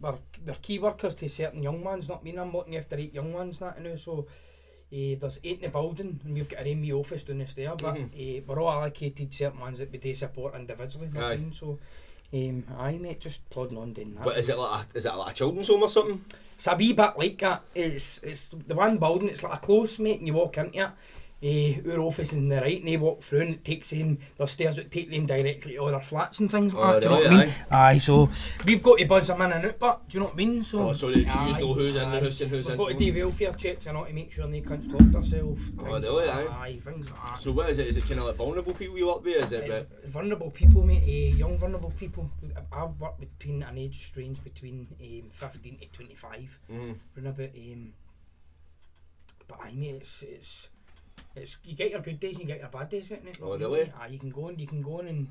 we're key workers to certain young ones, not me. I'm looking after 8 young ones that now, so there's 8 in the building and we've got our own wee office down the stair, but we're all allocated certain ones that we do support individually, you know what I mean? So aye mate, just plodding on doing that. But is it like a children's home or something? It's a wee bit like that. It's the one building, it's like a close, mate, and you walk into it. Our office in the right, and they walk through and it takes them, there's stairs that take them directly to all their flats and things like that, do you know what I mean? Aye, so we've got to buzz them in and out, but do you know what I mean? So you know who's in the house and who's in. We've got to do welfare checks and all to make sure they can't talk themselves. Aye, things like that. So what is it? Is it kind of like vulnerable people you work with? Is it vulnerable people, mate, young vulnerable people. I work between an age range between 15 to 25. Round about, but aye mate, it's you get your good days and you get your bad days, mate. Oh really? You can go in and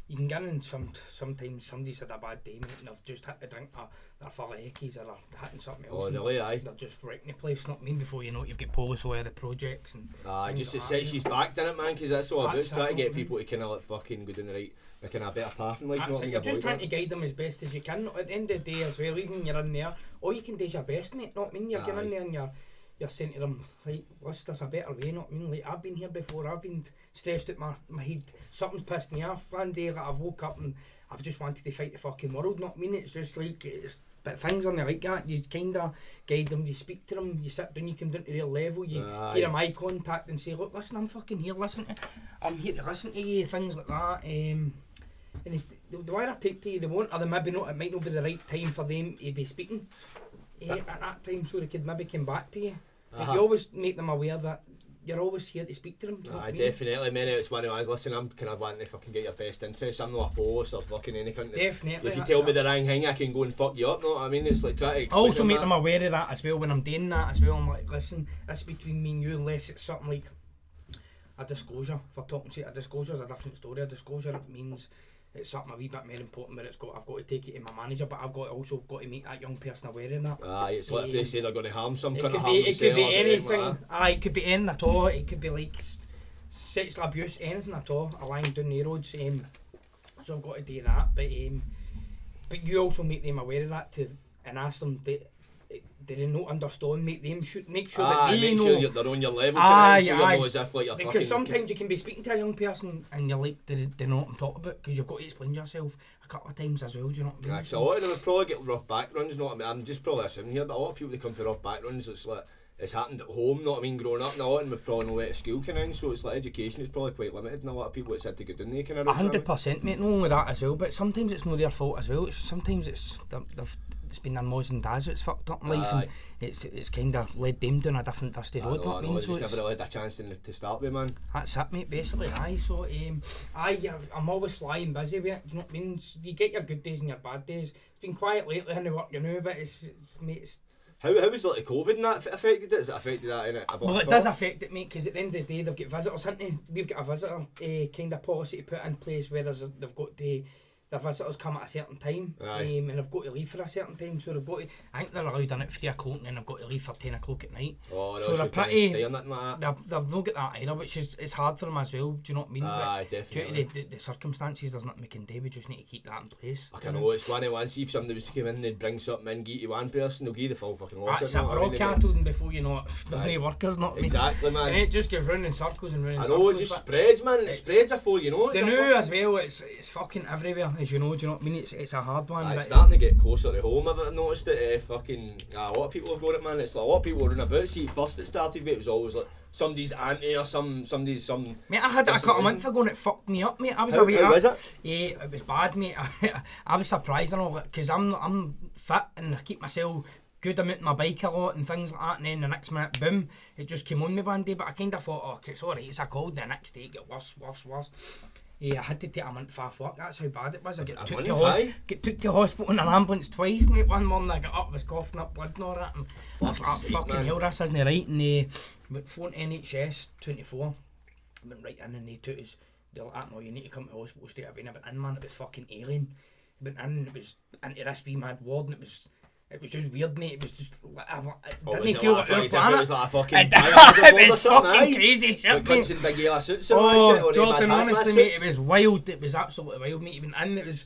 you can get in sometimes somebody's had a bad day, mate, and they've just hit the drink, they're full of eckies or they're hitting something else. Oh really? Aye. They're just wrecking the place, not I mean, before you know it, you've got police all of the projects and. Just to set she's backed in it, man, because that's all about. Trying to get people to kind of like fucking go down the right, like in a better path in life. That's it. You're just trying to guide them as best as you can. At the end of the day as well, even when you're in there, all you can do is your best, mate. Not I mean, you're getting in there and you're saying to them, like, listen, there's a better way, not I mean, like, I've been here before, I've been stressed out my head, something's pissed me off one day, like, I've woke up and I've just wanted to fight the fucking world, not I mean, it's just like, but things aren't like that, you kind of guide them, you speak to them, you sit down, you come down to their level, you get them eye contact and say, look, listen, I'm fucking here, I'm here to listen to you, things like that, and the way I take to you, they won't, or they maybe not, it might not be the right time for them to be speaking at that time, so they could maybe come back to you. You always make them aware that you're always here to speak to them. Definitely, man. It's one of those. Listen, I'm kind of wanting to fucking get your best interest. I'm not a boss or fucking anything. Definitely. If you tell me the wrong thing, I can go and fuck you up. Know what I mean? It's like try to explain. Also make them aware of that as well when I'm doing that as well. I'm like, listen, that's between me and you, unless it's something like a disclosure. If we're talking to a disclosure is a different story. A disclosure means it's something a wee bit more important where I've got to take it to my manager, but I've also got to make that young person aware of that. It's like if they say they're going to harm some kind of harm themselves. It could be anything. It could be anything at all. It could be like sexual abuse, anything at all, lying down the roads. So I've got to do that. But you also make them aware of that and ask them that they not understand, make sure that they know. Make sure they're on your level, so you know as if like you're fucking. Because sometimes you can be speaking to a young person and you're like, they know what I'm talking about, because you've got to explain yourself a couple of times as well, do you know what I mean? So a lot of them would probably get rough backgrounds, know what I mean? I'm just probably assuming here, but a lot of people that come from rough backgrounds, it's like, it's happened at home, know what I mean, growing up, and a lot of them have probably not went to school kind of thing, so it's like education is probably quite limited, and a lot of people that's had to go down there kind of 100%, mate, not only that as well, but sometimes it's not their fault as well, sometimes it's been their mums and dads that's fucked up in life, and it's kind of led them down a different dusty road. I know, so never really had a chance to start with, man. That's it, mate, basically. So I'm always flying busy with it, you know what I mean? You get your good days and your bad days. It's been quiet lately in the work, you know, but it's how was like COVID and that affected it? Has it affected that in it? Well, it does affect it, mate, because at the end of the day they've got visitors, haven't they? We've got a visitor kind of policy to put in place where they've got to. The visitors come at a certain time, and they've got to leave for a certain time, so they've got to, I think they're allowed in at 3 o'clock and then they've got to leave for 10 o'clock at night. So they're pretty, they've not got that either, which is, it's hard for them as well, do you know what I mean? But definitely. Due to the circumstances, there's nothing we can do, we just need to keep that in place. I know, it's one of one, see if somebody was to come in, they'd bring something in, give to one person, they'll give the full fucking lot. That's it, we're all cattled, and before you know it, there's no workers, not exactly, man. And it just goes round in circles and round in circles. I know, it just spreads, man, it spreads before you know it. The new as well, it's fucking everywhere, as you know, do you know what I mean? It's a hard one. It's starting to get closer to home. I've noticed it. A lot of people have got it, man. It's like a lot of people running about. See, first it started with it was always like somebody's auntie or somebody's. Mate, I had it a couple of months ago and it fucked me up, mate. I was how was it? Yeah, it was bad, mate. I was surprised and all, because I'm fit and I keep myself good. I'm out on my bike a lot and things like that, and then the next minute, boom, it just came on me one day. But I kind of thought, it's alright, it's a cold. The next day it got worse. Yeah, I had to take a month off work, that's how bad it was. I get took to hospital in an ambulance twice, mate. One morning I got up, was coughing up blood and all that, and I was like, fucking hell, this isn't right. And went phone NHS 24, went right in and they took us, they're like, no, you need to come to hospital straight away. And I went in, man, it was fucking alien. I went in and it was into this wee mad ward, and it was just weird, mate. It was just like, it didn't feel like our planet. It was like a fucking it was fucking crazy shit, mate. In big yellow suits Jordan, honestly, mate, it was wild. It was absolutely wild, mate. Even in, there was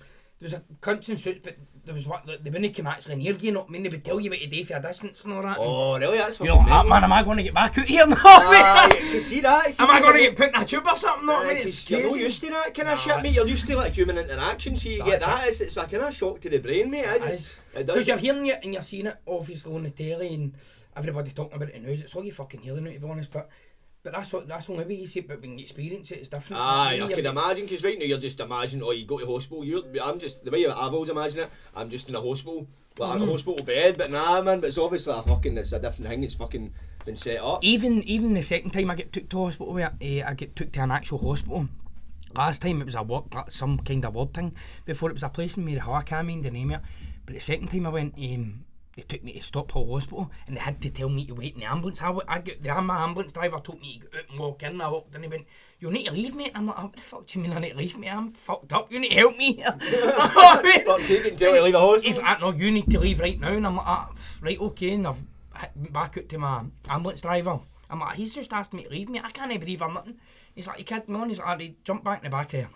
a cunts in suits, but there was what they wouldn't come actually near you, you know what I mean? They would tell you what to do for a distance and all that. Oh, really? That's fucking you're like, man, am I going to get back out here? No, you see that? Am I going to get put in a tube or something? No, I mean, it's crazy. You're not used to that kind of shit, mate. You're used to like human interaction, so you get that. It's a kind of shock to the brain, mate. Because you're hearing it and you're seeing it obviously on the telly and everybody talking about it in the news. It's all you fucking hearing it, to be honest. But that's only way you see it, but when you experience it, it's different. I can imagine, because right now you're just imagining, you go to hospital, I'm just, the way I've always imagined it, I'm just in a hospital, like in a hospital bed, but nah man, but it's obviously it's a different thing, it's fucking been set up. Even the second time I get took to hospital, I get took to an actual hospital. Last time it was some kind of ward thing, before it was a place in Maryhill, I can't remember the name of it, but the second time I went, they took me to Stophill Hospital and they had to tell me to wait in the ambulance. My ambulance driver told me to go out and walk in. I walked in and he went, "You need to leave, mate." I'm like, "What the fuck do you mean I need to leave, mate? I'm fucked up. You need to help me." Fuck's sake, you can tell me to leave a hospital. He's like, "No, you need to leave right now." And I'm like, "Right, okay." And I've went back out to my ambulance driver. I'm like, "He's just asked me to leave, mate. I can't breathe or nothing." He's like, "You kidding me on?" He's like, "He jumped back in the back of the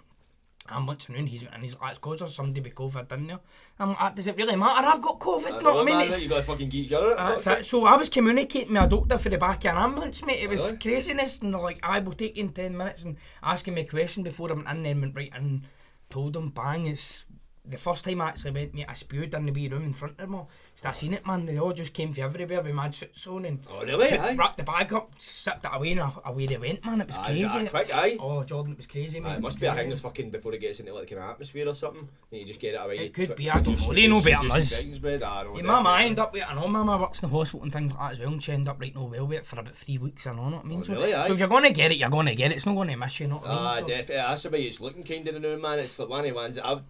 ambulance and he's like, "It's because there's somebody with COVID in there." I'm like, "Does it really matter? I've got COVID." No, I mean, you got to fucking get each other. That's it. So I was communicating with a doctor for the back of an ambulance, mate. It was craziness, and they're like, "I will take you in 10 minutes," and asking me a question before I went in, then went right in and told them, bang, it's the first time I actually went, mate, I spewed in the wee room in front of them all. I seen it, man. They all just came from everywhere with mad suits on and wrapped the bag up, sipped it away, and away they went, man. It was crazy. Quick, Oh, Jordan, it was crazy, mate. It must be a thing fucking before it gets into like an atmosphere or something. And you just get it away. It could be, I don't know. They know better than us. Your mama ended up with it. I know Mama works in the hospital and things like that as well, and she ended up right no well with it for about 3 weeks, I know what I mean. Really, so if you're going to get it, you're going to get it. It's not going to miss you, you know what I mean? Definitely. That's the way it's looking kind of the new, man. It's like one of the ones that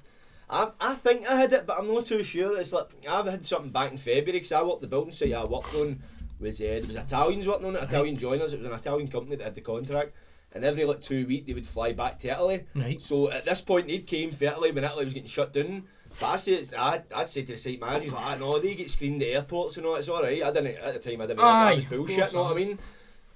I think I had it, but I'm not too sure. It's like I've had something back in February because I worked the building site I worked on was there was Italians working on it, Italian joiners. It was an Italian company that had the contract, and every like 2 weeks they would fly back to Italy. Right. So at this point they'd came for Italy when Italy was getting shut down. But I said to the site managers, like, "No, they get screened at airports and all. It's all right." I didn't at the time. I didn't. That was bullshit. Know what I mean?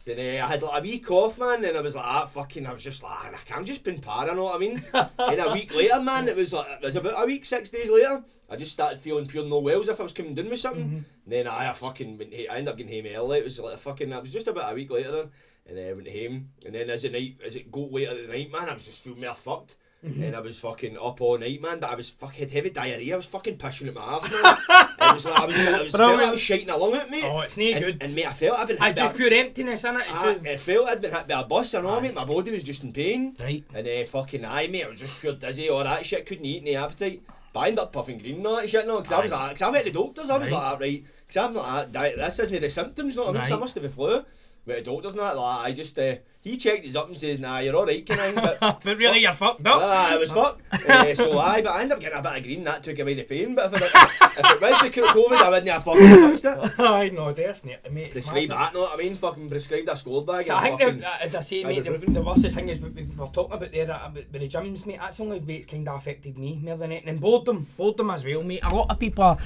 Then I had like a wee cough, man, and I was like, I was just like, I'm just been para, know what I mean? And a week later, man, it was about a week, 6 days later, I just started feeling pure no well, as if I was coming down with something. And then I ended up getting home early. It was like it was just about a week later then, and then I went home. And then as it got later at night, man, I was just feeling more fucked. And I was fucking up all night, man, but I was fucking heavy diarrhea. I was fucking pissing at my arse, man. I was shiting along at me. Oh, it's no good. And mate, I felt I'd been hit. Just pure emptiness, innit? I felt I'd been hit by a bus, I know, mate. My body was just in pain. Right. And fucking mate, I was just pure dizzy, all that shit. Couldn't eat, no appetite. But I ended up puffing green and all that shit, no, because I was like, because I went to the doctors, I was like, right, because I'm like, this isn't the symptoms, know what I mean? So I must have a flu. With the doctors and that, like, I just, he checked us up and says, "Nah, you're alright, kind of." But really, you're fucked up. I was fucked. But I ended up getting a bit of green, that took away the pain. But if it was the COVID, I wouldn't have fucking touched it. I know, definitely, mate. Prescribed that, know what I mean? Fucking prescribed a skull bag. So I think, as I say, mate, the worst thing is we were talking about there about the gyms, mate. That's the only way it's kind of affected me more than anything. And boredom as well, mate. A lot of people,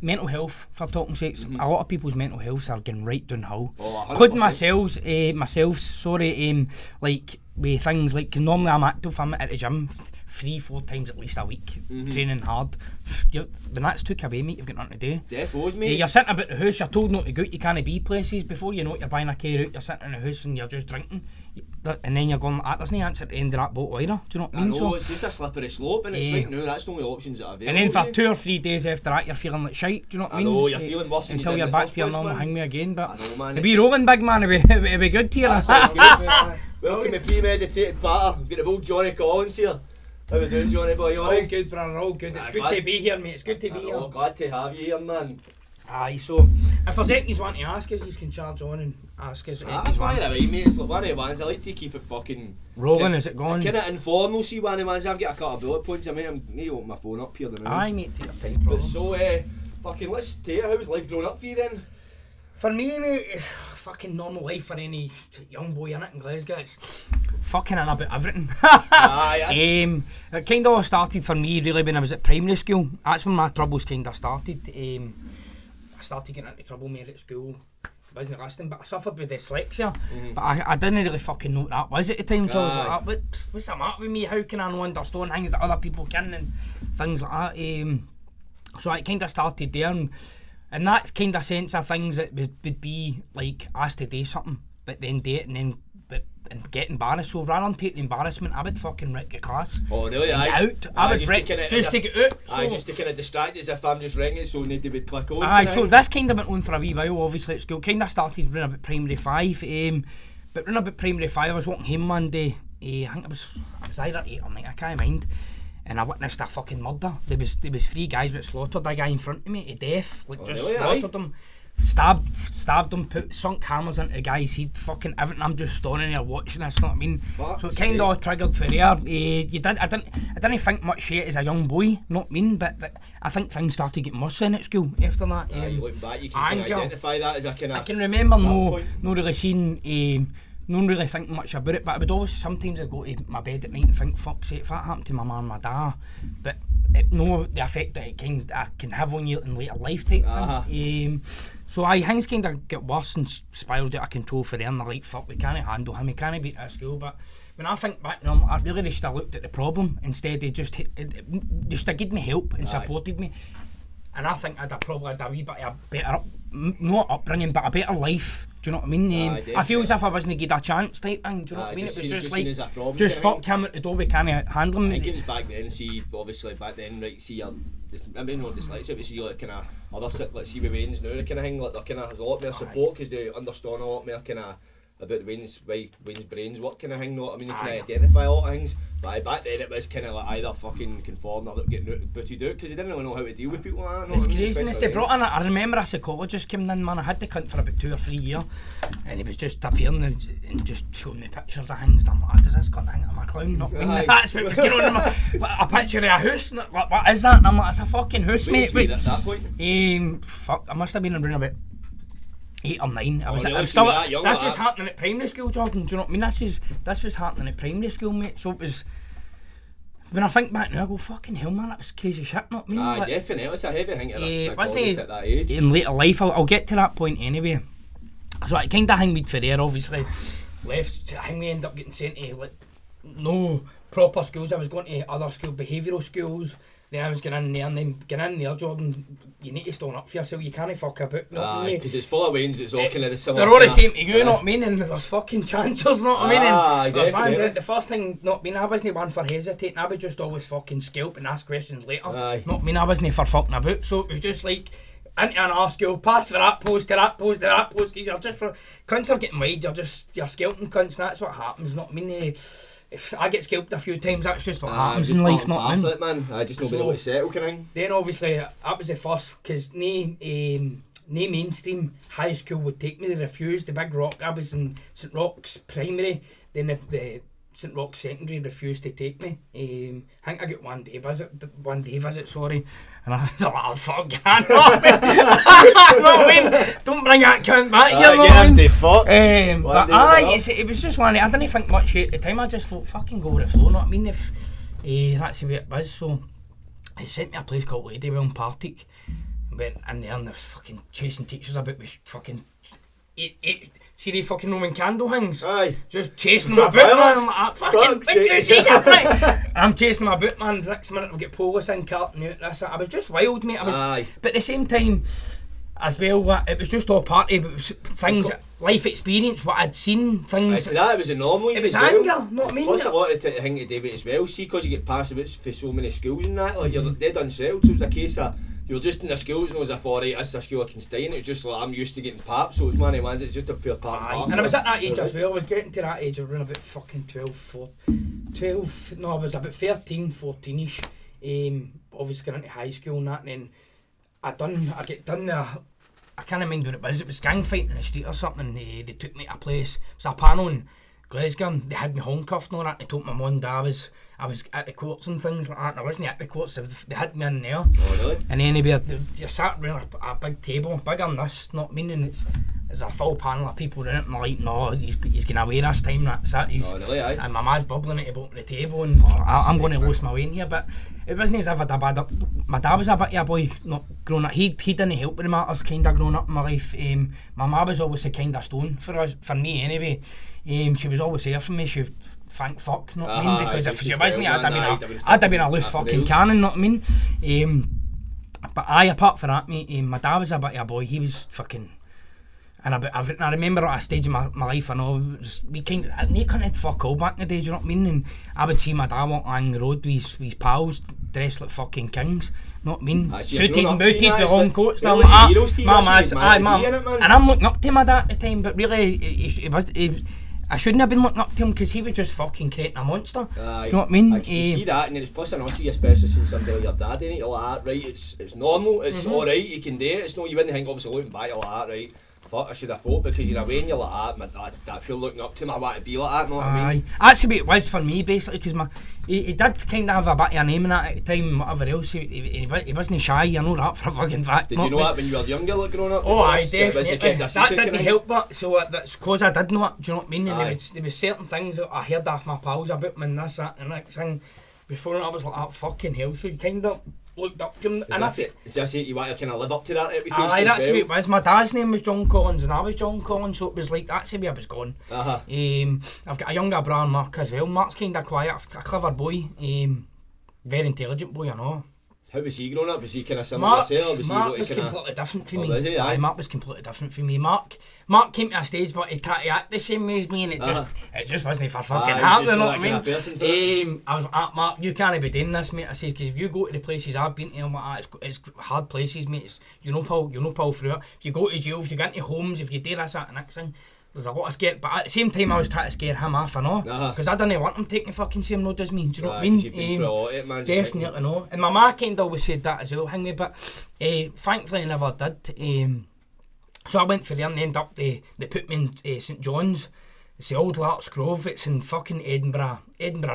mental health, for talking sakes, a lot of people's mental health are getting right downhill. Including myself, like with things like, normally I'm active, I'm at the gym 3-4 times at least a week, training hard. When that's took away, mate, you've got nothing to do. Defos, mate. You're sitting about the house, you're told not to go out, you can't be places. Before you know it, you're buying a car out, you're sitting in the house and you're just drinking. And then you're going, there's no answer at the end of that bottle either. Do you know what I mean? I know, it's just a slippery slope, and it's right now, that's the only options that are available. And then for 2 or 3 days after that, you're feeling like shite. Do you know what I mean? I know, you're feeling worse than you did until you're in the back first to your place, normal man. hang me again. But I know, man, it'll be rolling, big man, it'll be good here. Welcome to Premeditated Patter. We've got the old Johnny Collins here. How we doing, Johnny boy? You alright? All good, brother, all good. It's good to be here, mate. It's good to be here. Glad to have you here, man. Aye, so if there's anything you want to ask us, you can charge on and ask us. That's fine, mate. It's like one of the ones I like to keep it fucking rolling. Is it going? Kind of informal. See, one of the ones I've got a couple of bullet points. I mean, I need to open my phone up here. Aye, mate, take your time. But so, fucking, let's tell you, how's life growing up for you then? For me, mate, fucking normal life for any young boy in it in Glasgow. It's fucking in about everything. It kind of all started for me really when I was at primary school. That's when my troubles kind of started. I started getting into trouble more at school. wasn't listening, but I suffered with dyslexia. But I didn't really fucking know what that was at the time, so I was like, what's the matter with me? How can I not understand things that other people can and things like that? So I kind of started there, and that kind of sense of things that would be like asked to do something, but then do it, and get embarrassed. So rather than take the embarrassment, I would fucking wreck the class. Oh really? Get out. I would wreck just to get out. So just to kind of distract as if I'm just ringing it, so nobody would click on. Aye, so this kind of went on for a wee while. Obviously at school, kind of started running about primary 5. But running about primary 5, I was walking home one day. I think I was either 8 or 9, I can't mind. And I witnessed a fucking murder. There was 3 guys that slaughtered a guy in front of me to death. Like just really, slaughtered him. Stabbed him, sunk hammers into the guy's head, fucking everything. I'm just standing there watching this, know what I mean? So it kind of triggered for there. I didn't think much of it as a young boy, know what I mean? But I think things started getting worse in at school after that. You look back, you can identify that as a kind of. I can remember no really seeing, no really thinking much about it, but I would always, sometimes I'd go to my bed at night and think, fuck's sake, if that happened to my mum and my dad. But it know the effect that it can have on you in later life type thing. So things kind of get worse and spiralled out of control for them. They're like, fuck, we can't handle him, we can't beat at school. But when I think back, I really should have looked at the problem instead. They just give me help and supported me. And I think I'd probably had a wee bit of a better, not upbringing, but a better life. Do you know what I mean? I feel as if I wasn't given a chance type thing. Do you know what I mean? It was just like, problem, just fuck him at the door, we can't handle him. I think it was back then, obviously back then, right, I mean, not dyslexia, but see like kind of other, let's see with Wayne's now, the kind of thing, like they're kind of has a lot more support because they understand a lot more kind of about Wayne's brains work kind of thing, know what I mean? You can identify a lot of things. But back then it was kind of like either fucking conformed or getting booted out because they didn't really know how to deal with people like that. It's craziness. They brought in, I remember a psychologist came in, man, I had the cunt for about 2 or 3 years and he was just appearing and just showing me pictures of things and I'm like, does this cunt think I'm a clown? Not me. That's what was going on in my, a picture of a house, like, what is that? And I'm like, it's a fucking house, mate. Wait, at that point? Fuck, I must have been around about 8 or 9. I was still that young. This was happening at primary school, Jordan. Do you know what I mean? This was happening at primary school, mate. So it was. When I think back now, I go, fucking hell, man, that was crazy shit. Not me. Like, definitely, it's a heavy thing to a psychologist at that age. In later life, I'll get to that point anyway. So I kind of hang me for there, obviously. Left, I think we ended up getting sent to like no proper schools. I was going to other school, behavioural schools. Then I was getting in there, and then getting in there, Jordan, you need to stand up for yourself, you can't fuck about. Because it's full of Waynes, it's all kind of the similar. They're all the same to you, know what I mean? And there's fucking chancers, know what I mean? And definitely. The first thing, know what I mean, I wasn't one for hesitating, I would just always fucking scalp and ask questions later. Know what I mean, I wasn't for fucking about, so it was just like, into an R school, pass for that post to that post to that post, because you're just for, cunts are getting wide, you're scalping cunts, and that's what happens, know what I mean? If I get scalped a few times, that's just what happens in life, not me. Man. I just nobody way to settle, kind of thing. Then obviously, that was the first, because no mainstream high school would take me. They refused. The Big Rock, I was in St Rock's primary, then the St Rock's secondary refused to take me. I think I got one day visit, and I was like, oh fuck, I know what I mean? Don't bring that cunt back here, know what I mean? Fuck. But it was just one, I didn't think much at the time, I just thought, fucking go with the flow, know what I mean? If that's the way it was, so he sent me a place called Ladywell in Partick. Went in there and they was fucking chasing teachers about with fucking see the fucking Roman candle hangs? Aye. Just chasing them about, man. I'm like, fucking I'm chasing them about, man. Next minute I've got police in, carting out this. I was just wild, mate. But at the same time, as well, it was just all party, but it was things, life experience, what I'd seen, things. That was a normal. It was anger, know what I mean? Plus a lot of the thing to do with it as well. See, because you get passed about for so many schools and that, like you're dead unsettled. So it's a case of you're just in the schools and it was a 4-8, this is a school I can stay in. It's just like I'm used to getting papped, so it's one of the ones, it's just a pure part and parcel. And I was at that age as well. I was getting to that age of around about fucking 12, no, I was about 13, 14ish. Obviously going into high school and that, and then I get done there. I can't remember what it was gang fighting in the street or something. They took me to a place, it was a panel in Glasgow, and they had me handcuffed and all that, and they told my mum and dad I was at the courts and things like that, and I wasn't at the courts, they had me in there. Oh really? And anyway, you sat around a big table, bigger than this, not meaning it's there's a full panel of people in it, and they're like, no, he's going away this time, that's it. And my ma's bubbling at the table, and I'm going to lose my way in here, but it wasn't as if I'd bad up. My dad was a bit of a boy, not growing up. He didn't help with the matters, kind of growing up in my life. My ma was always a kind of stone for me anyway. She was always there for me. She thank fuck, know what I mean? Because if she wasn't, I'd have been a loose fucking cannon, know what I mean? But apart from that, mate, my dad was a bit of a boy. He was fucking. And I remember at a stage in my life, I know, we couldn't fuck all back in the day, do you know what I mean? And I would see my dad walk along the road with his pals, dressed like fucking kings, you know what I mean? Suited and booted with long coats, and I'm looking up to my dad at the time, but really, I shouldn't have been looking up to him because he was just fucking creating a monster. You know what I mean? You see that, and it's plus and also, especially seeing somebody like your dad in it, like that, right? It's normal, it's alright, you can do it. It's no, you wouldn't think, obviously, looking back, like that, right? Fuck, I should have thought, because you're away and you're like that, that's you're looking up to him, I want to be like that, know what I mean? That's the way it was for me, basically, because he did kind of have a bit of a name in that at the time, and whatever else, he wasn't shy, I know that for a fucking fact. Did you know that when you were younger, like growing up? Oh, aye, definitely. That didn't help, but so that's because I did know it, do you know what I mean? And there was certain things that I heard off my pals about me and this, that, and the next thing, before I was like, oh, fucking hell, so you kind of looked up to him. Is you want to kind of live up to that reputation? Aye, that's the way it was. My dad's name was John Collins and I was John Collins, so it was like, that's the way I was going. I've got a younger brother, Mark, as well. Mark's kind of quiet, a clever boy, very intelligent boy, I know. How was he growing up? Was he kind of similar to yourself? Mark was completely different from me. Was he? Aye, Mark was completely different from me. Mark came to a stage, but he tried to act the same way as me, and it just wasn't for fucking happening, you know what I mean? I was like, Mark, you can't be doing this, mate. I says, because if you go to the places I've been to, and like that, it's hard places, mate. You'll not pull through it. If you go to jail, if you get into homes, if you do this, that, and next thing. There's a lot of scare, but at the same time I was trying to scare him off, I know, because I didn't want him taking the fucking same road as me, do you know what I mean? Definitely, no. And my ma kind of always said that as well, but thankfully I never did. So I went for there and ended up, they put me in St John's. It's the old Larks Grove, it's in fucking Edinburgh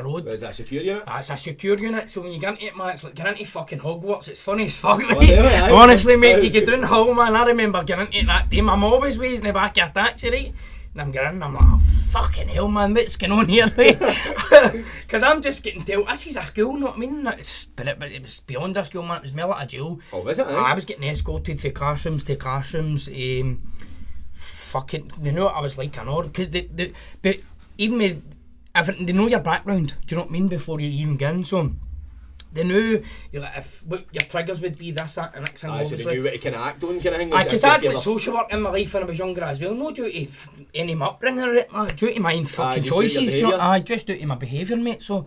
Road. Is that a secure unit? It's a secure unit, so when you get into it, man, it's like getting into fucking Hogwarts. It's funny as fuck, mate. Honestly, mate, you get down the hall, man. I remember getting into that day. I'm always ways in the back of a taxi, right? And I'm getting in, I'm like, oh, fucking hell, man, what's going on here, right? Because I'm just getting told, this is a school, you know what I mean? But it was beyond a school, man. It was more like a jail. Oh, was it? I was getting escorted from classrooms to classrooms. Fucking, they know what I was like, I know, because but even with everything, they know your background, do you know what I mean, before you even get in, so they knew what your triggers would be, this, that, and next thing, so they knew what to kind of act on, kind of thing. Because I did social work in my life when I was younger as well, no due to any upbringing or it, due to my own fucking choices, just due to my behaviour, mate, so,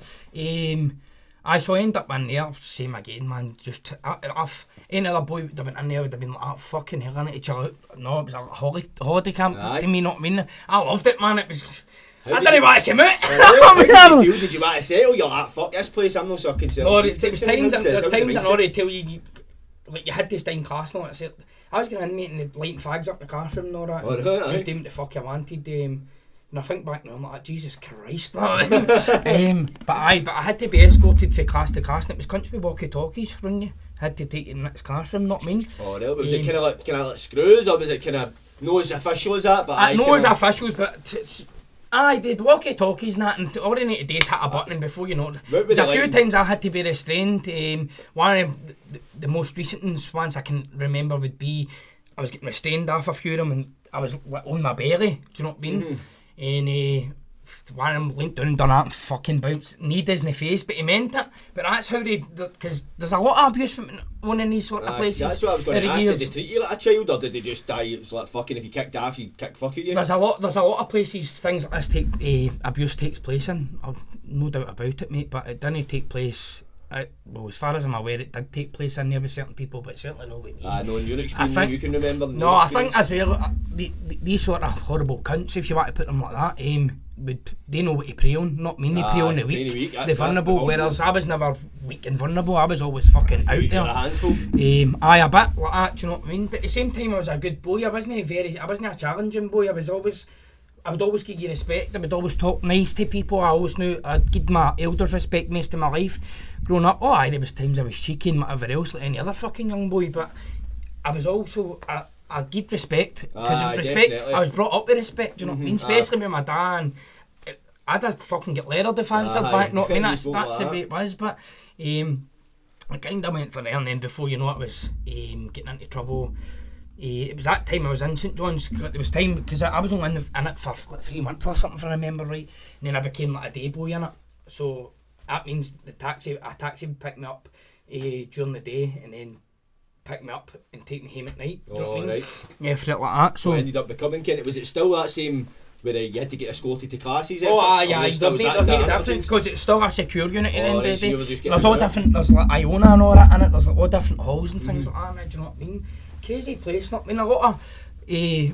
so I end up in there, same again, man, just, if any other boy would have been in there, would have been like, oh, fucking hell, I need to chill out. No, it was a holiday camp to me, not me. I loved it, man, it was, I didn't want to come out. How did you feel? Did you want to settle? You're like, fuck this place, I'm not fucking settled. No, there was times I know they tell you, like, you had to stay in class and all that. I was going in, mate, and lighting fags up in the classroom and all that. Just doing what the fuck I wanted. And I think back now, I'm like, Jesus Christ, man. But I had to be escorted from class to class, and it was country walkie-talkies when you had to take it in the next classroom, not me. Oh, no, but was it kind of like screws, or was it kind of, no as official as that? But no as officials, but I did walkie-talkies and that, and all I need to do is hit a button, and before you know it, there's a few times I had to be restrained. One of the most recent ones I can remember would be, I was getting restrained off a few of them, and I was on my belly, do you know what I mean? And one of them leant down and done that and fucking bounced knee in the face, but he meant it. But that's how because there's a lot of abuse on in these sort of places. That's what I was going to ask. Did they treat you like a child, or did they just die? It's like fucking, if you kicked off, you kick fuck at you. There's a lot of places things like this abuse takes place in. I've no doubt about it, mate. But it didn't take place. Well, as far as I'm aware, it did take place in there with certain people, but certainly not with me. No, in your experience, you can remember. No, I think as well, these sort of horrible cunts, if you want to put them like that, they know what to prey on, not me. They prey on the weak, the vulnerable. Whereas I was never weak and vulnerable. I was always fucking out there. A bit like that. Do you know what I mean? But at the same time, I was a good boy. I wasn't a challenging boy. I would always give you respect. I would always talk nice to people. I always knew I'd give my elders respect most of my life. Growing up, there was times I was cheeky and whatever else like any other fucking young boy, but I was also I give respect, because respect, definitely. I was brought up with respect, do you know what I mean? Especially with my dad, I'd have fucking get leered if I answered back, know what I mean? That's the way it was, but I kind of went for there, and then before you know it, I was getting into trouble. It was that time I was in St John's. It was time, because I was only in it for like 3 months or something, if I remember right, and then I became like a day boy in it. So that means a taxi would pick me up during the day, and then pick me up and take me home at night. Do you know what I mean? Right. Yeah, for it like that. So what ended up becoming, Ken, was it still that same where you had to get escorted to classes? Oh, after? yeah, there's no difference, because it's still a secure unit at the end of the so day. you were just There's all different, there's like Iona and all that in it, there's like all different halls and things like that, do you know what I mean? Crazy place, not I mean, a lot of there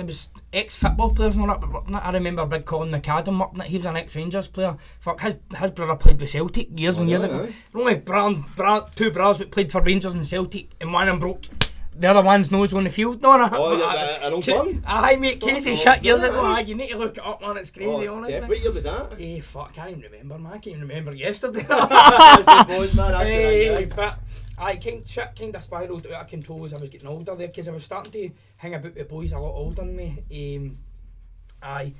was ex-football players and all that. I remember Big Colin McAdam working it, he was an ex-Rangers player. Fuck, his brother played with Celtic years and years ago. Only two brothers that played for Rangers and Celtic, and one of them broke the other one's nose on the field. No, I don't fun. Aye, mate, crazy shit years ago. Aye, you need to look it up, man. It's crazy, honestly. What year was that? Fuck, I can't even remember, man. I can't even remember yesterday. I suppose, man. That's but I kind of spiralled out of control as I was getting older there, because I was starting to hang about with boys a lot older than me. And I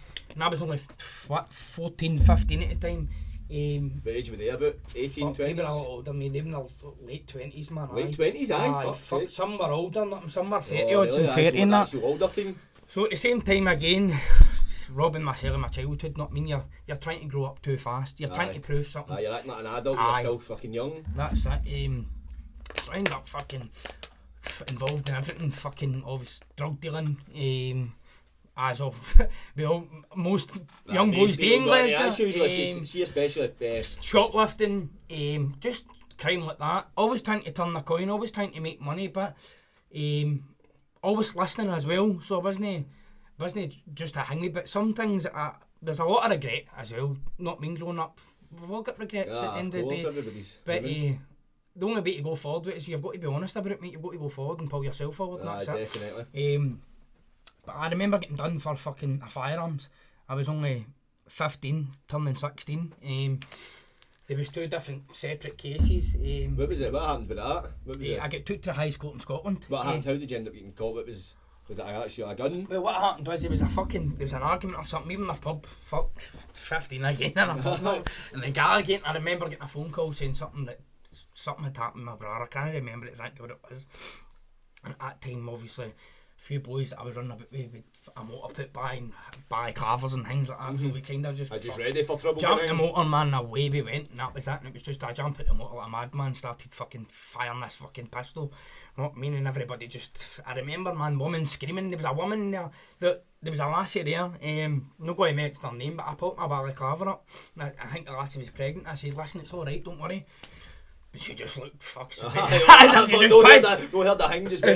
was only 14, 15 at the time. What age were they about? 18, 20s? They were a lot older than me, they were in their late 20s, man. Late 20s, aye, fuck. Some were older, some were 30 odds and 30 and that. So older team. So at the same time again, robbing myself in my childhood, not mean you're trying to grow up too fast, you're trying to prove something. You're acting like an adult, you're still fucking young. That's it. So I ended up fucking involved in everything, fucking obvious drug dealing, as of most young boys doing, especially shoplifting, just crime like that. Always trying to turn the coin, always trying to make money, but always listening as well. So I wasn't just a hangy, but some things there's a lot of regret as well. Not mean growing up, we've all got regrets at the end of the day. But the only way to go forward with it is you've got to be honest about it, mate. You've got to go forward and pull yourself forward. And that's definitely. It. But I remember getting done for fucking firearms. I was only 15, turning 16. There was 2 different separate cases. What was it? What happened with that? What was it? I got took to high school in Scotland. What happened? How did you end up getting caught? Was it actually a gun? Well, what happened was there was an argument or something, even in a pub. Fuck, 15 again in a pub now. And the guy again, I remember getting a phone call saying something had happened to my brother. I can't remember exactly what it was. And at that time, obviously, a few boys that I was running about with a motor put by clavers and things like that. So we kind of just ready for trouble. Jumped the motor, man, and away we went, and that was it. And it was just I jumped at the motor like a madman, started fucking firing this fucking pistol. You know what I mean? And everybody I remember, man, women screaming. There was a woman there. There was a lassie there. Not going to mention her name, but I put my balaclava up. I think the lassie was pregnant. I said, listen, it's alright, don't worry. But she just looked fucked. As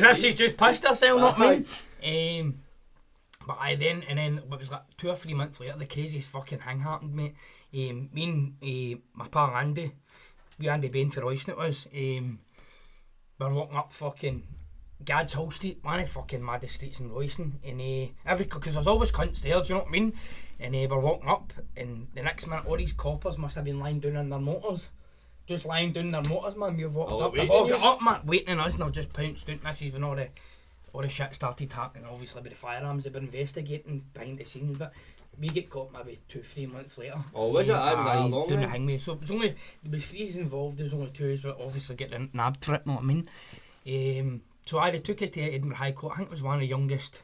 if she's just pissed herself, not me. But then it was like 2 or 3 months later, the craziest fucking thing happened, mate. Me and my pal Andy Bain for Royston it was, we're walking up fucking Gads Hall Street, one of the fucking maddest streets in Royston, and because there's always cunts there, do you know what I mean? And we're walking up, and the next minute all these coppers must have been lying down in their motors. Just lying down in their motors, man. We've walked up, they've all got up, man, waiting on us, and I've just pounced out. This is when all the shit started happening, obviously with the firearms. They've been investigating behind the scenes, but we get caught maybe 2-3 months later. Oh, was it? I was a long doing the hangway. So there was 3 involved, there was only 2, but obviously getting nabbed for it, know what I mean? So they took us to Edinburgh High Court. I think it was one of the youngest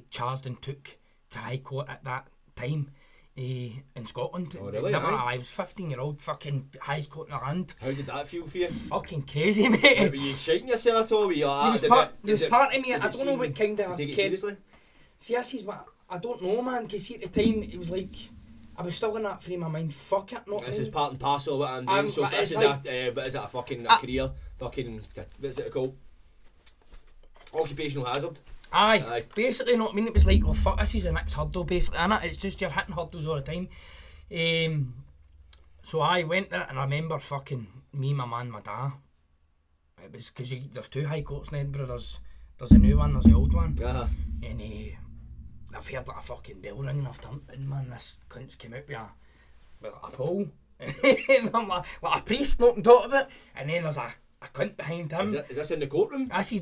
charged and took to High Court at that time. In Scotland. Oh, really? I was 15-year-old fucking highest court in the land. How did that feel for you? Fucking crazy, mate. Were you shaking yourself at all? Were you there was part of me, I don't know what kind of... Take it seriously? See, this is what... I don't know, man, because at the time, it was like... I was still in that frame of mind, fuck it, not This is part and parcel of what I'm doing, so if this is a fucking career, fucking... What's it called? Occupational hazard. Aye, basically, not it was like, oh fuck, this is the next hurdle, basically, innit? It's just you're hitting hurdles all the time. So I went there, and I remember fucking me, my man, my dad. It was because there's 2 high courts in Edinburgh. There's a new one, there's the old one. And I've heard like a fucking bell ringing. I've turned in, man, this cunt's came out with a pole. And I'm like a priest not on top of it. And then there's a a cunt behind him. Is this in the courtroom? This is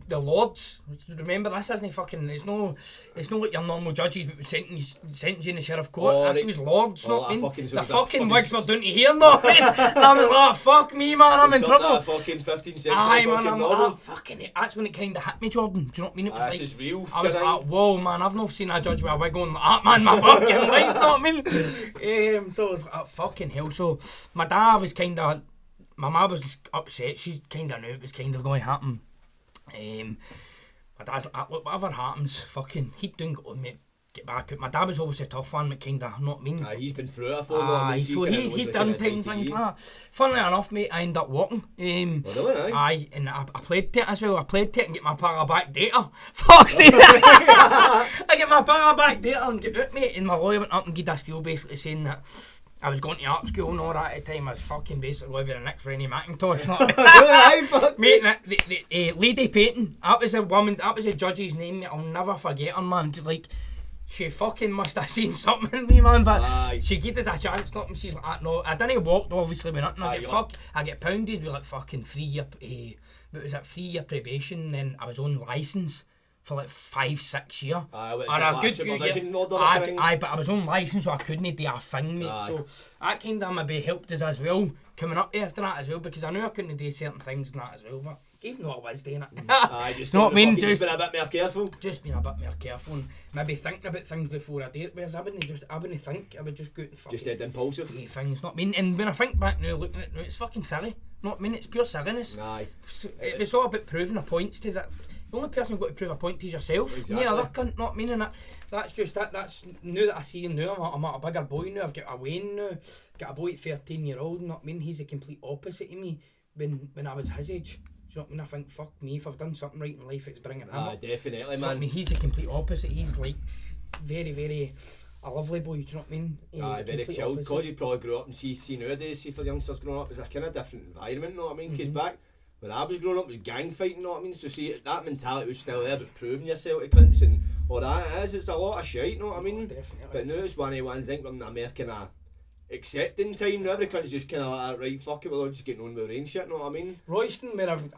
the Lords. Remember, this isn't fucking. It's no like your normal judges would sentence you in the sheriff court. This was Lords, not mean. The fucking wigs were down to here, not mean. I was like, fuck me, man, I'm in trouble. Fucking 15 century. Aye, man, I'm like, fucking. That's when it kind of hit me, Jordan. Do you know what I mean? It was this is real. I was like, whoa, man, I've not seen a judge with a wig on like that, man, my fucking life, know what I mean? So I was like, fucking hell. So my dad was kind of. My mum was upset, she kind of knew it was kind of going to happen. My dad's like, look, whatever happens, fucking, keep doing good, mate, get back out. My dad was always a tough one, but kind of, know what I mean? He's been through it for a so he done things like that. Funnily enough, mate, I ended up walking. Really? Aye, and I played to it as well. I played to it and get my para back data. Fuck's sake! I get my para back data and get out, mate, and my lawyer went up and gave a school basically saying that I was going to art school and all that at the time. I was fucking basically going to be the next Rennie Macintosh. Mate, the Lady Peyton, that was a woman, that was a judge's name, mate. I'll never forget her, man. Like, she fucking must have seen something in me, man, but she gave us a chance, not she's like, no, I didn't walk, obviously, with nothing. I get pounded with like fucking 3 year, what was it, 3 year probation, then I was on licence for like 5-6 years. A good few years. But I was on licence, so I couldn't do a thing, mate. So that kind of maybe helped us as well, coming up after that as well, because I knew I couldn't do certain things and that as well, but even though I was doing it. Just know what I mean? Just been a bit more careful. Just being a bit more careful and maybe thinking about things before I do it, whereas I wouldn't think, I would just go out and fucking... Just dead impulsive. Things, not mean. And when I think back now, looking at it now, it's fucking silly. Not mean, it's pure silliness. It's all about proving a point to that. The only person who's got to prove a point to is yourself. Exactly. Yeah, other cunt, not meaning that. That's just that. That's now that I see him now. I'm a bigger boy now. I've got a Wayne now. Got a boy at 13-year-old. Not mean he's the complete opposite of me when I was his age. Do you know what I mean? I think fuck me, if I've done something right in life, it's bringing him up. Definitely, man. I mean, he's the complete opposite. He's like very, very a lovely boy. Do you know what I mean? Very chilled. Because he probably grew up and see nowadays. See for youngsters growing up, it's a kind of different environment. Know what I mean? Because back when I was growing up, it was gang fighting, know what I mean? So see, that mentality was still there, but proving yourself to cunts and all that it's a lot of shite, know what I mean? Definitely. But now it's one of the ones, I think, we're in the American accepting time now. Every cunt's just kind of like, right, fuck it, we're all just getting on with the rain shit, know what I mean? Royston, where I'm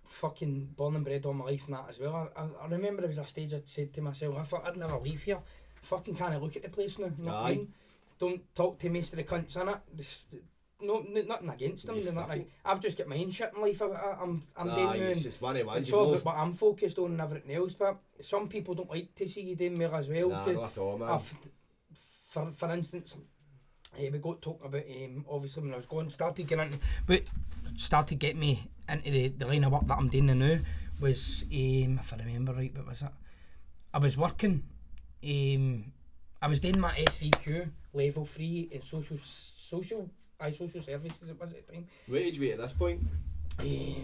fucking born and bred all my life and that as well. I remember there was a stage I'd said to myself, I thought I'd never leave here. Fucking can't look at the place now, know what I mean? Don't talk to most of the cunts in it. No, nothing against them. Like, I've just got my own shit in life. I'm doing now. It's one of ones. It's all about what I'm focused on and everything else. But some people don't like to see you doing well as well. Not at all, man. For instance, we got talking about obviously when I was started getting me into the line of work that I'm doing now was if I remember right, what was it? I was working. I was doing my SVQ level 3 in social services, it was at the time. What age were you at this point? I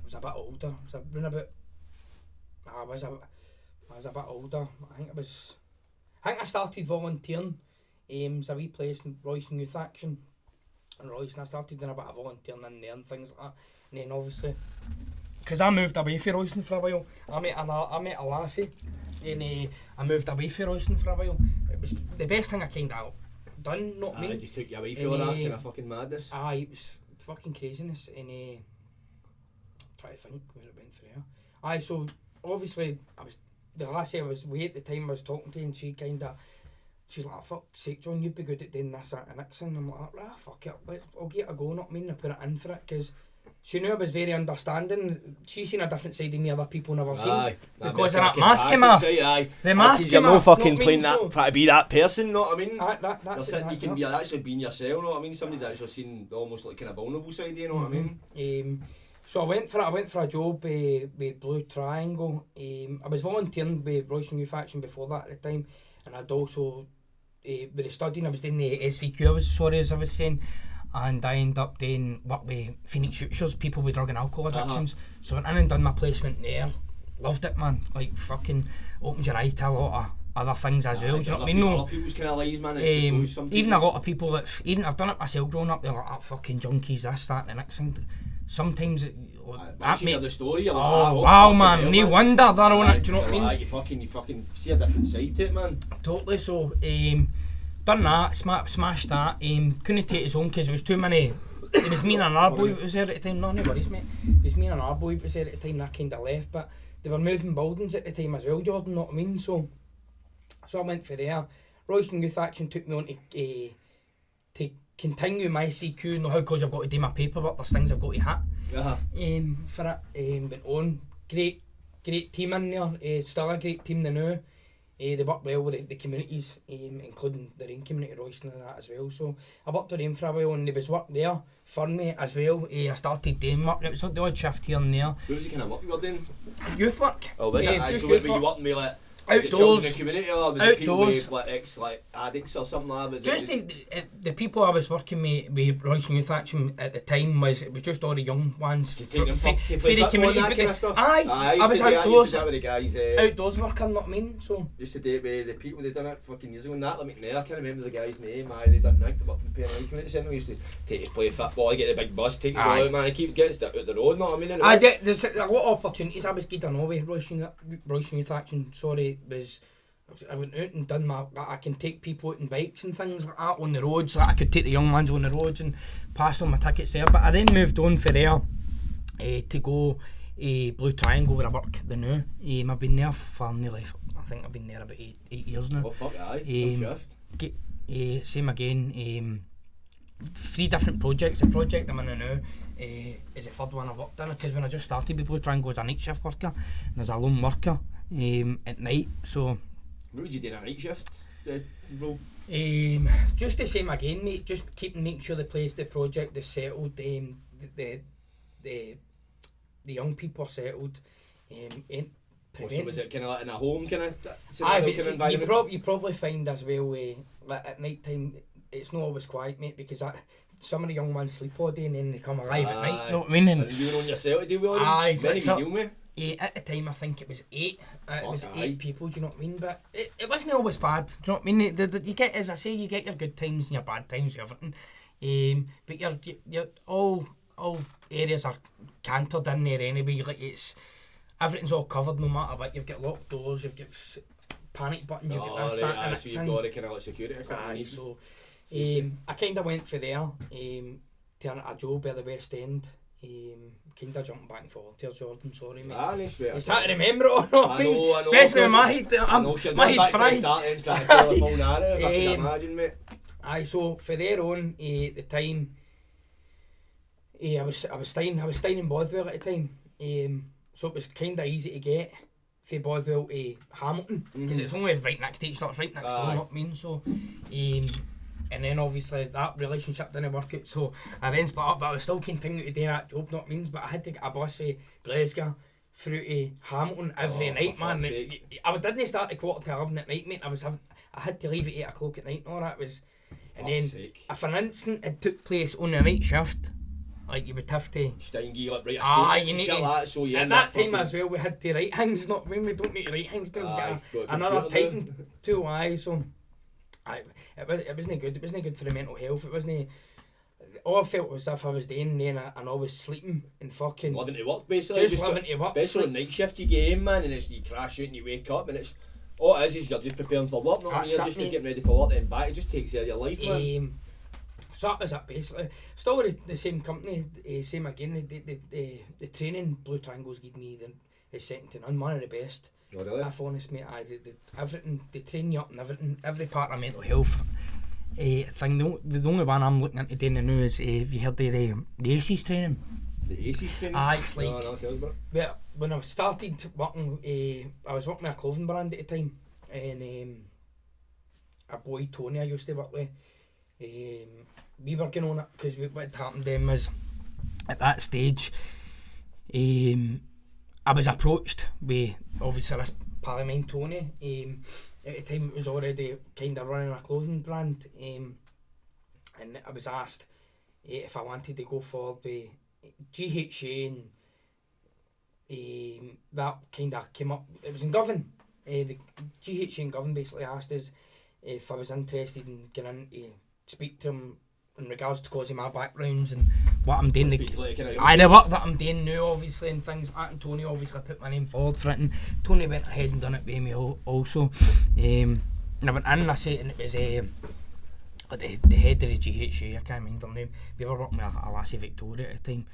was a bit older. I was a bit older. I think I started volunteering. There's a wee place in Royston Youth Action in Royston. I started doing a bit of volunteering in there and things like that. And then obviously, because I moved away from Royston for a while, I met a lassie, and I moved away from Royston for a while. It was the best thing I kind of done, not me. It just took you away from all that kind of fucking madness. It was fucking craziness, and try to think where it went through here. So obviously the lassie I was with at the time I was talking to, and she's like, fuck's sake, John, you'd be good at doing this, that and Nixon. I'm like, fuck it, I'll get a go, not mean to put it in for it, because she knew I was very understanding. She's seen a different side of me other people never seen. Because of that mask came off. The mask came off. You're no fucking playing that, trying to be that person, know what I mean? That's you can be actually being yourself, know what I mean? Somebody's actually seen almost like kind of vulnerable side of you, know what I mean? So I went for a job with Blue Triangle. I was volunteering with Royston Youth Action before that at the time, and I'd also with the studying I was doing the SVQ, as I was saying, and I ended up doing work with Phoenix Futures, people with drug and alcohol addictions. So I went in and done my placement there. Loved it, man. Like fucking opens your eyes to a lot of other things as well. Do you know what I mean? A lot of people's kind of lives, man. It's just even a lot of people that I've done it myself growing up. They're like, fucking junkies, this, that, and the next thing. Sometimes once you hear the story, you're like, wow, man, no wonder they're on it. Do you know what I mean? You fucking see a different side to it, man. Totally. So done that, smashed that. Couldn't take his own because there was too many It was me and another boy that was there at the time, no worries mate. It was me and another boy that was there at the time that kind of left, but they were moving buildings at the time as well, Jordan, know what I mean? So I went for there. Royston Youth Action took me on to continue my CQ, know how, because I've got to do my paperwork, there's things I've got to hit for it. Went on, great team in there, still a great team now. They work well with the communities, including the Rain community, Royston and that as well. So I worked with them for a while and there was work there for me as well. I started doing work, it was the odd shift here and there. What was the kind of work you were doing? Youth work. Oh, was it? Just so youth were you work. working with like Outdoors. it children in the community, or was it people Outdoors. with addicts or something like that? Was Just it the people I was working with Royston Youth Action at the time it was just all the young ones. to take them for to play the football community, and that but kind of stuff? Aye, I I was used to do outdoors. that with the guys. Outdoors worker, not mean. So Used to do it with the people that done it fucking years ago and that, like McNair, I can't remember the guy's name, they done night, they worked in Penrith Community Centre, we used to take us play football, get the big bus, take us all out, man, and keep getting us out the road, know what I mean? And I did, there's a lot of opportunities I was good on with Royston Youth Action, I went out and done I can take people out on bikes and things like that on the roads, like I could take the young ones on the roads and passed on my tickets there, but I then moved on for there to go Blue Triangle where I work the now. I've been there for nearly, I think I've been there about 8 years now. oh fuck aye, shift. Same again, 3 different projects. The project I'm in now is the third one I've worked in, because when I just started with Blue Triangle I was a night shift worker and I was a lone worker at night, so What would you do in a night shift role? just the same again mate, just making sure the project is settled, the young people are settled, So was it kind of like in a home kind of Aye, scenario, but environment? you probably find as well like at night time it's not always quiet mate, because some of the young ones sleep all day and then they come alive at night, you know what I mean? And you were on yourself to deal with all them? Aye, Many so- you deal with? At the time I think it was 8. It was Fuck, 8 aye. people, do you know what I mean? But it wasn't always bad, do you know what I mean? You get, as I say, you get your good times and your bad times, everything. But you're all areas are cantered in there anyway. Like everything's all covered no matter what. You've got locked doors, you've got panic buttons, you've got this, that, and so you've got the kind of like security equipment you need. so I kind of went for there to a job at the West End. Kind of jumping back and forth here, Jordan, sorry mate. Nice bit. It's hard to remember it all, know what I mean? I know, Especially with my head, my head's fried. fried. Starting to tell the full narrative, I can imagine, mate. Aye, so for there on, the time, I was staying in Bothwell at the time, so it was kind of easy to get from Bothwell to Hamilton, because it's only right next to each other, it's right next door, you know what I mean? So, and then obviously that relationship didn't work out, so I then split up, but I was still continuing to do that job, know what I mean? But I had to get a bus from Glasgow through to Hamilton every night, man. I didn't start at 11:15 at night, mate. I had to leave at 8 o'clock at night and all that was. And then if an incident had took place on a night shift, like you would have to Steingy up right a you need to, that, so you at end that up time fucking- as well we had to write things, not when we don't need to write things down, Aye, we've got got a another computer typing tool, aye, so it wasn't good, for the mental health, it wasn't, all I felt was if I was doing then and I was sleeping and fucking living to work basically, just living to work, especially on night shift you get in, man, and you crash out and you wake up and it's all it is you're just preparing for work, not I mean, you're just getting ready for work then back, it just takes out your life, man. So that was it basically. Still with the same company, same again, the training Blue Triangle's given me is second to none, one of the best. Oh, really? If honest mate, everything, they train you up and everything, every part of mental health thing. The only one I'm looking into doing now is, have you heard of the ACEs training? The ACEs training? Aye, it's like, no, tell us about it. Well, when I started working, I was working with a clothing brand at the time, and a boy Tony I used to work with, we were going on it because what had happened then was at that stage I was approached with obviously this pal of mine Tony, at the time it was already kind of running a clothing brand, and I was asked if I wanted to go forward with GHA, and that kind of came up, it was in Govan, the GHA in Govan basically asked us if I was interested in getting in to speak to him in regards to causing my backgrounds and what I'm doing. The work that I'm doing now obviously and things like that, and Tony obviously put my name forward for it, and Tony went ahead and done it with me also. And I went in and I said, and it was the head of the GHA, I can't remember her name. We were working with a lassie Victoria at the time,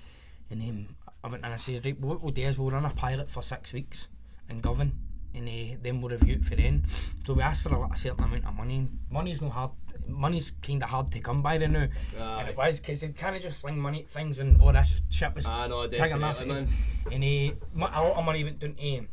and I went and I said, right, what we'll do is we'll run a pilot for 6 weeks in Govan, and then we'll review it for then. So we asked for a certain amount of money. Money's kind of hard to come by now, and it was because they can't just fling money at things when all this shit was taking off. Man. And a lot of money went down to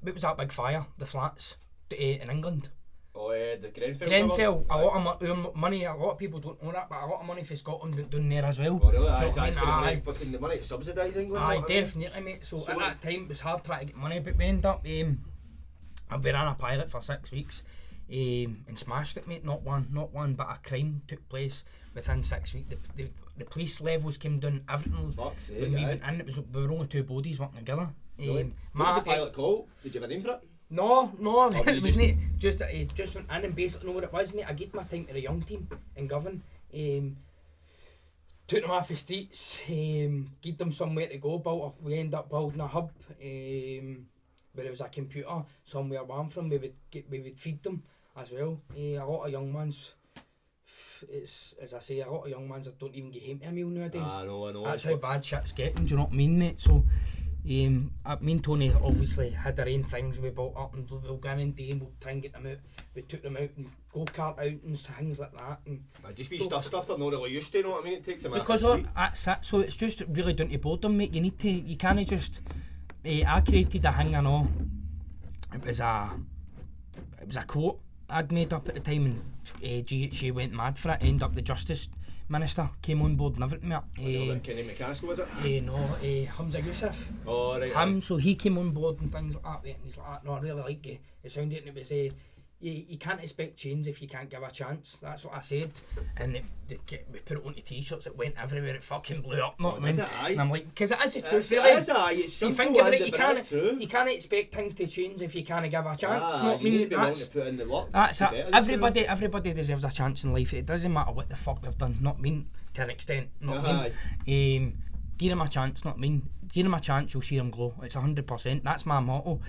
what was that big fire, the flats in England. Oh, the Grenfell. Grenfell. A lot of money. A lot of people don't know that, but a lot of money for Scotland went down there as well. Oh really? The money to subsidise England. Aye, definitely, mate. So at that time it was hard trying to get money, but we ended up we ran a pilot for 6 weeks. And smashed it, mate. Not one, but a crime took place within 6 weeks. The police levels came down, everything. Fuck's sake, when we went in, we were only 2 bodies working together. Really? What was the pilot called? Did you have a name for it? No, it was not. Just went in and basically know what it was, mate. I gave my time to the young team in Govan. Took them off the streets, gave them somewhere to go. We ended up building a hub where there was a computer somewhere warm from. We would feed them as well. A lot of young ones, as I say, a lot of young ones that don't even get home to a meal nowadays. I know. That's how bad shit's getting, do you know what I mean, mate? So, me and Tony obviously had our own things we built up, and we'll go in and we'll try and get them out. We took them out and go-kart out and things like that. And just be stuff they're not really used to, you know what I mean? It takes them because that's it, so it's just really down to boredom, mate. You can't just... I created a thing, I know. It was a quote I'd made up at the time, and GHA went mad for it. Ended up the Justice Minister came on board and everything. Kenny McCaskill, was it? No, Hamza Youssef. Oh, right. So he came on board and things like that, and he's like, no, I really like it. It sounded, and it was you can't expect change if you can't give a chance. That's what I said. And we put it onto t-shirts, it went everywhere, it fucking blew up. And I'm like, because it is the truth, really. It's simple, you can't expect things to change if you can't give a chance. You need to be willing to put in the work. That's it. Everybody deserves a chance in life. It doesn't matter what the fuck they've done. Not mean to an extent. Not mean. Give them a chance. Not mean. Give them a chance, you'll see them glow. It's 100%. That's my motto.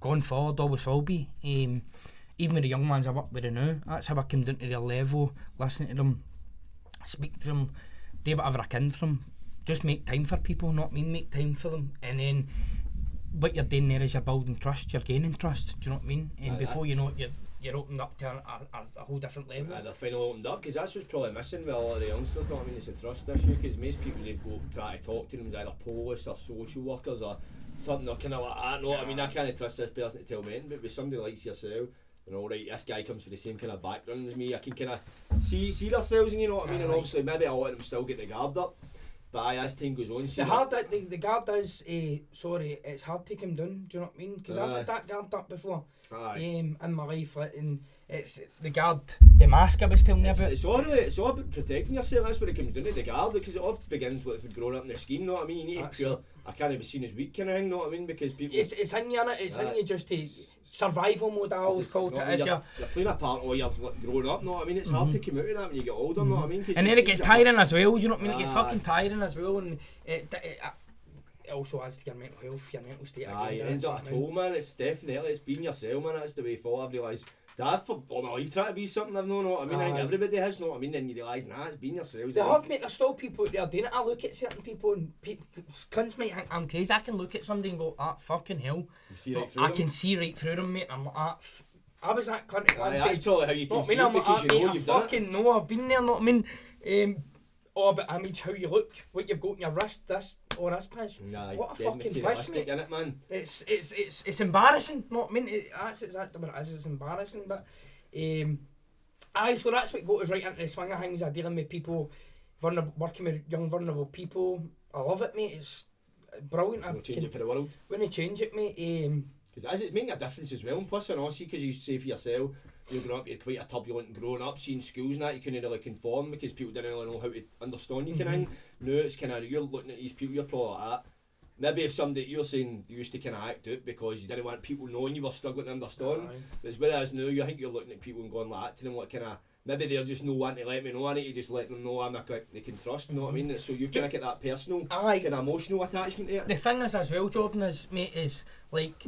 Going forward, always will be. Even with the young ones I work with now, that's how I come down to their level, listen to them, speak to them, do whatever I can for them. Just make time for people, not mean make time for them. And then what you're doing there is you're building trust, you're gaining trust, do you know what I mean? And before you know it, you're opened up to a whole different level. They're finally opened up, because that's what's probably missing with a lot of the youngsters, you know what I mean? It's a trust issue, because most people they've go try to talk to them as either police or social workers or something, they're kind of like, I know what I mean, I can't trust this person to tell me anything, but with somebody like yourself, you know, right, this guy comes from the same kind of background as me, I can kind of see themselves, and you know what I mean, and obviously maybe a lot of them still get the guard up, but as time goes on, the guard is, it's hard to come down, do you know what I mean, because I've had that guard up before, in my life, and it's the guard, the mask I was telling you about. It's all about protecting yourself, that's what it comes down to, the guard, because it all begins with growing up in the scheme, you know what I mean, you need to pure, I can't be seen as weak kind of thing, you know what I mean, because people... It's in you, innit? It's in you just to... Survival mode, I always called it. You're playing a part or you've grown up, know what I mean? It's hard to come out of that when you get older, know what I mean? And then it gets tiring as well, you know what I mean? It gets fucking tiring as well, and it also adds to your mental health, your mental state. It ends up a toll, man. It's definitely, it's being yourself, man. That's the way forward. I've realised. So I've for all my life tried to be something I've known, know what I mean? I think everybody has, know what I mean? And you realise, nah, it's being yourself. They have, mate, there's still people out there doing it. I look at certain people and cunts might think I'm crazy. I can look at somebody and go, fucking hell. You see right through them? I can see right through them, mate. I'm like, I was that cunt at one stage. That's probably how you can see it, because you know you've done it. I fucking know, I've been there, know what I mean? All about image, how you look, what you've got in your wrist, this or this pish. What a fucking pish, mate. It, man. It's embarrassing, know what I mean? That's exactly what it is, it's embarrassing, but so that's what got us right into the swing of things, dealing with people, working with young vulnerable people. I love it, mate, it's brilliant. We'll change it for the world. When you change it, mate, because it's making a difference as well, and plus, and also, because you say for yourself, you're growing up, you're quite a turbulent growing up, seeing schools and that, you couldn't really conform because people didn't really know how to understand you, kind of. Now it's kind of, you're looking at these people, you're probably like that. Maybe if somebody, you're saying you used to kind of act out because you didn't want people knowing you were struggling to understand. But whereas now, you think you're looking at people and going like that to them, like kind of, maybe they're just no one to let me know, I need to just let them know I'm they can trust, you know what I mean? So you've kind of get that personal, kind of emotional attachment to it. The thing is as well, Jordan, is, mate, is like,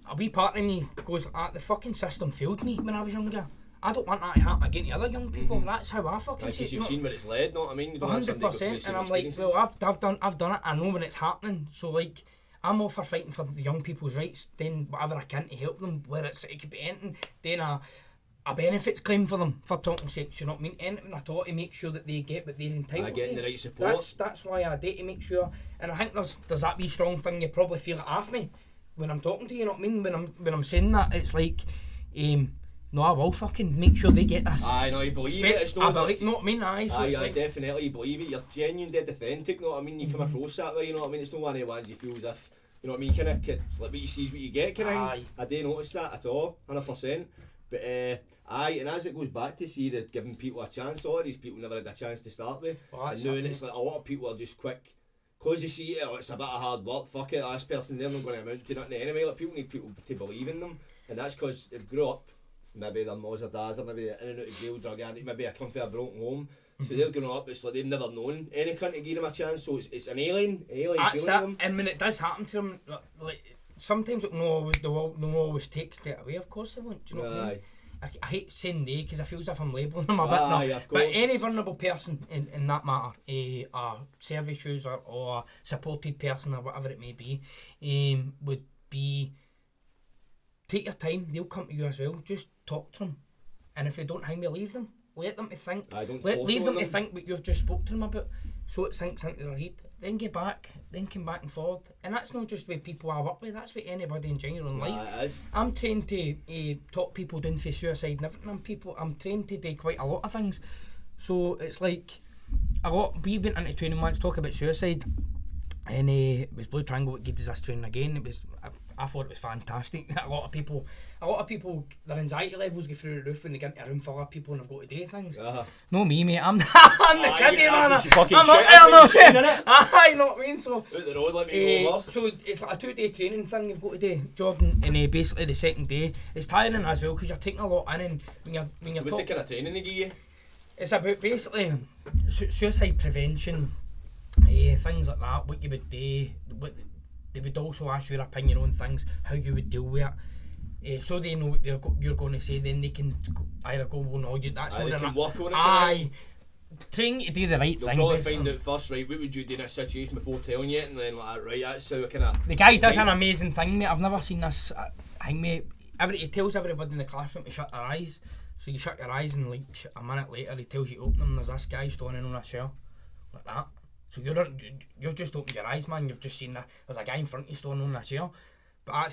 a wee part of me goes, the fucking system failed me when I was younger. I don't want that to happen again to other young people. That's how I fucking see it. Because you've seen where it's led, know what I mean? You don't want somebody to go through the 100%, same and I'm like, experiences. well, I've done it. I know when it's happening. So like, I'm all for fighting for the young people's rights. Then whatever I can to help them, where it could be anything. Then a benefits claim for them for talking sex. You know what I mean? Anything at all to make sure that they get what they're entitled to. Getting the right support. That's why I do, to make sure. And I think there's that wee strong thing you probably feel it off me when I'm talking to you. You know what I mean? When I'm saying that, it's like, no, I will fucking make sure they get this. Aye, no, you believe it. It's not like, you know what I mean? Aye, so aye, like, definitely, you believe it. You're genuine, dead authentic, know what I mean? You come across that way, you know what I mean? It's not one of the ones you feel as if, you know what I mean? Kind of, it's like what you see is what you get, kind of. Aye. I didn't notice that at all, 100%. But aye, and as it goes back to see that giving people a chance, all these people never had a chance to start with. Well, and knowing it's like a lot of people are just quick. Because you see it, it's a bit of hard work, fuck it, this person, they're not going to amount to nothing anyway. Like, people need people to believe in them. And that's because they've grew up. Maybe their mums or dads or maybe in and out of jail, drug addict, maybe they come from a broken home. So they're growing up, it's like they've never known any cunt to give them a chance, so it's an alien that's feeling them. And when it does happen to them, like sometimes they won't always take straight away, of course they won't, do you know what I mean? I hate saying they because I feel as if I'm labelling them a bit now. But any vulnerable person in that matter, a service user or a supported person or whatever it may be, would be, take your time, they'll come to you as well, just talk to them. And if they don't hang me, leave them. Let them to think. Leave them to think what you've just spoke to them about, so it sinks into their head. Then get back, then come back and forward. And that's not just with people I work with, that's with anybody in general in life. It is. I'm trained to talk people down for suicide and everything. I'm trained to do quite a lot of things. So it's like, we went into training once, talk about suicide. And it was Blue Triangle that gave us this training again. I thought it was fantastic. A lot of people, their anxiety levels go through the roof when they get into a room full of people and they've got to do things. No me, mate. I'm the kiddie, man. I'm not there. Aye, know what I mean? So, out the road, let me go over. So it's like a 2-day training thing you've got to do, Jordan. And basically the second day, it's tiring as well because you're taking a lot in. And when you're so what's the kind of training they give you? It's about basically suicide prevention. Things like that, what you would do, they would also ask your opinion on things, how you would deal with it, so they know what you're going to say, then they can either go, well no, that's not can work on it. Aye, trying to do the right thing. They'll probably find out first, right, what would you do in a situation before telling you it, and then like, right, that's how I kind of... The guy does an amazing thing, mate. I've never seen this thing, mate. He tells everybody in the classroom to shut their eyes, so you shut your eyes and like a minute later he tells you to open them, there's this guy standing on a chair, like that. So you've just opened your eyes, man. You've just seen that there's a guy in front of you standing on a chair. But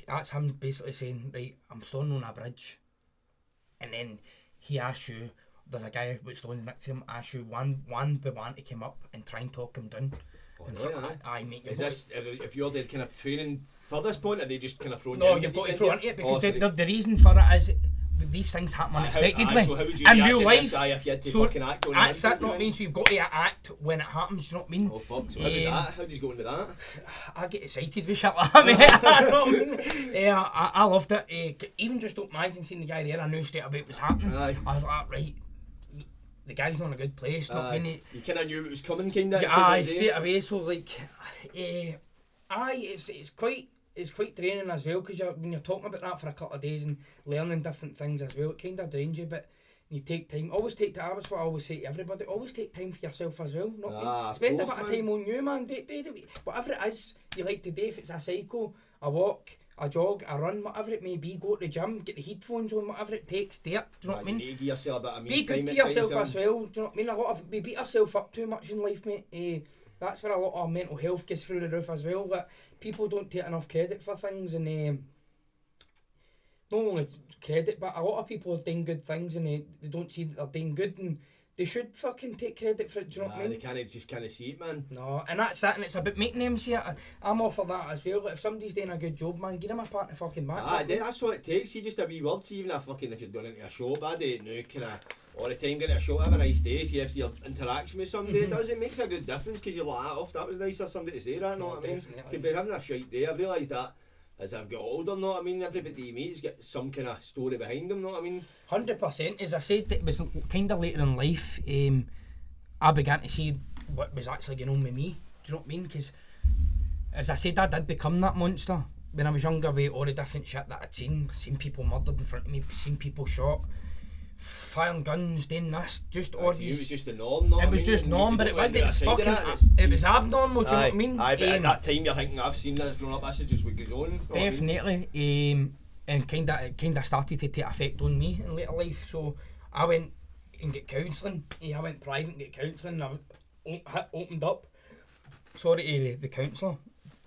that's him basically saying, right, I'm standing on a bridge. And then he asks you, there's a guy that's standing next to him, asks you one by one to come up and try and talk him down. Aye, mate. Is this, if you're there kind of training for this point, are they just kind of throwing you you've got to throw into it because the reason for it is these things happen unexpectedly so how would you in real life. If you had to fucking act on that's it, what I mean. So you've got to act when it happens, you know what I mean? Oh fuck, so how was that? How did you go into that? I get excited with shit like that, mate. You know what I mean? I loved it. Even just opened my eyes and seen the guy there, I knew straight away what was happening. I was like, right, the guy's not in a good place, you know what I mean? You kind of knew it was coming, kind of. Aye, straight away, so like, it's quite draining as well because when you're talking about that for a couple of days and learning different things as well, it kind of drains you, but you take time. Always take time, that's what I always say to everybody, always take time for yourself as well. Spend a bit of time on you, man. Do whatever it is you like to do, if it's a cycle, a walk, a jog, a run, whatever it may be, go to the gym, get the headphones on, whatever it takes, do it. Do you know what I mean? You give yourself a bit of be good to yourself as well, do you know what I mean? We beat ourselves up too much in life, mate. That's where a lot of mental health gets through the roof as well, but people don't take enough credit for things, and not only credit, but a lot of people are doing good things and they don't see that they're doing good, and they should fucking take credit for it, do you know what I mean? They can't see it, man. No, and that's it, and it's about making them see it. I'm all for that as well. If somebody's doing a good job, man, give them a pat on the fucking back. That's what it takes. See, just a wee word, see, even if you're going into a show, but I don't know, kind of all the time getting a show, have a nice day, see if your interaction with somebody, it makes a good difference, because you're like, that was nice of somebody to say that, know what I mean? Could be having a shite day. I've realised that as I've got older, know what I mean? Everybody you meet's got some kind of story behind them, know what I mean? 100%. As I said, it was kind of later in life, I began to see what was actually going on with me, do you know what I mean? Because, as I said, I did become that monster when I was younger with all the different shit that I'd seen people murdered in front of me, seen people shot. firing guns, doing this, just all It was these. just the norm, no? It was just norm, but it was fucking. It was abnormal. Do you know what I mean? Aye, but at that time you're thinking, I've seen this growing up. This is just what goes on. Definitely. And kinda started to take effect on me in later life. So I went and get counselling. I went private and get counselling. I opened up. Sorry to the counsellor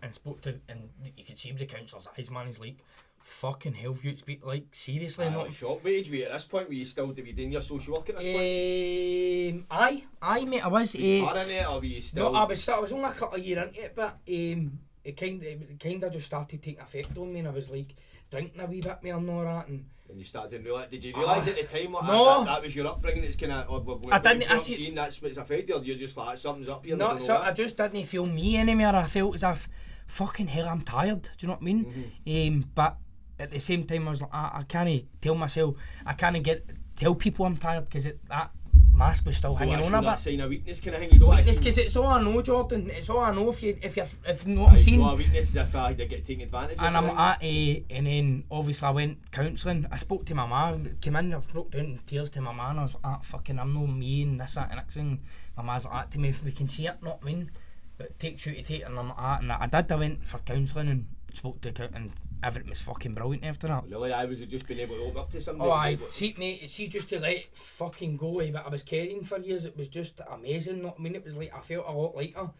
and spoke to, and you could see with the counsellor's eyes, man. He's like, fucking hell, you speak like seriously. Not shocked. What age were you at this point? Were you still doing your social work at this point? Aye, mate. I was. Were you far in it, or were you still? No, I was only a couple of years into it, but it kind of just started taking effect on me, and I was like drinking a wee bit more and all that, and you started to realise, did you realise at the time no, that was your upbringing? It's kind of, I didn't. I seen that's what's affected, or you're just like something's up here. No, so I just didn't feel me anymore. I felt as if fucking hell, I'm tired. Do you know what I mean? But at the same time, I was like, I can't tell myself, I can't tell people I'm tired because that mask was still hanging on a bit. That sign of weakness kind of thing. You don't weakness, because it's all I know, Jordan. It's all I know. If you know what I'm saying. So a weakness is if I get taken advantage of. And I'm at and then obviously I went counselling. I spoke to my mum, came in, I broke down in tears to my mum, and I was like, fucking, I'm no me and this, that, and next thing. My mum's like to me, if we can see it, not mean, but it takes you to take it, and I'm like, and I did. I went for counselling and spoke to and everything was fucking brilliant after that. Really, I was just being able to open up to somebody. Oh, I see, mate. See, just to let it fucking go, but I was carrying for years. It was just amazing. Not, I mean, it was like I felt a lot lighter,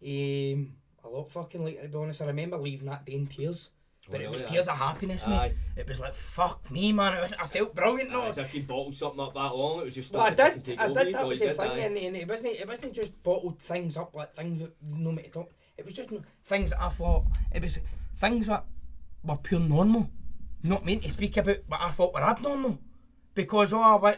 a lot fucking lighter. To be honest, I remember leaving that day in tears, but it was tears of happiness, mate. It was like fuck me, man. I felt brilliant. No, as if you bottled something up that long. It was just. Well, I did. That was the thing, and it wasn't just bottled things up like things that you know me to talk. It was just things that I thought. It was things that were pure normal. Not meant to speak about what I thought were abnormal. Because all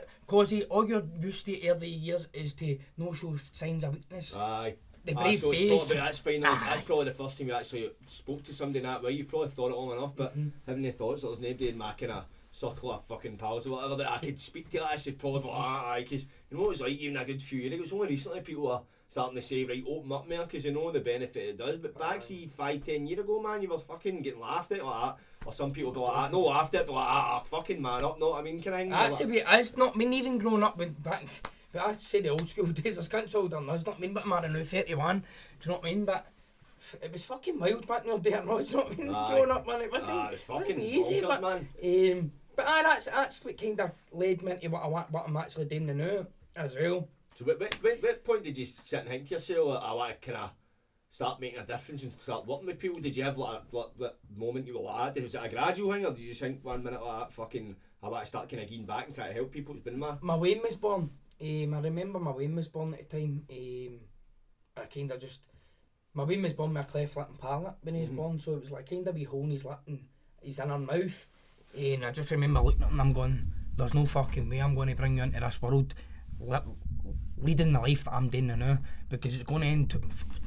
you're used to early years is to no show signs of weakness. Aye. The brave so face. But that's fine. That's probably the first time you actually spoke to somebody in that way. You've probably thought it long enough, but having the thoughts that there's nobody in my kind of circle of fucking pals or whatever that I could speak to, I should probably be like, aye, because you know what it's like even a good few years ago. It's only recently people are starting to say, right, open up more, because you know the benefit it does. But back, see, 5-10 years ago, man, you were fucking getting laughed at like that. Or some people be like, no, laughed at, but like, fucking man up, know what I mean? Can I? That's the way it is. Not me even growing up with back. But I say the old school days, I can't so done. That's not mean, but I'm now 31. Do you know what I mean? But it was fucking wild back in the day, no, do you know what I mean? Growing up, man, it wasn't fucking easy, bonkers, but man. But that's what kind of led me into what I'm actually doing now as well. So what point did you sit and think to yourself, I want to kind of start making a difference and start working with people? Did you have like that moment you were like that? Was it a gradual thing, or did you just think 1 minute like that, fucking, I want to start kind of getting back and try to help people? It's been my Wayne was born. I remember my Wayne was born at the time. I kind of just, my Wayne was born with a cleft lip and palate when he was born, so it was like kind of wee hole in his lip and he's in her mouth. And I just remember looking at him and I'm going, there's no fucking way I'm going to bring you into this world leading the life that I'm doing now, because it's going to end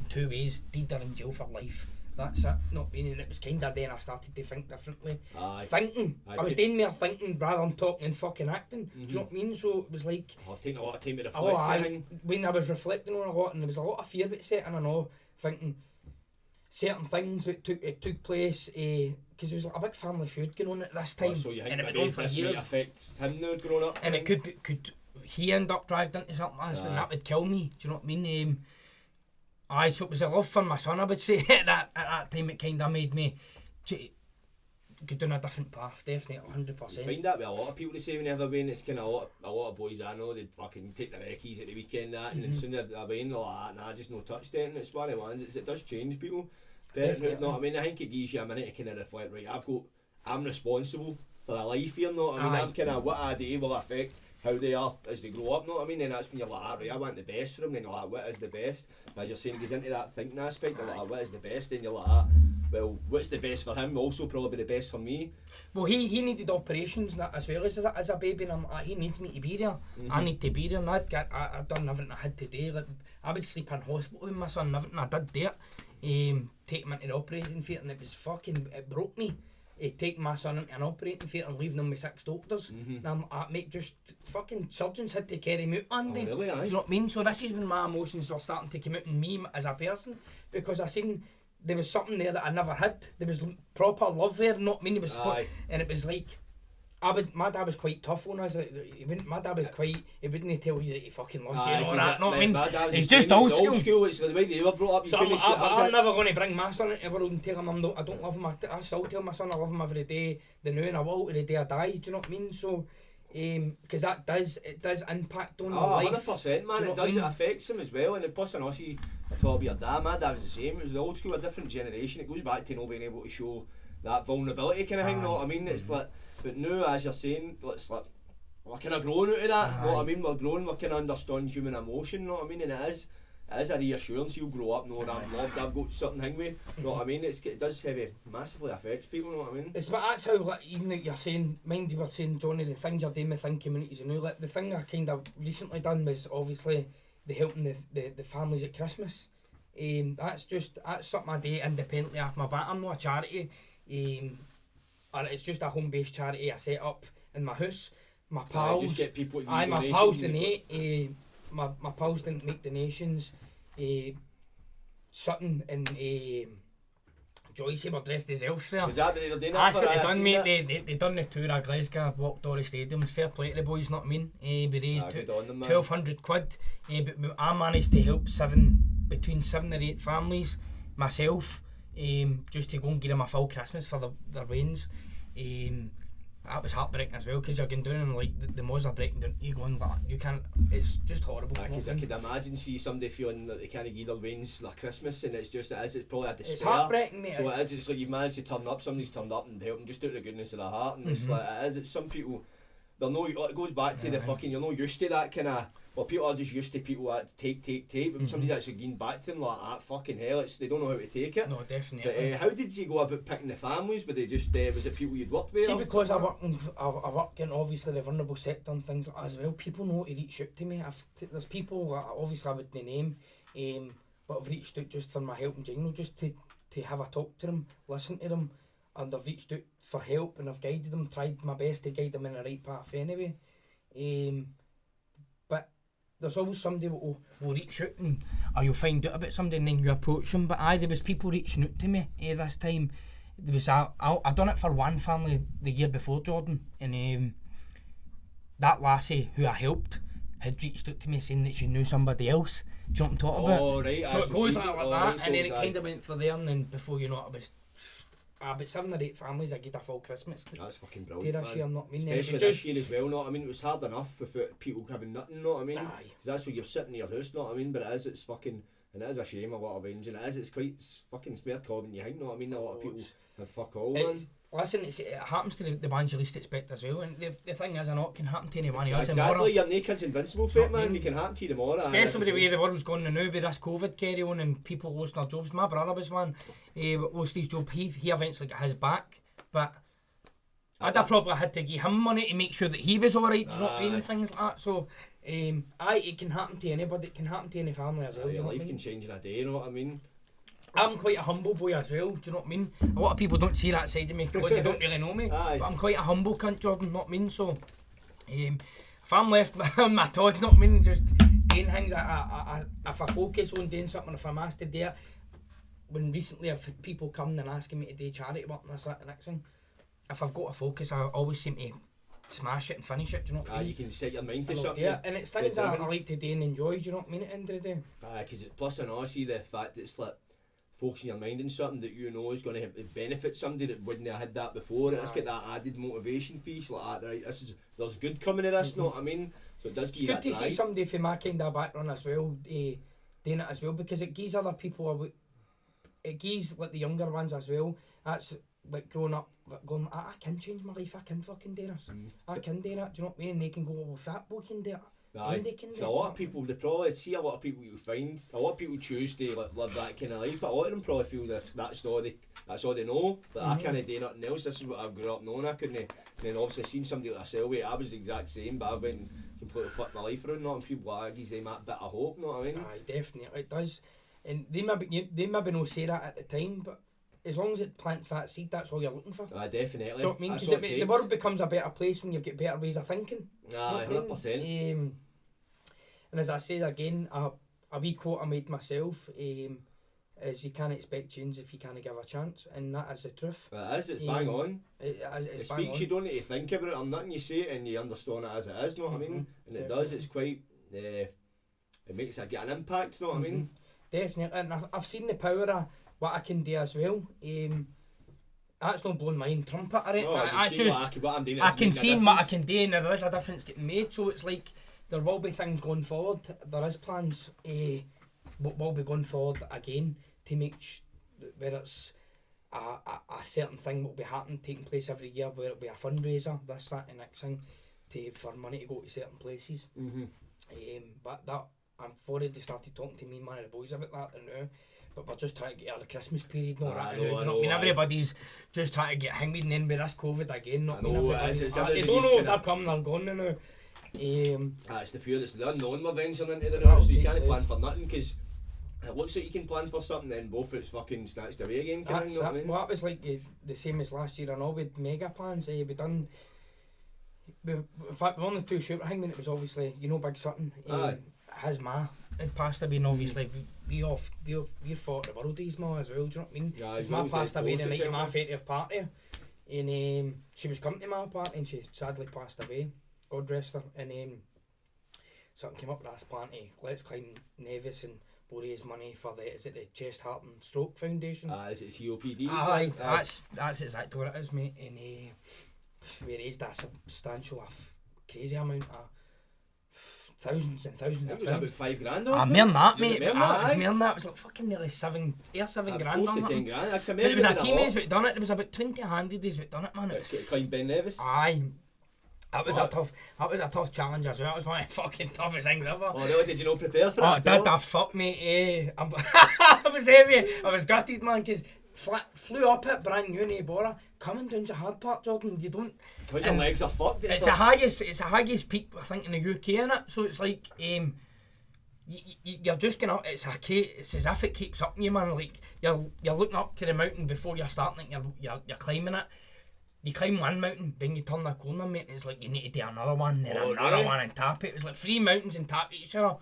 two ways, dead or in jail for life. That's it. Not being, and it was kind of then I started to think differently. I was doing more thinking rather than talking and fucking acting. Do you know what I mean? So it was like, I've taken a lot of time to reflect. When I was reflecting on a lot, and there was a lot of fear about setting and all, thinking certain things that took place, because there was like a big Family Feud going on at this time. So you think and it maybe went on for this years. might affect him now growing up? And it could he end up dragged into something else, and that would kill me. Do you know what I mean? So it was a love for my son, I would say. at that time it kind of made me go down a different path, definitely, 100%. You find that with a lot of people to say when they have a win. It's kind of a lot of boys I know, they'd fucking take their recce's at the weekend and as soon as they're away, they're like, nah, just no touch to it. And it's one of the ones, it does change people. Definitely. No, I mean, I think it gives you a minute to kind of reflect, right, I'm responsible for their life here, no, I mean, I'm kind of, what I do will affect how they are as they grow up, know what I mean? And that's when you're like, right, I want the best for them, and you're like, what is the best? As you're saying, it goes into that thinking aspect, you're like, what is the best? And you're like, well, what's the best for him? Also probably the best for me. Well, he needed operations as well as a baby, and I'm like, he needs me to be there. I need to be there, and I'd done everything I had to do. Like, I would sleep in hospital with my son, everything I did there. Take him into the operating theatre, and it broke me. Taking my son into an operating theatre and leaving him with 6 doctors. And I'm mate, just fucking surgeons had to carry him out, Andy. Oh, really, do you know what I mean? So this is when my emotions were starting to come out in me as a person, because I seen there was something there that I never had. There was proper love there, not mean it was and it was like, My dad was quite tough on us. My dad was quite. He wouldn't tell you that he fucking loved you Aye, and all 'cause that. Know what I mean? my dad's He's the just same, old it's the school. It's the way they were brought up. You So couldn't shit. I'm never going to bring my son into the world and tell him I don't love him. I still tell my son I love him every day, the now, and I will to the day I die. Do you know what I mean? So, because it does impact on life. 100%, man. It does. It affects him as well. And plus, I know, see, I told you, your dad. My dad was the same. It was the old school, a different generation. It goes back to not being able to show that vulnerability kind of thing. Know what I mean? It's like, but now, as you're saying, it's like we're kind of growing out of that. Know what I mean? We're growing. We're kind of understanding human emotion. Know what I mean? And it is a reassurance. You'll grow up knowing I'm loved. I've got something hang with. Know what I mean? It does heavy, massively affects people. Know what I mean? That's how like, even like you're saying, mind you were saying, Johnny, the things you're doing within communities and all. Like the thing I kind of recently done was obviously the helping the families at Christmas. That's something I do independently off my back. I'm not a charity. And it's just a home-based charity I set up in my house. My pals, just get people to my donations pals and donate. My pals didn't make donations. Sutton and Joyce were dressed as elves there. Is that they were doing That's that for? what they I done, seen mate. that. They done the tour of Glasgow, walked all the stadiums. Fair play to the boys, not I mean. We raised Good on them, man. 1,200 quid. But I managed to help between 7 or 8 families myself, just to go and give them a full Christmas for their wains. That was heartbreaking as well, because you're going down and like the moors are breaking down. You going like you can't. It's just horrible. Because I could imagine see somebody feeling that they can't give their wains their Christmas, and it's probably a despair. It's heartbreaking, mate. So it's like you've managed to turn up, somebody's turned up and help them just out of the goodness of their heart, and it's like it's some people, they're no, it goes back to the fucking, you're not used to that kind of, well, people are just used to people that take, but when somebody's actually getting back to them like that, fucking hell, they don't know how to take it. No, definitely. But how did you go about picking the families? Were they just, was it people you'd worked with? See, because I work in obviously the vulnerable sector and things like that as well, people know to reach out to me. There's people that obviously I wouldn't name, but I've reached out just for my help in general, just to have a talk to them, listen to them, and I've reached out for help and I've guided them, tried my best to guide them in the right path anyway. But there's always somebody will reach out and, or you'll find out about somebody and then you approach them. But there was people reaching out to me this time. There was I done it for one family the year before, Jordan, and that lassie who I helped had reached out to me saying that she knew somebody else. Do you know what I'm talking about? Oh, right. So it goes like that, right, and then it kind of went for there, and then before you know it, I was about 7 or 8 families I get a full Christmas. That's fucking brilliant, man. Year, I'm not mean. Especially this year as well, know what I mean? It was hard enough without people having nothing, know what I mean? Aye. Because that's where you're sitting in your house, know what I mean? But it's fucking, and it is a shame a lot of ends, and it's fucking more common than you think, know what I mean? A lot of people have fuck all, man. Listen, it happens to the ones you least expect as well, and the thing is, I know it can happen to anyone else. Exactly, your naked's invincible, fate, man. You can happen to you tomorrow. Especially with the way the world's going now with this COVID carry on and people losing their jobs. My brother was one, lost his job. He eventually got his back, but I'd have probably had to give him money to make sure that he was alright, do you know what I mean, and things like that. So, it can happen to anybody, it can happen to any family as well. Your life can change in a day, you know what I mean? I'm quite a humble boy as well, do you know what I mean? A lot of people don't see that side of me because they don't really know me. Aye. But I'm quite a humble cunt, Jordan, not mean. So, if I'm left my Todd, not mean, just doing things, if I focus on doing something, if I'm asked to do it, when recently I've had people come and asking me to do charity work and this, that, and next thing, if I've got a focus, I always seem to smash it and finish it, do you know what I mean? You can set your mind to I something. yeah, and it's things that I like to do and enjoy, do you know what I mean, at the end of the day? Because plus and I see the fact that it's like focusing your mind on something that you know is going to benefit somebody that wouldn't have had that before. It's got that added motivation piece, like that, right? There's good coming of this, know what I mean? So it does give you that drive. It's good to see somebody from my kind of background as well, doing it as well, because it gives other people, it gives like the younger ones as well, that's like growing up, like going, I can change my life, I can fucking do this, I can do that, do you know what I mean? And they can go, well, if that boy can do it, So a lot of people, they probably see a lot of people you find, a lot of people choose to live that kind of life, but a lot of them probably feel that that's all they know, but I can't do nothing else, this is what I've grew up knowing, I couldn't, and then obviously seeing somebody like myself, I was the exact same, but I went and completely flipped my life around, and people like gives them that bit of hope, know what I mean? Aye, definitely, it does, and they maybe not say that at the time, but as long as it plants that seed, that's all you're looking for. Aye, definitely. So, I mean, because the world becomes a better place when you've got better ways of thinking. Aye, 100%. And as I said again, a wee quote I made myself, is you can't expect change if you can't give a chance, and that is the truth. It is, it's bang on. It Speaks bang on. you don't need to think about it or nothing, you say it and you understand it as it is, know what I mean? And it does, it's quite, it makes it get an impact, know what I mean? Definitely, and I've seen the power of what I can do as well. That's not blowing my own trumpet or anything. I can see what I can do, and there is a difference getting made. So it's like there will be things going forward. There is plans will be going forward again to make where it's a certain thing will be happening, taking place every year, where it'll be a fundraiser, this, that, and next thing, for money to go to certain places. But that I've already started talking to me and one of the boys about that now. But we're just trying to get out of the Christmas period now. I know, everybody's just trying to get hanged and then with this COVID again. They don't know if they're coming or gone now. It's the unknown we're venturing into the now, so you can't plan for nothing because it looks like you can plan for something and both it's fucking snatched away again. Well, that was like the same as last year and all with mega plans. We done. In fact, we were only too sure. I think it was obviously, Big Sutton. His ma had passed away, and obviously we fought the world his ma as well, do you know what I mean? Yeah, his ma passed away the night of my 30th party, and she was coming to my party and she sadly passed away, God rest her, and something came up with this plan to let's climb Nevis and raise money for the Chest, Heart and Stroke Foundation. Is it COPD? Aye, that's exactly what it is, mate, and we raised a substantial, crazy amount of thousands and thousands of pounds. It was about $5,000. More than that, mate. It was more than that. It was like fucking nearly $7 grand. Close to 10 grand. It was a teammates that done it. There was about 20 handies that done it, man. Climb Ben Nevis. Aye. That was a tough challenge as well. It was one of the fucking toughest things ever. Oh really? Did you not prepare for that? Oh, did I? Fuck me. I was heavy. I was gutted, man, because flew up it brand new in Bora. Coming down's a hard part, Jordan. You don't. Because your legs are fucked. It's the highest peak I think in the UK, innit? So it's like you're just going up. It's as if it keeps up in you, man. Like you're looking up to the mountain before you're starting it. You're climbing it. You climb one mountain, then you turn the corner, mate. It's like you need to do another one, then another one, and tap it. It was like 3 mountains and tap each other.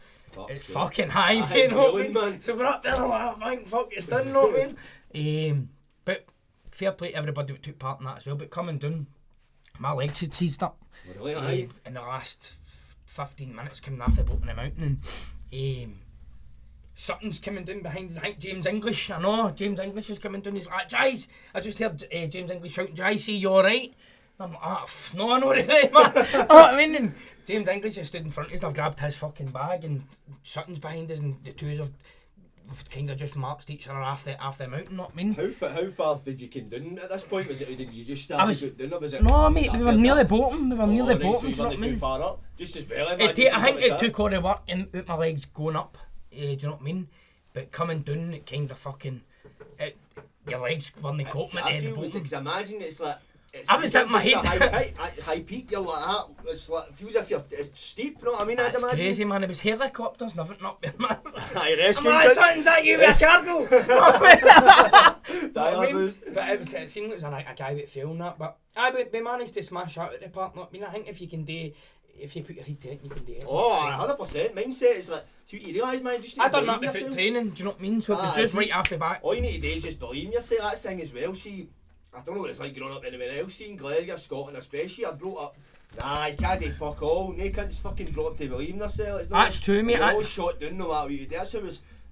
It's fucking high, you know what I mean? Man. So we're up there, like, I think, fuck, it's done, you know what I mean? But fair play to everybody who took part in that as well. But coming down, my legs had seized up. Really? In the last 15 minutes coming off the bottom of the mountain, and something's coming down behind us. I think James English, I know, James English is coming down. He's like, Jais, I just heard James English shouting, Jais, see you alright? I'm like, no, I know really, man. You know what I mean? And James English has stood in front of us and I've grabbed his fucking bag and Sutton's behind us and the twos have kind of just marched each other off the mountain, you know what I mean? How far did you come down at this point? Did you just start to get down or was it? No, mate, we were near the bottom. So you weren't too far up? Just as well, I think it took all the work out my legs going up, do you know what I mean? But coming down, it kind of fucking... your legs weren't coping at the bottom. Because imagine it's like... I was dipping my head. High peak, you're like that. It's like, it feels as if it's steep, you know what I mean? It's crazy, man. It was helicopters, nothing up there, man. Aye, rescue. Something's that you with a cargo. But it seemed like it was a guy that failed that. But we managed to smash out at the part. I mean, I think if you put your head to it, you can do it. Oh, 100%. Mindset is like, see what you realise, man, just I done that without training, do you know what I mean? So it was just right off the back. All you need to do is just believe in yourself, that thing as well. See, I don't know what it's like growing up anywhere else, see in Glasgow, Scotland especially, I brought up, you can't do fuck all, no cunts fucking brought up to believe in themselves. That's true, mate. They're always shot down no matter what you do. That's how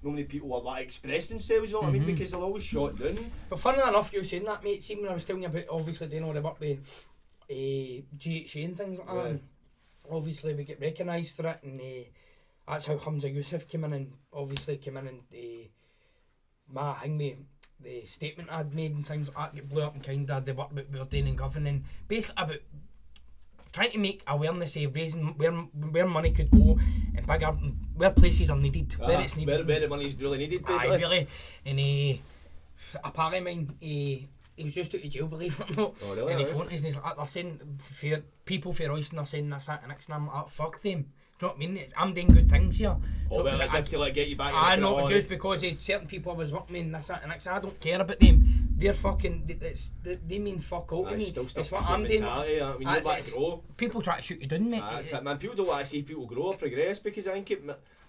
no many people are like express themselves, you know what I mean, because they're always shot down. But funny enough, you saying that, mate, see when I was telling you about obviously doing all the work with GHA and things like that, and obviously we get recognised for it, and that's how Hamza Yusuf came in and the statement I'd made and things like that get blew up and kind of the work that we were doing in governing, basically about trying to make awareness of raising where money could go and bigger, where places are needed, where it's needed. Where the money's really needed, basically. Aye, really. And a pal of mine, he was just out of jail, believe it or not. Oh, really? And he phoned us and he's like, they're saying, people for roasting, they're saying this, that and next, and I'm like, fuck them. you know what I mean? I'm doing good things here. Oh, so well, as if to like get you back in I the know, car, it's just because certain people I was working with and this, that, and that. I don't care about them. They're fucking, they mean fuck all to me. It's what I'm doing. I mean, you want to grow. People try to shoot you down, mate. That's it, man. People don't want to see people grow or progress, because I think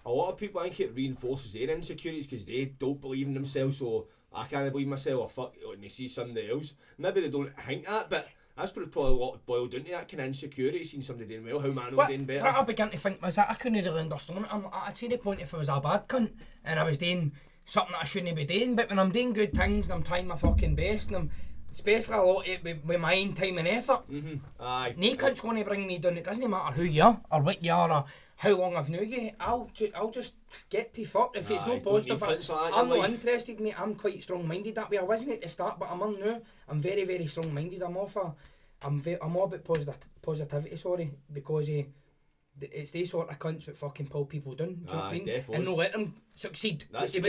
a lot of people, I think it reinforces their insecurities because they don't believe in themselves. So I can't believe myself, or fuck, when they see somebody else. Maybe they don't think that, but that's probably a lot boiled down to that kind of insecurity, seeing somebody doing well, how man will doing better. What I began to think was that I couldn't really understand it. I'd see the point if I was a bad cunt and I was doing something that I shouldn't be doing, but when I'm doing good things and I'm trying my fucking best, and I'm especially a lot of it with my own time and effort, Aye. no cunt's going to bring me down. It doesn't matter who you are or what you are or how long I've known you. I'll just get to fuck if it's not positive. I'm not interested, mate. I'm quite strong-minded that way. I wasn't at the start, but I'm on now. I'm very, very strong-minded. I'm all about positivity, sorry, because it's these sort of cunts that fucking pull people down. Do you know what I mean? And not let them succeed. That's the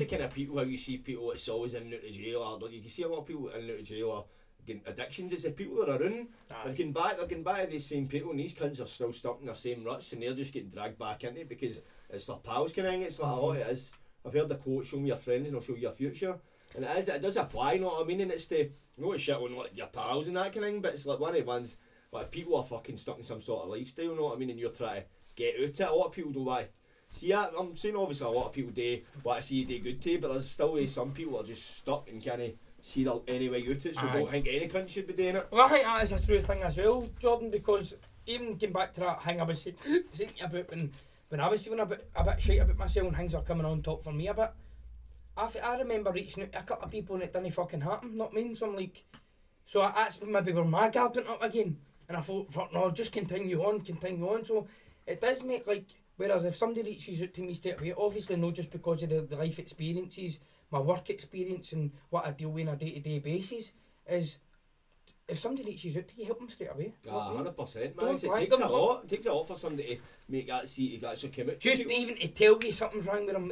kind of people how you see people that's always in and out of jail. Or you can see a lot of people in and out of jail or getting addictions. It's the people that are in. They're getting back to these same people, and these cunts are still stuck in their same ruts, and they're just getting dragged back into it because it's their pals coming. It's like a lot it is. I've heard the quote, "Show me your friends and I'll show you your future." And it does apply, you know what I mean? And it's the, no shit on like your pals and that kind of thing, but it's like one of the ones, like if people are fucking stuck in some sort of lifestyle, you know what I mean, and you're trying to get out of it, a lot of people don't want to see that. I'm saying obviously a lot of people do want to see you do good to, but there's still some people that are just stuck and can't see there any way out of it, so don't think any cunt should be doing it. Well, I think that is a true thing as well, Jordan, because even getting back to that thing I was saying about when I was feeling a bit shite about myself and things are coming on top for me a bit, I remember reaching out to a couple of people and it didn't fucking happen, not mean. So I'm like, so that's maybe where my guard went up again. And I thought, fuck no, just continue on. So it does make like, whereas if somebody reaches out to me straight away, obviously not just because of the life experiences, my work experience and what I deal with on a day-to-day basis, is if somebody reaches out to you, help them straight away. 100%, man. It takes a lot. It takes a lot for somebody to make that see to actually commit to just you. Even to tell you something's wrong with them,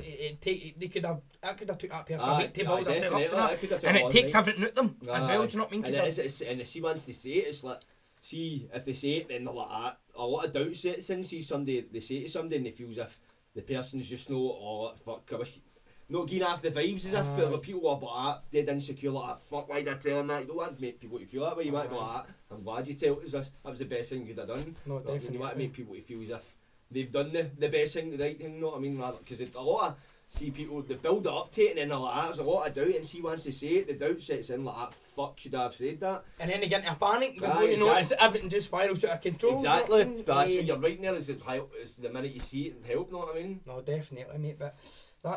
I could have took that person a week to build themselves up to that. And it takes everything out them as well, do you know what I mean? And see, once they say it, it's like, see, if they say it, then they're like that. A lot of doubt sets in. See, they say to somebody and they feel as if the person's just fuck, I wish... Not getting off the vibes as if the people are like that, dead insecure, like fuck, why did I tell him that? You don't want to make people to feel that way, you want to be like that. I'm glad you told us this, that was the best thing you could have done. No, definitely. You want to make people to feel as if they've done the best thing, the right thing, you know what I mean? Because a lot of, see people, they build it up to it and then they're like that, there's a lot of doubt, and see once they say it, the doubt sets in like that, fuck, should I have said that? And then they get into a panic, before you know it, everything just spirals out of control. Exactly, but that's what you're right there, is it's the minute you see it and help, you know what I mean? No, definitely, mate, but...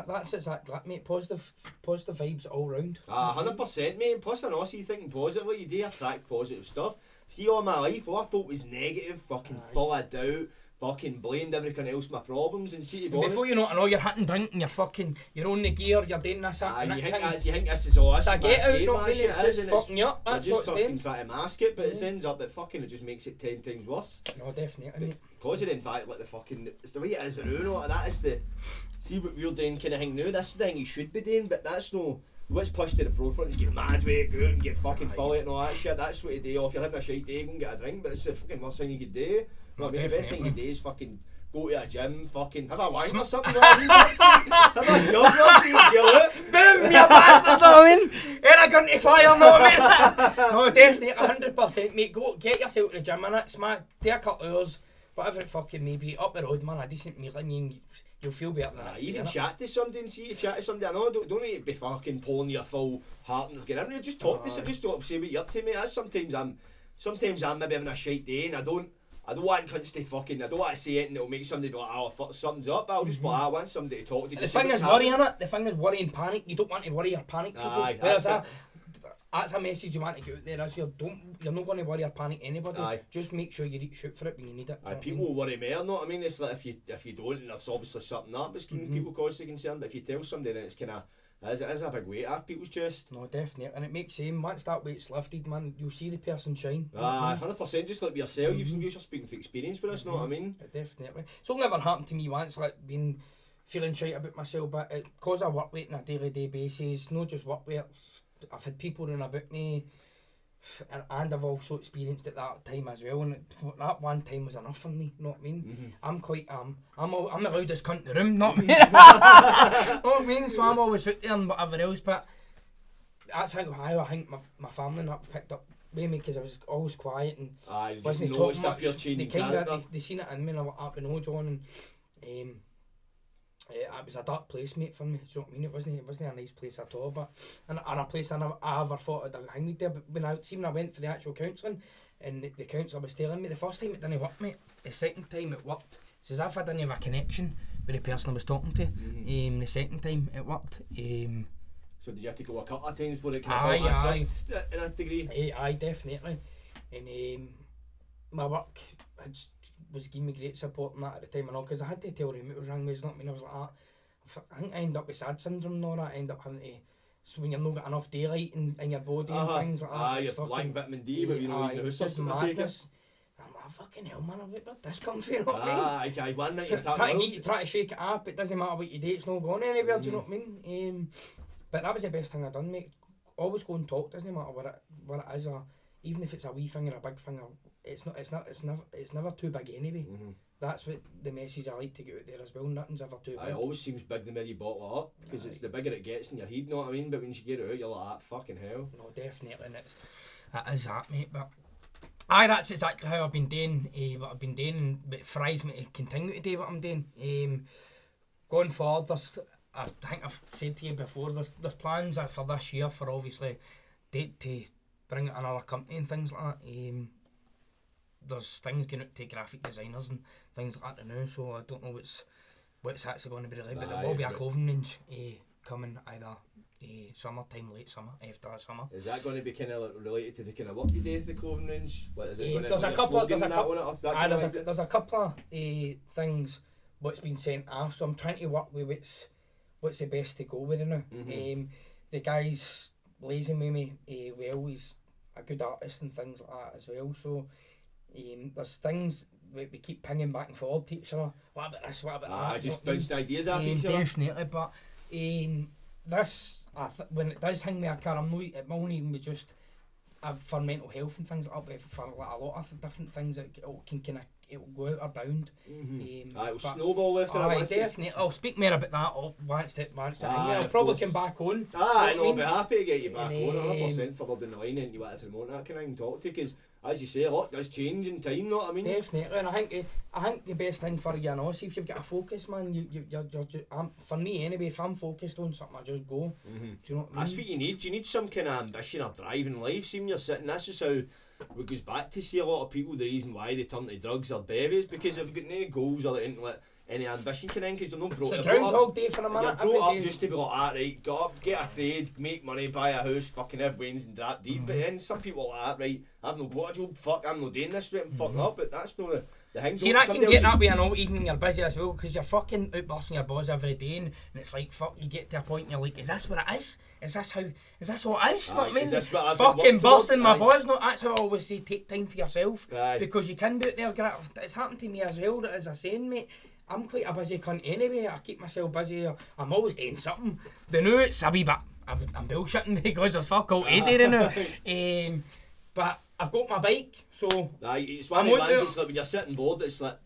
That's exactly that, mate. Positive vibes all round. 100%, mate. Plus, I know, see, thinking positively, you do attract positive stuff. See, all my life, all I thought was negative, fucking full of doubt, fucking blamed everything else my problems, and see, to be honest, before you know it, I know you're hitting drink and you're on the gear, you're doing this, that, and you think this is all this is my escape, man, shit is, and fucking you up. You're just fucking trying to mask it, but it ends up that fucking it just makes it 10 times worse. No, definitely, mate. Because in fact, like the fucking, it's the way it is now, and that is the, see what we're doing kind of thing now, that's the thing you should be doing, but that's no, what's pushed to the forefront is get mad with it, go out and get fucking full it and all that shit, that's what you do. If you're having a shite day, go and get a drink, but it's the fucking worst thing you could do. You know what I mean? The best thing you do is fucking go to a gym, fucking have a wank or something, you know what I mean? Have a job, Roxy, chill out. Boom, you bastard, know what I mean? Ain't a gun to fire, know what I mean? No, definitely, 100%, mate, go, get yourself to the gym, and it's take a couple of hours, whatever it fucking may be, up the road, man, a decent meal, and you'll feel better than that. Even chat to somebody and see you chat to somebody. I know, don't need to be fucking pulling your full heart and get in there. Just talk to somebody, just don't say what you're up to, mate. That's sometimes I'm maybe having a shite day and I don't want cunts to fucking, I don't want to say it and it'll make somebody be like, oh, fuck, something's up. I'll just be like, I want somebody to talk to. The thing is worrying it. The thing is worry and panic. You don't want to worry or panic people. That's a message you want to get out there, is you're not going to worry or panic anybody. Just make sure you reach out for it when you need it. People will worry more, know what I mean? It's like if you don't, and there's obviously something up, it's people cause concern, but if you tell somebody, then it's kind of, it is a big weight off people's chest. No, definitely, and it makes sense. Once that weight's lifted, man, you'll see the person shine. 100%, just like yourself, you're speaking from experience with us, know what I mean? Definitely. It's only ever happened to me once, like being feeling shite about myself, but because I work with it on a daily basis, not just work with it, I've had people running about me and I've also experienced it that time as well, and that one time was enough for me, know what I mean? I'm quite, I'm the loudest cunt in the room, not me. Know what I mean? So I'm always out there and whatever else, but that's how I think my family and that picked up with me, because I was always quiet and you just wasn't noticed talking up your much. chain They and kind character. of, they seen it in me and I went up and know John, and it was a dark place, mate, for me. Do you know what I mean? It wasn't a nice place at all, but and a place I ever thought I'd hang with there. But when I went for the actual counselling, and the counsellor was telling me the first time it didn't work, mate. The second time it worked. It's as if I didn't have a connection with the person I was talking to. The second time it worked. So did you have to go a couple of times for it kind of trust in a degree? Aye, definitely. And my work was giving me great support in that at the time and all, because I had to tell him it was wrong, was not me, I was like that. I think I ended up with SAD syndrome and all that. I ended up having to, so when you've not got enough daylight in your body and things like that. You're lacking vitamin D, but you're not leaving the house. It's madness. I'm like, fucking hell, man, where'd this come from, you know what I mean? One night try to shake it up, it doesn't matter what you do, it's not going anywhere, do you know what I mean? But that was the best thing I done, mate. Always go and talk, doesn't matter what it is, or even if it's a wee thing or a big thing, it's never too big anyway. That's what the message I like to get out there as well. Nothing's ever too big. It always seems big the more you bottle it up, because it's the bigger it gets in your head, know what I mean? But once you get it out, you're like, ah, fucking hell. No, definitely, and it is that, mate. But that's exactly how I've been doing what I've been doing, but it fries me to continue to do what I'm doing. Going forward, I think I've said to you before, there's plans for this year for obviously to bring out another company and things like that. There's things going out to graphic designers and things like that now, so I don't know what's actually going to be like, but there will be a clothing range coming either summertime, late summer, after the summer. Is that going to be kind of related to the kind of work you do, the clothing range? Like, is it going to there's be a couple there's a couple of things what's been sent off, so I'm trying to work with what's the best to go with now. The guy's liaising with me well, he's a good artist and things like that as well, so there's things we keep pinging back and forward to each other. What about this, what about that? Just bouncing ideas off each other. Definitely, but this, when it does hang me a car, it won't even be just for mental health and things like that, but for like a lot of different things that it'll go out of bound. It'll snowball left and right. Definitely. I'll speak more about that once it I'll probably come back on. I'll be happy to get you back on 100% for down the line and you want to promote that kind of thing, talk to you, because as you say, a lot does change in time, know what I mean? Definitely, and I think the best thing for you, see if you've got a focus, man, you're just, for me anyway, if I'm focused on something, I just go. Do you know what I mean? That's what you need. You need some kind of ambition or drive in life. See, when you're sitting, that's just how it goes back to see a lot of people, the reason why they turn to drugs or bevies, because they've got no goals or any ambition kind of, because they're not brought up. It's a groundhog day for a minute. You're brought up just to be like, right, go up, get a trade, make money, buy a house, fucking have wins and that deep. But then some people are like that, right, I've not got a job, fuck, I'm not doing this straight, I'm fucking up, but that's not the thing. See, that can get that way, I know, even when you're busy as well, because you're fucking out busting your balls every day, and it's like, fuck, you get to a point and you're like, is this what it is? Is this what it is? Not me. Fucking busting my balls, no, that's how I always say, take time for yourself, because you can do it there. It's happened to me as well, as I saying, mate. I'm quite a busy cunt anyway. I keep myself busy. I'm always doing something. The new it's a wee bit. I'm bullshitting because there's fuck all to do now. But I've got my bike, so. It's one of the ones. It's like when you're sitting bored, it's like.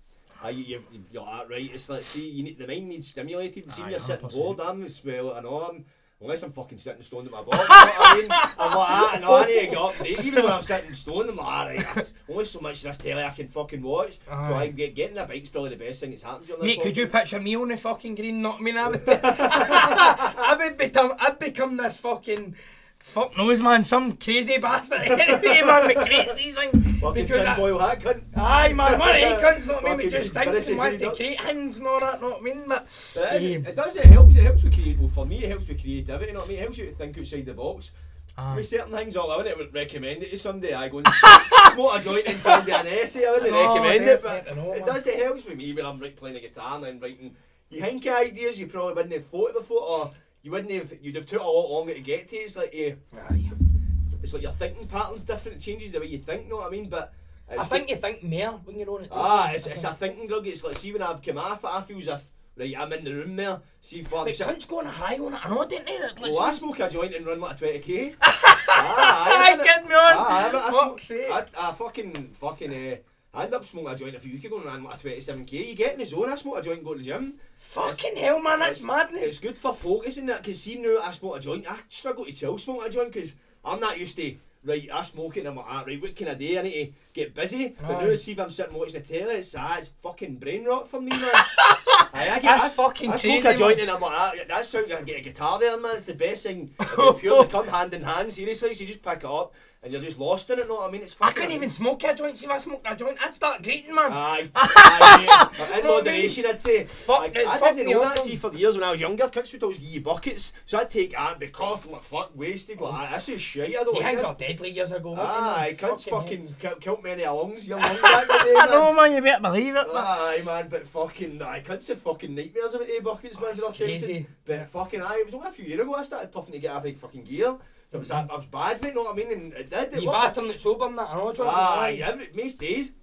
You're right. It's like, see, the mind needs stimulated. See, when you're sitting bored, unless I'm fucking sitting stoned at my bottom, you know what I mean? I'm like, I need to get up there. Even when I'm sitting stoned, I'm like, alright, only so much of this telly I can fucking watch. So I getting a bike's probably the best thing that's happened during this. Mate, could you picture me on the fucking green? Not me now. I'd become this fucking. Fuck knows, man, some crazy bastard anyway, man, with crazy thing. Fucking tinfoil hat cunt. Aye, man, one of he cunts, not me, just thinks and wants to create things and all that, not I mean, but... It helps with creativity. Well, for me, it helps with creativity, you know what I mean? It helps you to think outside the box. With certain things, I wouldn't recommend it to somebody. I go and smoke a joint and find an essay, I wouldn't recommend it, but it helps with me when I'm playing a guitar and I'm writing. You think of ideas you probably wouldn't have thought of before, or you'd have took a lot longer to get to. It's like it's like your thinking pattern's different. It changes the way you think. Know what I mean? But I think you think more when you're on it. It's a thinking drug. It's like, see, when I've come off it, I feel as if right, I'm in the room there. See if I'm sitting. Cunts going high on it. I know, didn't they? Well, I smoke a joint and run like a 20k. I get me on. Fuck's sake. I ended up smoking a joint a few weeks ago and ran like a 27k. You get in the zone, I smoke a joint and go to the gym. Fucking hell, man, that's madness. It's good for focusing that, because see now I smoke a joint, I struggle to chill smoking a joint, because I'm not used to, right, I smoke it and I'm like, right, what can I do? I need to get busy. But now see if I'm sitting watching the telly, it's fucking brain rot for me, man. I smoke a joint and I'm like, that's how I get a guitar there, man. It's the best thing. Purely come hand in hand, seriously. So you just pick it up and you're just lost in it, know what I mean? It's I couldn't even smoke a joint. See, if I smoked a joint, I'd start grating, man. Aye, in moderation, I'd say. I didn't know that, see, for years when I was younger, Cooks would always give you buckets, so I'd take that and be coughing like fuck, wasted, like, this is shit, I don't like this. Got deadly years ago. Aye, Cooks fucking killed many a lungs, young lungs back in the day, man. I know, man, you better believe it. Aye, man, but fucking, Cooks have fucking nightmares about buckets, man, that's crazy. But fucking, it was only a few years ago I started puffing to get every fucking gear. So I was bad, mate, know what I mean? And it did. You battering it sober and that, I know what you're Aye, most days.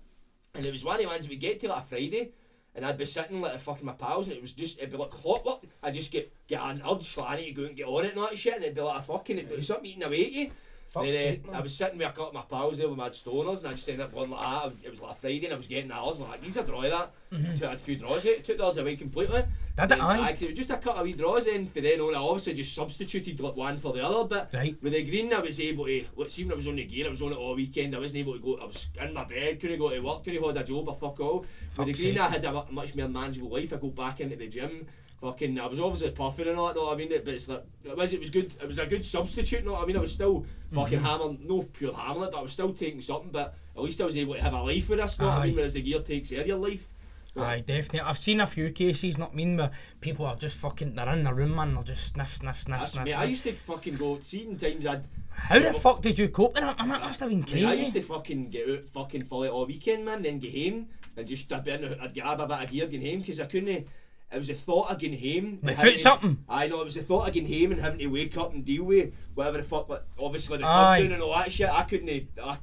And it was one of the ones we get to like a Friday, and I'd be sitting like fucking my pals, and it'd be like clockwork. I'd just get an urge, like I need to go and get on it and all that shit, and it'd be like it'd be something eating away at you. Then I was sitting with a couple of my pals there with my stoners, and I just ended up going like that. It was like a Friday, and I was getting that. I was like, these are draw that. So I had a few draws. It took those away completely. Did it? Aye. It was just a couple of wee draws. Then for then on, I obviously just substituted like one for the other. But with the green, I was able to. See, when I was on the gear, I was on it all weekend. I wasn't able to go. I was in my bed, couldn't go to work, couldn't hold a job or fuck all. With the green, I had a much more manageable life. I go back into the gym. Fucking, I was obviously puffing and all that, know what I mean? But it's like, it was good. It was a good substitute, know what I mean? I was still fucking hammering, no pure hammering it, but I was still taking something. But at least I was able to have a life with this, know what I mean? Whereas the gear takes care of your life. Aye, definitely. I've seen a few cases, not mean, where people are just fucking, they're in the room, man, they'll just sniff. Mate, I used to fucking go, see in times How the fuck did you cope with that, man? That must have been crazy. I used to fucking get out fucking fully all weekend, man, then get home and just I'd grab a bit of gear, get home, because I couldn't. It was the thought of getting home. Without something? I know, it was the thought of getting home and having to wake up and deal with whatever the fuck, like, obviously the club down and all that shit. I could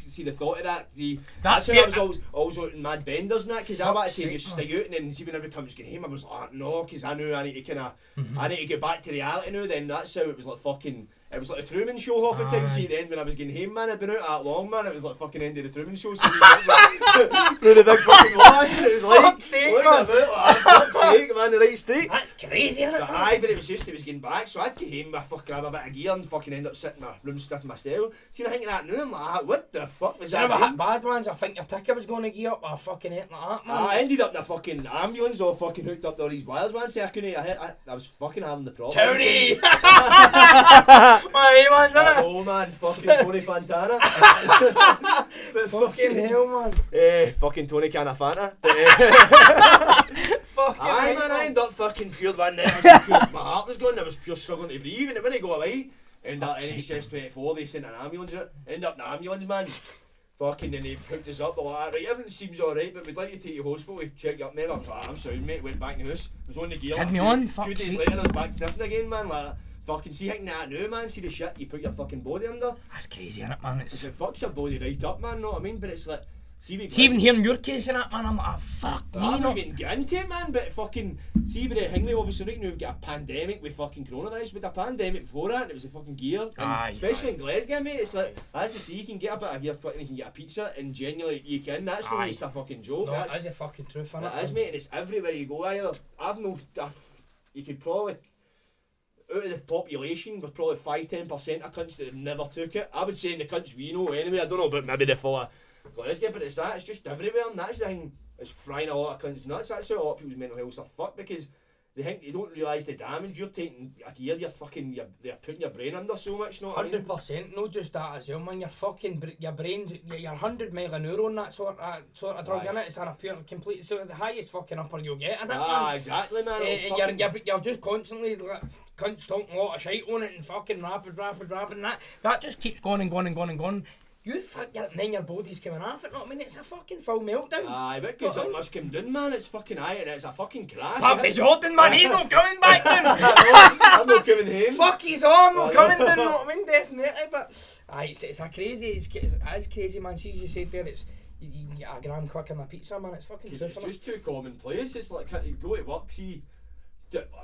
see the thought of that. See, that's why I was always out in mad benders and that, because I wanted to just stay out, and then see when every time I was getting home, I was like, no, because I knew I need to I need to get back to reality now. Then that's how it was like fucking. It was like the Truman Show half the time. See, then when I was getting home, man, I'd been out that long, man. It was like fucking end of the Truman Show. So through the big fucking wash, and it was like, fuck's sake, man. Fuck's sake, man, the right straight. That's crazy, isn't it? Aye, but it was getting back. So I'd get home, I fucking grab a bit of gear and fucking end up sitting in my room sniffing myself. See, I'm thinking that now, I'm like, what the fuck was that? You never hit bad ones? I think your ticker was going to gear up or fucking anything like that, man. I ended up in a fucking ambulance all fucking hooked up to all these wires, man. So I was fucking having the problem. Tony! My man's in it. Oh man, fucking Tony Fantana. But fucking hell, man. Fucking Tony Canafanta. Fucking aye, right, man, I ended up fucking pure one night. My heart was going, I was just struggling to breathe, and it wouldn't go away. And that NHS 24, they sent an ambulance out. Ended up in the ambulance, man. Fucking, and they've hooked us up. They're like, right, everything seems alright, but we'd like you to take you to hospital to check you up there. I was like, I'm sorry, mate. Went back in the house. I was on the gear. A few days later, I was back sniffing again, man. Like, fucking see hitting that now, man. See the shit you put your fucking body under. That's crazy, innit, man? It fucks your body right up, man. Know what I mean? But it's like, see even hearing your case in that, man, I'm like, fuck me. I don't even get into it, man. But fucking see with the thing, obviously right now we've got a pandemic with fucking coronavirus. With a pandemic before that, it was the fucking gear. Especially in Glasgow, mate. It's like, as you see, you can get a bit of gear quick and you can get a pizza, and genuinely you can. That's not just a fucking joke. No, that's the fucking truth, innit? It is, mate, and it's everywhere you go. You could probably, out of the population, there's probably 5-10% of cunts that have never took it. I would say in the cunts we know anyway. I don't know about maybe the full of Glasgow, but it's just everywhere, and that's the thing. It's frying a lot of cunts nuts. That's how a lot of people's mental health are fucked, because they think they don't realise the damage you're taking a gear. You're putting your brain under so much. Know what 100%. Not just that as well, man. Your fucking your brain's you're 100 mile an hour on that sort of drug, innit? It's on a pure complete. So the highest fucking upper you'll get, innit? Man? Exactly, man. You're just constantly like, cunts talking a lot of shit on it and fucking rapid. That just keeps going and going. You think then your body's coming off it, know what I mean? It's a fucking full meltdown. Aye, because it must come down, man. It's fucking and it's a fucking crash. Pappy Jordan, man, he's not coming back down. I'm not coming home. Fuck, he's on, not coming down, know what I mean? Definitely, but it's a crazy, it's crazy, man. See, as you said there, you can get a gram quick on a pizza, man. It's fucking it's just too commonplace. It's like, you go to work, see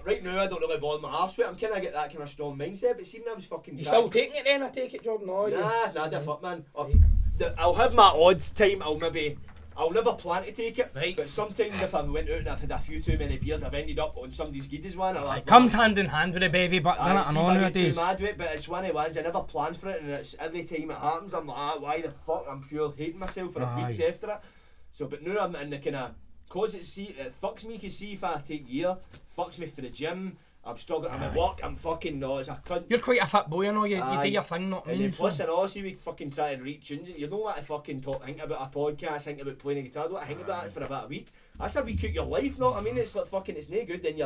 right now I don't really bother my arse with it. I'm kind of get that kind of strong mindset, but see when I was fucking... You still taking it then, I take it, Jordan? No, nah, the fuck, man. I'll have my odd time, I'll never plan to take it, right. But sometimes if I went out and I've had a few too many beers, I've ended up on somebody's giddies one. It comes hand in hand with the bevy, but doesn't it? I know nowadays. Too mad with it, but it's one of the ones I never plan for it, and it's every time it happens, I'm like, why the fuck? I'm pure hating myself for weeks after it. So, but now I'm in the kind of, cause it fucks me, cause see if I take gear, fucks me for the gym. I'm struggling, I'm at work, I'm fucking it's a cunt. You're quite a fit boy, you know, you do your thing, not me. And then plus and all, see we fucking try to reach tunes, you know what I fucking think about a podcast, think about playing a guitar, I think about it for about a week. That's a week out your life, know what I mean? It's like fucking, it's no good, then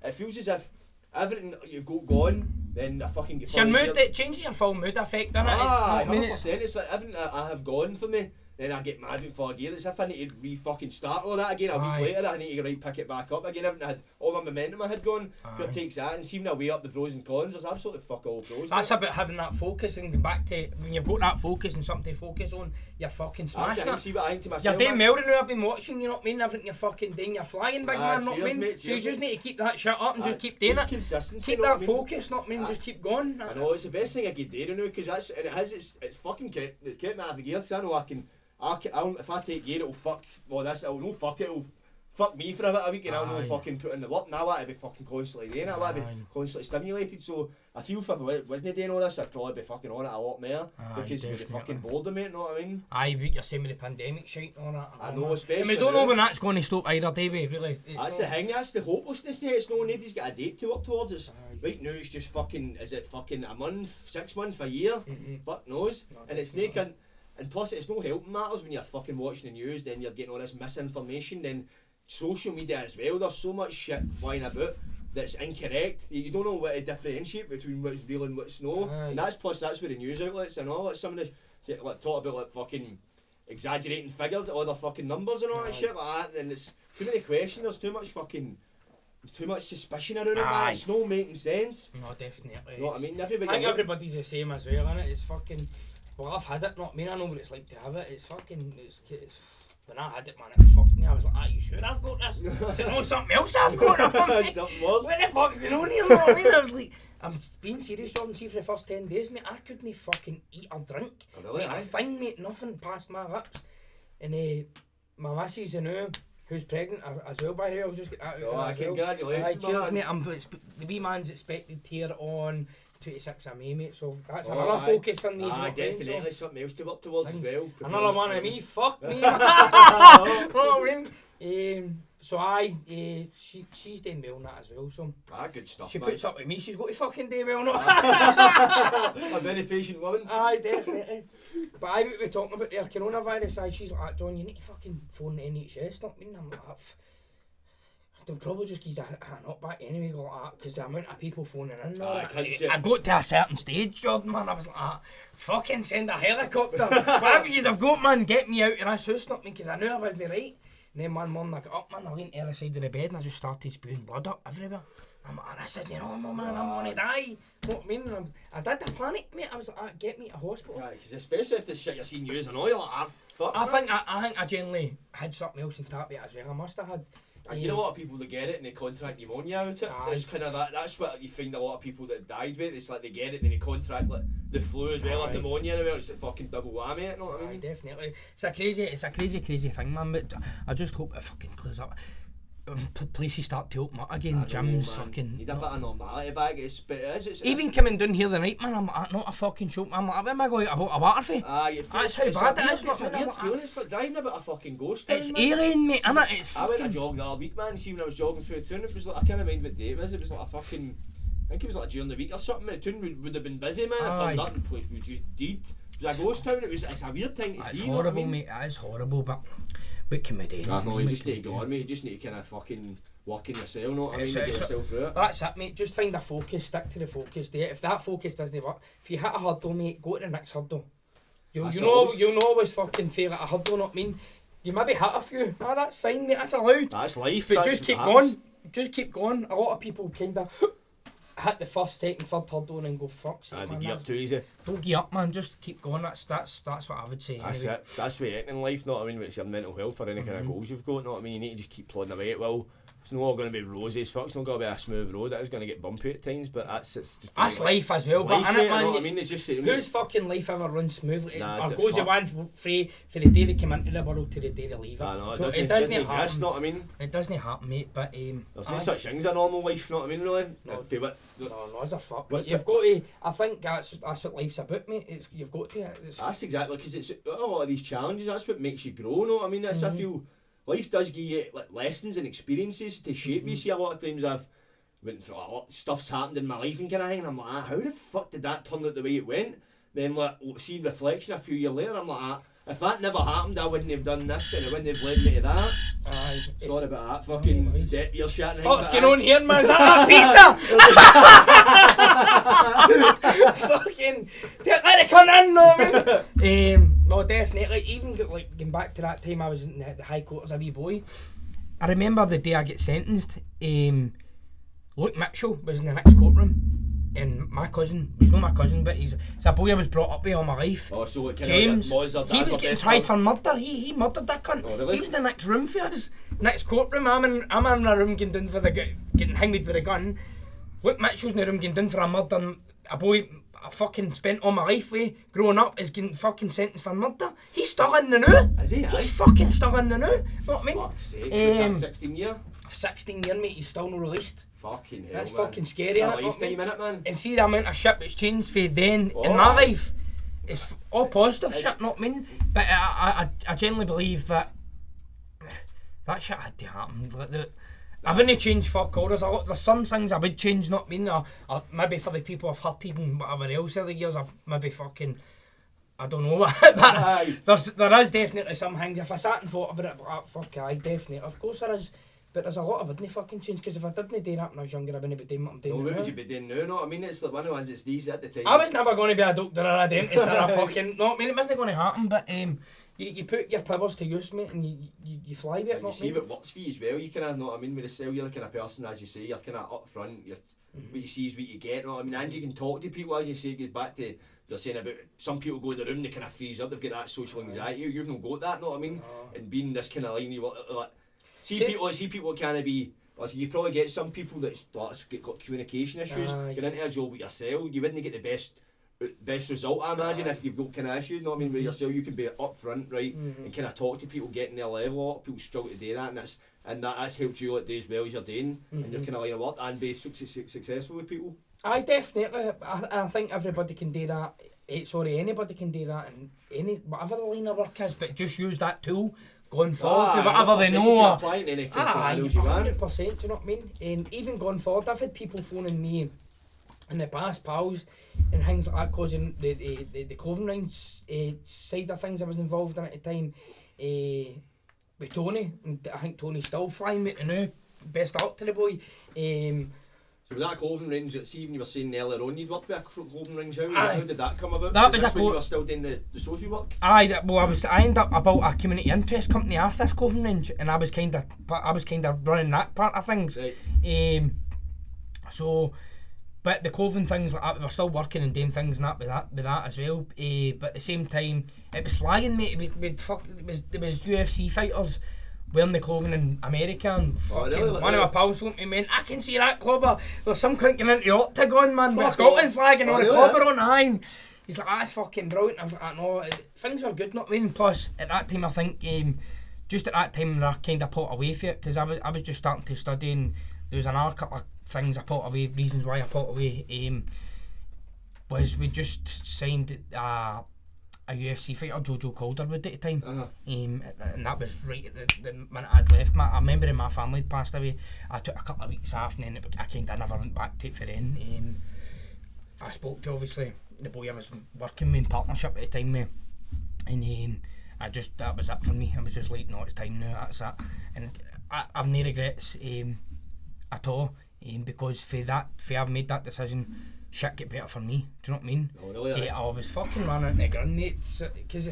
it feels as if everything you've got gone, then I fucking get... It's your mood, it changes your full mood effect, doesn't it? 100%, it's like everything I have gone for me. Then I get mad at for again. It's if I need to fucking start all that again a week later. I need to pick it back up again. I had all my momentum I had gone. It takes that and seeing I weigh up the pros and cons. There's absolutely fuck all pros. That's about having that focus and going back to when you've got that focus and something to focus on. You're fucking smashing it. See what I think to myself. You're doing well now. I've been watching. You know what I mean? Everything you're fucking doing. You're flying, big man. Not mean. Mate, so you just need to keep that shit up and just keep doing it. Consistency. Keep that focus. Not mean. Just keep going. I know it's the best thing I could do now because that's and it has. It's fucking it's kept me out of gear. So I know I can. If I take gear, it'll fuck. Well, it'll no fuck it. It'll fuck me for a bit of a week, and I'll no fucking put in the work. Now I want to be fucking constantly doing it. I want to be constantly stimulated. So I feel if I wasn't doing all this, I'd probably be fucking on it a lot more because we'd be fucking bored of me. You know what I mean? Aye, but you're saying with the pandemic shit on it. I know, especially. And we don't know when that's going to stop either, do we? Really. That's the thing. That's the hopelessness there. It's no nobody's got a date to work towards. It's right now. It's just fucking. Is it fucking a month, 6 months, a year? Fuck knows. And it's naked. And plus it's no helping matters when you're fucking watching the news, then you're getting all this misinformation, then social media as well, there's so much shit flying about that's incorrect. You don't know what to differentiate between what's real and what's no. And that's where the news outlets and all, like some of the like talk about like fucking exaggerating figures, all the fucking numbers and all that shit like that, and it's too many questions, there's too much suspicion around it, man. It's no making sense. No, definitely. You know what I mean? I think everybody's the same as well, innit? It's fucking... Well, I've had it, not me, I know what it's like to have it. It's fucking... when I had it, man, it fucked me. I was like, are you sure I've got this? Is it not something else I've got? Something more. What the fuck's going on here, you know what I mean? I was like... I'm being serious, Jordan, see for the first 10 days, mate, I couldn't fucking eat or drink. Oh, really? A thing, mate, nothing passed my lips. And my missus, you know, who's pregnant as well, by the way, I'll just get that out. Congratulations, cheers, mate. The wee man's expected here on 26th of May, mate, so that's another focus for me. Definitely something else to work towards as well. Another one of me, fuck me. So she's doing well on that as well, so... Good stuff, she puts up with me, she's got to fucking do well, no? A very patient woman. Aye, definitely. But what we're talking about there, coronavirus, she's like, John, you need to fucking phone the NHS, not me. I'm like, they'll probably just give us a knockback anyway, like that, because the amount of people phoning in. I got to a certain stage, Jordan, man, I was like, fucking send a helicopter. Whatever you've got, man, get me out of this house, not me, because I knew I wasn't right. And then one morning I got up, man, I leaned to the other side of the bed and I just started spewing blood up everywhere. I'm like, this isn't normal, man, I'm gonna die. You know what I mean? And I did a panic, mate. I was like, get me to hospital. Right, because especially if the shit you're seeing using oil, like, fuck. I think I generally had something else in tap as well. I must have had. You know a lot of people that get it and they contract pneumonia out of it. It's kind of that's what you find a lot of people that died with. It's like they get it and then they contract like the flu as well, like pneumonia as well. It's a fucking double whammy, you know what I mean? Definitely. It's a crazy thing, man. But I just hope it fucking clears up. Places start to open up again, gyms, fucking... Need a bit of normality back, it's even coming down here the night, man, I'm like, not a fucking show, I'm like, where am I going to a water for? That's how bad it is. It's a weird feeling, it's like driving about a fucking ghost town, it's alien, mate, innit? I went a jog the other week, man, see when I was jogging through the town, it was like, I can't mind what day it was like a fucking... I think it was like during the week or something, the town would have been busy, man, I turned up and the place was just dead. It was a ghost town, it's a weird thing to see, it's horrible, mate, it is horrible, but... What can we do? No, you just need to go on, mate, you just need to kind of fucking... working yourself, know what I mean? Get yourself through it. That's it, mate. Just find a focus, stick to the focus. If that focus doesn't work, if you hit a hurdle, mate, go to the next hurdle. You'll always fucking fail at a hurdle, not mean. You maybe hit a few. That's fine, mate. That's allowed. That's life. But just keep going. Just keep going. A lot of people kind of hit the first, second, third hurdle and go fuck it, And man. you get up too easy. Don't give up, man. Just keep going. That's what I would say. That's anyway. it. That's the way it in life, know what I mean? It's your mental health or any kind of goals you've got, know what I mean? You need to just keep plodding away. Well, it's not all going to be rosy as fuck. It's not going to be a smooth road. It is going to get bumpy at times, but it's just... That's life as well, it's but life, innit, mate, man? know what I mean? It's just... Whose fucking life ever runs smoothly? Nah, or it's goes a the one free for the day they come into the world to the day they leave it. I know, So it doesn't exist, happen. know what I mean? It doesn't happen, mate, but... There's no such thing as a normal life, know what I mean, really? No. No, as a fuck. But You've got to... I think that's what life's about, mate. You've got to... That's exactly, because it's a lot of these challenges, that's what makes you grow, know what I mean? That's, I feel... Life does give you like, lessons and experiences to shape you. See, a lot of times I've went through a lot of stuff's happened in my life and kind of thing, and I'm like, how the fuck did that turn out the way it went? Then like seeing reflection a few years later, I'm like, if that never happened, I wouldn't have done this and it wouldn't have led me to that. Sorry about that, fucking debt you're shouting. What's going on here, man? Is that pizza? Fucking let it come in, no man. No, definitely. Even like going back to that time I was in the High Court as a wee boy. I remember the day I get sentenced. Luke Mitchell was in the next courtroom, and my cousin, he's not my cousin, but he's a boy I was brought up with all my life. Oh, so James, he was getting tried for murder. He murdered that cunt. Oh, really? He was in the next room for us. Next courtroom. I'm in a room getting done for getting hanged with a gun. Luke Mitchell's in the room getting done for a murder. A boy I fucking spent all my life with growing up is getting fucking sentenced for murder. He's still in the new. Is he? He's fucking still in the new. Know what I mean? Fuck's sake, what's that, 16 year? 16 year, mate, he's still not released. Fucking hell, That's man. fucking scary, It's a innit, lifetime, mate? innit, man? And see the amount of shit that's changed for then in my life. It's all positive shit, not mean. But I genuinely believe that shit had to happen. Like I wouldn't change fuck all. There's some things I would change, not mean. Or maybe for the people I've hurted and whatever else over the years, I maybe fucking... I don't know what, but there is definitely some things. If I sat and thought about it, fuck aye, definitely. Of course there is. But there's a lot I wouldn't fucking change, because if I didn't do that when I was younger, I wouldn't be doing what I'm doing now. What would you be doing now? No, I mean, it's like one of the ones that's these at the time. I was never going to be a doctor or a dentist or a fucking... No, I mean, it wasn't going to happen, but you put your powers to use, mate, and you fly with it, and you see what works for you as well. You kind of know what I mean with the cell. You're the kind of person, as you say, you're kind of up front. What you see is what you get. Know what I mean? And you can talk to people, as you say. Get back to they're saying about some people go in the room, they kind of freeze up. They've got that social anxiety. You've not got that. Know what I mean? And being this kind of line, you like see people kind of be. Like, you probably get some people that's got communication issues. Get into a job with yourself, you wouldn't get the best result, I imagine, if you've got kind of issues. Know what I mean? With yourself, you can be up front, right, and kind of talk to people, getting their level. A lot of people struggle to do that, and that's helped you do as well as you're doing, and you're kind of line of work and be successful with people. I definitely. I think everybody can do that. Anybody can do that in whatever the line of work is, but just use that tool going forward to whatever they know. You can apply it in any scenarios you want. 100%, do you know what I mean? And even going forward, I've had people phoning me in the past, pals and things like that, causing the clothing line side of things I was involved in at the time with Tony, and I think Tony's still flying with the new. Best of luck to the boy. So with that clothing range, see when you were saying earlier on you'd worked with a clothing range, how did that come about? That was when you were still doing the social work? I ended up about a community interest company after this clothing range, and I was kind of running that part of things. Right. But the clothing things like that, we were still working and doing things and that with that as well. But at the same time, it was slagging, mate. There was UFC fighters wearing the clothing in America, and one of my pals told me, man, I can see that clobber. There's some cunt getting into the octagon, man, with a Scotland flag and all the clobber on the eye. He's like, that's fucking brilliant. I was like, no, things were good, not I mean. Plus, at that time, I think, just at that time, I kind of pulled away for it, because I was just starting to study, and there was another couple of things I pulled away, reasons why I pulled away, was we just signed a UFC fighter, Jojo Calderwood, at the time, and that was right at the minute I'd left. A member of my family had passed away. I took a couple of weeks off, and then I kind of never went back to it for then. I spoke to, obviously, the boy I was working with in partnership at the time with, and that was it for me. I was just like, no, it's time now, that's it. And I've no regrets at all, because for I've made that decision, shit get better for me. Do you know what I mean? Oh, really? I was fucking running the gun, mate, because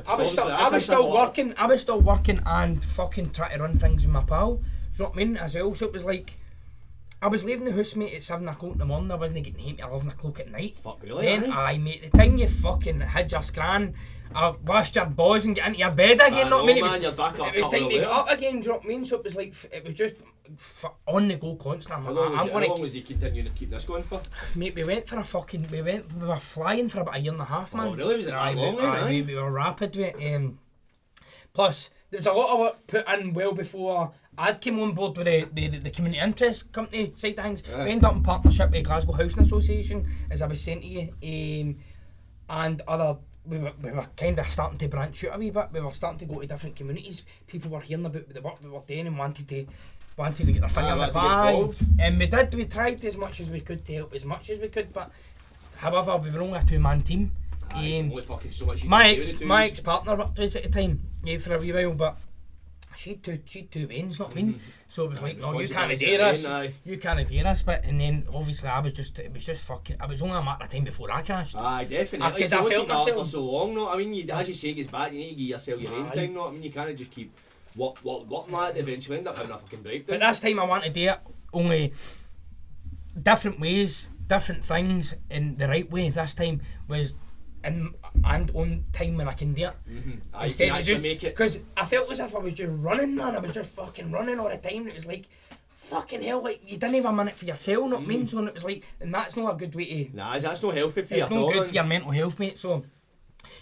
I was still working and fucking trying to run things with my pal. Do you know what I mean? As well, so it was like I was leaving the house, mate, at 7 o'clock in the morning. I wasn't getting home till 11 o'clock at night. Fuck, really? Then, aye, mate, the time you fucking had your scran, washed your balls and get into your bed again, know, man, you're back up it was time to get up again, do you know what I mean? So it was like, it was just on the go constant. How long was he continuing to keep this going for? Mate, we were flying for about a year and a half, man. Oh, really? Was it that long then, we were rapid with it. Plus, there was a lot of work put in well before I'd came on board with the community interest company side of things. We ended up in partnership with Glasgow Housing Association, as I was saying to you, and other. We were kind of starting to branch out a wee bit. We were starting to go to different communities. People were hearing about the work we were doing and wanted to get their finger in the pie. And we did. We tried as much as we could to help as much as we could. But however, we were only a 2-man team. So my ex-partner worked with us at the time for a wee while, but she'd two veins, not me. So it was like, no, you can't hear us. You can't hear us. But and then obviously it was just fucking. It was only a matter of time before I crashed. Aye, definitely. Because I felt myself for so long. No, I mean, as you say, it gets back. You need to give yourself your own time. No, I mean, you can't just keep working like eventually end up having a fucking breakdown. But this time I wanted to do it only different ways, different things in the right way. This time was. And on time when I can do it. Instead of just make it. Because I felt as if I was just running, man. I was just fucking running all the time. It was like, fucking hell, like you didn't have a minute for yourself, not me. So it was like, and that's not a good way to. Nah, that's not healthy for you. It's not good for your mental health, mate. So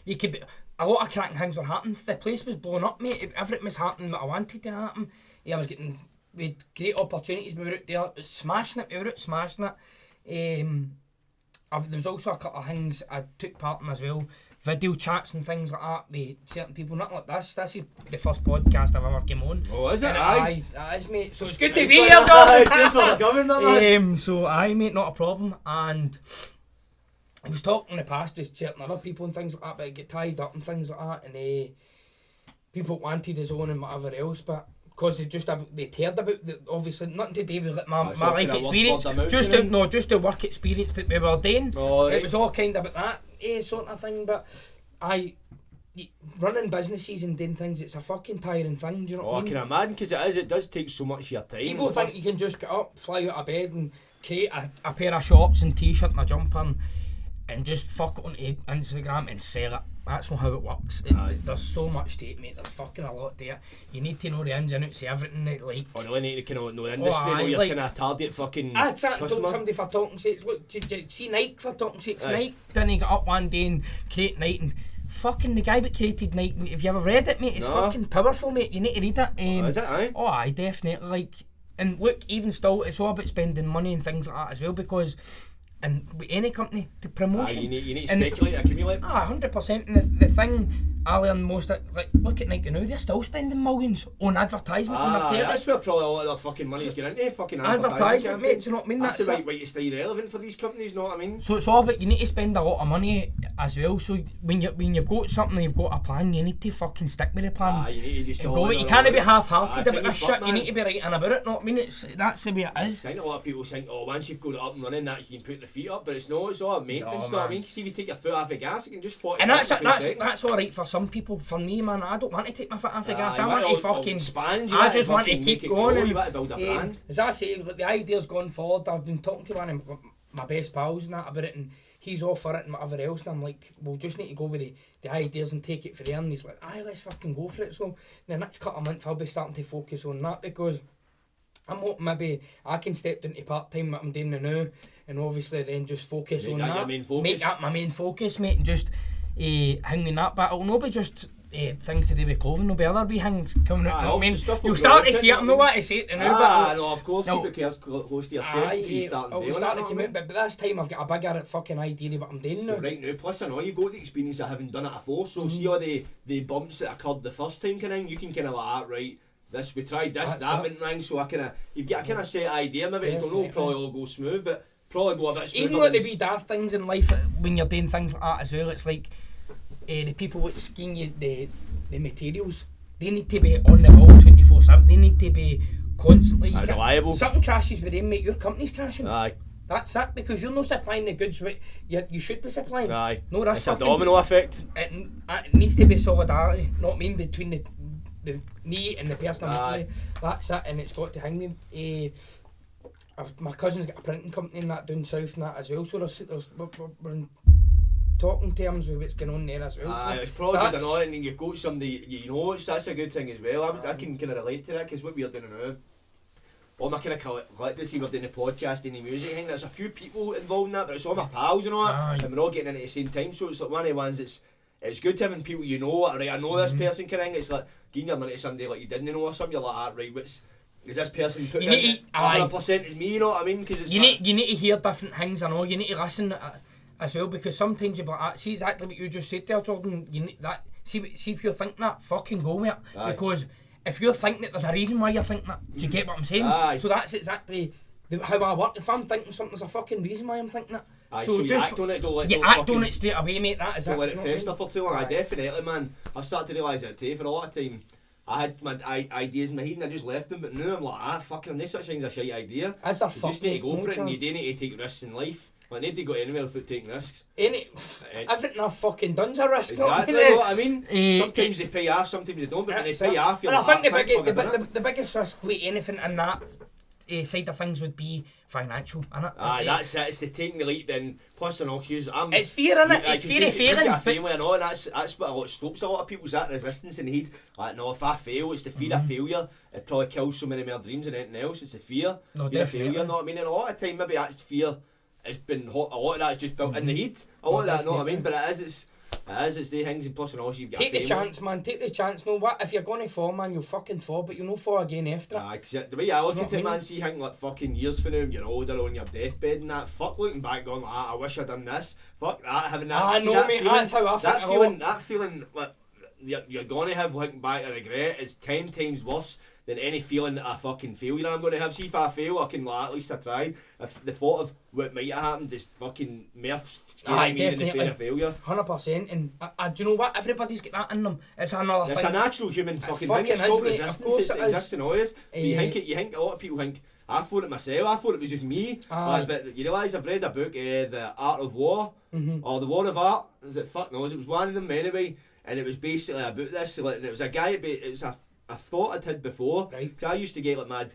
you could be, a lot of cracking things were happening. The place was blowing up, mate. Everything was happening that I wanted to happen. I was getting with great opportunities. We were out there smashing it. There was also a couple of things I took part in as well, video chats and things like that with certain people, nothing like this. This is the first podcast I've ever came on. Oh, is it? Aye, it is, mate. So it's good to be here, John. Cheers for coming, man. So aye, mate, not a problem. And I was talking in the past with certain other people and things like that, but I get tied up and things like that, and people wanted us on and whatever else, but because they cared about obviously nothing to do with like, my life experience, just the work experience that we were doing. It was all kind of about that sort of thing. But running businesses and doing things, it's a fucking tiring thing. Do you know what I mean? I can imagine, because it does take so much of your time. People think you can just get up, fly out of bed, and create a pair of shorts and t-shirt and a jumper and just fuck it onto Instagram and sell it. That's not how it works. There's so much to it, mate. There's fucking a lot to it. You need to know the ins and outs of everything that, like. Oh, no, you need to know the industry, know your kind of target fucking customer. I told somebody for talking sakes, look, see Nike for talking sakes. Nike didn't get up one day and create Nike, and fucking the guy that created Nike, have you ever read it, mate? It's fucking powerful, mate. You need to read it. Is it, aye? Oh, aye, definitely. Like, and look, even still, it's all about spending money and things like that as well, because. And with any company, the promotion. You need to speculate, accumulate. 100%. And the thing I learned most, like, look at Nike now, they're still spending millions on advertisement. That's where probably a lot of their fucking money's going into, fucking advertisement, mate, do you know what I mean? That's the right way to stay relevant for these companies, know what I mean? So it's all about, you need to spend a lot of money as well, so when you've got something, you've got a plan, you need to fucking stick with the plan. You need to just go. You can't be half-hearted about this shit, you need to be writing about it, know what I mean? That's the way it is. I think a lot of people think, once you've got it up and running, that you can put the feet up, but it's not, it's all maintenance, know what I mean? See if you take your foot off the gas, it can just 40 seconds. And that's alright for some people. For me, man, I don't want to take my foot off the gas. I want to fucking expand. I just want to keep going. You want to build a brand. As I say, the idea's gone forward. I've been talking to one of my best pals and that about it, and he's all for it and whatever else. And I'm like, we'll just need to go with the ideas and take it for there. And he's like, aye, let's fucking go for it. So in the next couple of months, I'll be starting to focus on that, because I'm hoping maybe I can step into part-time what I'm doing now, and obviously then just focus on that. Make that my main focus, mate, and just hang in that. But it'll not be just things to do with clothing, there'll be other wee things coming out. I mean, you'll start to see it, I know what to say it now. No, of course, keep it close to your chest until you start doing it. But this time I've got a bigger fucking idea of what I'm doing now. Right now, plus I know you've got the experience of having done it before, so see all the bumps that occurred the first time kind of thing, you can kind of like, right, this, we tried this, that went wrong, so you've got a kind of set idea, maybe it don't know, probably all go smooth, but probably go a bit smoother. Even like the wee daft things in life, when you're doing things like that as well, it's like the people which give you the materials, they need to be on the ball 24/7, they need to be constantly reliable. Something crashes with them, mate, your company's crashing. Aye. That's it, because you're not supplying the goods you should be supplying. Aye. No, that's it's a domino effect. It needs to be solidarity, not mean between the me and the person I'm with. That's it, and it's got to hang me. My cousin's got a printing company and that down south and that as well, so we're in talking terms with what's going on there as well. It's probably good enough, and then you've got somebody, you know, that's a good thing as well. I can kind of relate to that, because what we're doing now, all my kind of collective, see, we're doing the podcast and the music thing, there's a few people involved in that, but it's all my pals and all that, and we're all getting in at the same time, so it's like one of the ones it's good having people you know, right, I know this person kind of thing. It's like giving your money to somebody like you didn't know or something, you're like, ah, right, is this person put in 100% is me, you know what I mean? Because it's you need to hear different things, I know, you need to listen as well, because sometimes you're like, see exactly what you just said there, Jordan, you need that, see if you're thinking that, fucking go with it, because if you're thinking it, there's a reason why you're thinking that, do you get what I'm saying? So that's exactly how I work. If I'm thinking something, there's a fucking reason why I'm thinking it. So you act on it, don't let you act on it straight away, mate. That is don't let it fester for too long. Definitely, man. I've started to realise that too. For a lot of time, I had my ideas in my head and I just left them, but now I'm like, fucking, there's such things a shite idea. You just need to go for it, and you do need to take risks in life. Like, nobody got anywhere without taking risks. Everything I've fucking done's a risk. Exactly, you know what I mean? Sometimes they pay off, sometimes they don't, but when they pay off, you're like, I think the biggest risk with anything in that side of things would be financial, innit? That's it. It's the taking the leap, then plus an oxygen. It's fear, innit? It's fear of failing. I family and all, and that's what stops a lot of people's that resistance in the head. Like, no, if I fail, it's the fear of failure. It probably kills so many more dreams than anything else. It's the fear of failure. You know what I mean? And a lot of time, maybe that's fear. It's been hot. A lot of that's just built in the head. A lot of that, know what I mean? But it's the things, and plus and also you've got take the chance, man. Take the chance. No, what if you're going to fall, man? You'll fucking fall, but you'll not fall again after it. The way I look at it, man, see, think like fucking years from now, you're older on your deathbed and that. Fuck, looking back, going like, I wish I'd done this. Fuck that, having that. I know, mate. That's how I feel. That feeling, like you're gonna have looking back a regret is 10 times worse than any feeling that a fucking failure I'm going to have. See, if I fail, I can like, at least I tried. If the thought of what might have happened is fucking more scary me than the fear of failure. 100%. And do you know what? Everybody's got that in them. It's another thing. It's a natural human fucking thing. It's called resistance. It exists in always. You think a lot of people think, I thought it myself. I thought it was just me. But you realise I've read a book, The Art of War, or The War of Art. Is it? Fuck knows. It was one of them anyway. And it was basically about this. And it was a guy, it's a thought I'd had before, because I used to get like mad.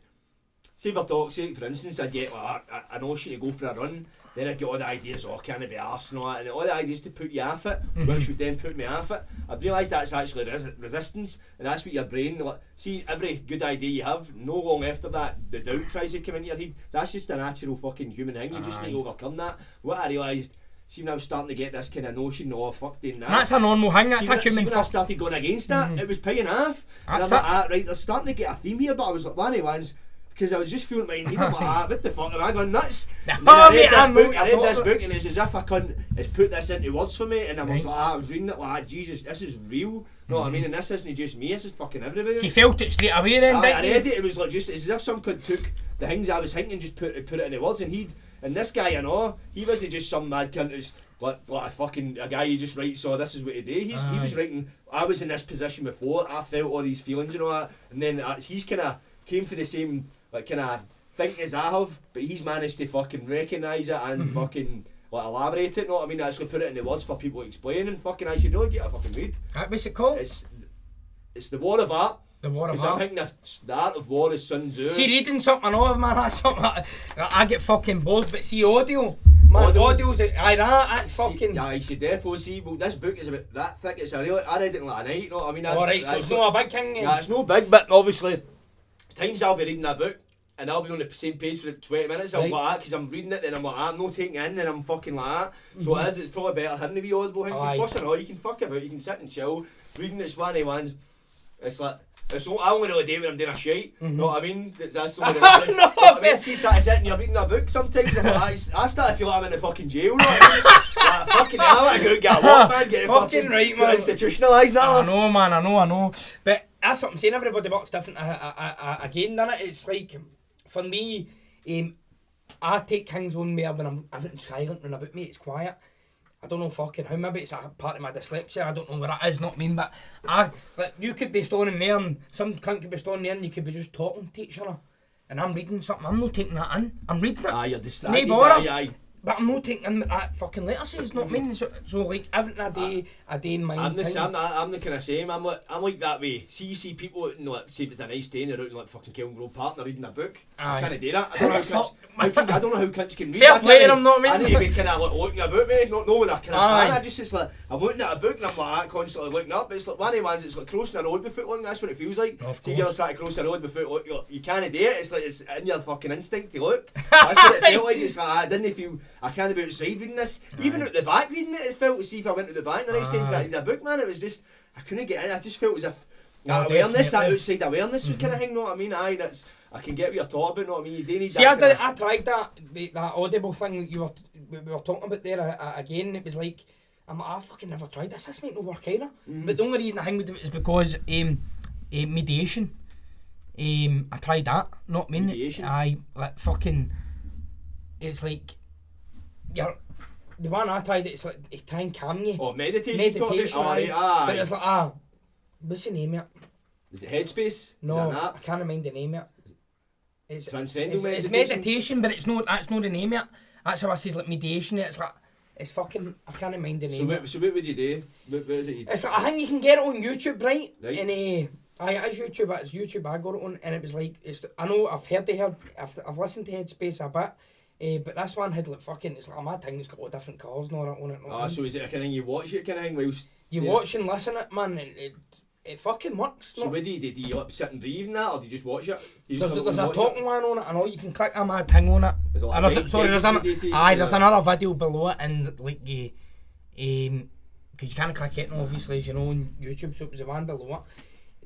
Say for talk's sake, for instance, I'd get like a notion to go for a run, then I'd get all the ideas, can it be arse and all that, and all the ideas to put you off it, which would then put me off it. I've realised that's actually resistance, and that's what your brain, like, see, every good idea you have, no long after that, the doubt tries to come into your head. That's just a natural fucking human thing, you just need to overcome that. What I realised, see, when I was starting to get this kind of notion, fuck doing that. That's a normal thing, that's a human thing. When I started going against that, it was paying off. And I'm like, right, they're starting to get a theme here, but I was like, one of the ones, because I was just feeling my need, I'm like, what the fuck, am I going nuts? And then I read this book, and it's as if I couldn't put this into words for me, and I was like, I was reading it like, Jesus, this is real. Know what I mean? And this isn't just me, this is fucking everybody. You felt it straight away then, didn't you? I read it, it was like just, it's as if some kid took the things I was thinking and just put it into words, and this guy, you know, he wasn't just some mad cunt who's like a guy you just write, so this is what he did. He was writing, I was in this position before, I felt all these feelings and all that, and then he's kind of came for the same kind of thinking as I have, but he's managed to fucking recognise it and fucking elaborate it, know what I mean, actually put it into words for people to explain, and fucking I should really get a fucking read. What's it called? It's The War of Art. The War of Art. I think the Art of War is Sun Tzu. See, reading something off, man, that's something I get fucking bored, but see, audio, man, audio's, that's fucking... Yeah, you should definitely see, well, this book is about that thick, it's a real, I read it in like a night, you know what I mean? Alright, so it's not a big thing. Yeah, it's no big, but obviously, times I'll be reading that book, and I'll be on the same page for 20 minutes, I'll like that, because I'm reading it, then I'm like, I'm not taking it in, and I'm fucking like that. So it's probably better having to be audible thing, because plus and all, you can fuck about, you can sit and chill, reading it's one of the ones, it's like, I only really do it when I'm doing a shite, know what I mean? That's the only I mean, see, try to sit and you're reading a book sometimes, I start to feel like I'm in the fucking jail, know what I mean? Like, fucking hell, I go get a walk, man, get it fucking right, man. Institutionalised now. I know, man, I know. But that's what I'm saying, everybody works different again, doesn't it? It's like, for me, I take things on me when everything's silent and about me, it's quiet. I don't know fucking how, maybe it's a part of my dyslexia, I don't know what it is, not mean, but you could be standing there and some cunt could be standing there and you could be just talking to each other, and I'm reading something, I'm not taking that in, I'm reading it. You're distracted, But I'm not taking that fucking letter says, not mean. So like everything a day in mind. I'm the kind of same. I'm like that way. See people out in like, say it's a nice day and they're out in like fucking Kelmgrove Park and they're reading a book. I can't do that. I don't know how cunts can read. Fair play to them, not me. I need to be kind of like looking about me, not knowing I can. I just it's like I'm looking at a book and I'm like that, constantly looking up. It's like one of the ones. It's like crossing a road with foot long. That's what it feels like. See if you're trying to cross a road with foot long, you can't do it. It's like it's in your fucking instinct to look. That's what it felt like. It's like I didn't feel I can't be outside reading this. Even out the back reading it felt to see if I went to the bank the next time to read a book, man. It was just I couldn't get in. I just felt as if that awareness, that outside awareness kind of thing, know what I mean? I can get what you're talking about, know what I mean? You do need that. See, I tried that audible thing we were talking about there again. It was like I fucking never tried this. This might not work either. But the only reason I hang with it is because mediation. I tried that. Not mean. Mediation. I like fucking. It's like the one I tried. It's like it try and calm you. Oh, meditation. Aye. But it's like what's the name of it? Is it Headspace? No, is it I can't mind the name of it. It's Transcendental meditation. It's meditation, but that's not the name of it. That's how I say like mediation. It's like it's fucking. I can't mind the name. So what would you do? What is it? It's like I think you can get it on YouTube, right? And it is YouTube. It's YouTube. I got it on, and it was like I know I've I've listened to Headspace a bit. But this one had like fucking, it's like a mad thing, it's got all different colours and all that on it. So is it a kind of thing you watch it kind of thing whilst... You watch and listen it, man, it fucking works. So what do you like sit and breathe in that, or do you just watch it? There's a talking one on it, I know you can click a mad thing on it. Is it like there's another video below it, and like you, because you can't click it, obviously, as you know, on YouTube, so it was the one below it.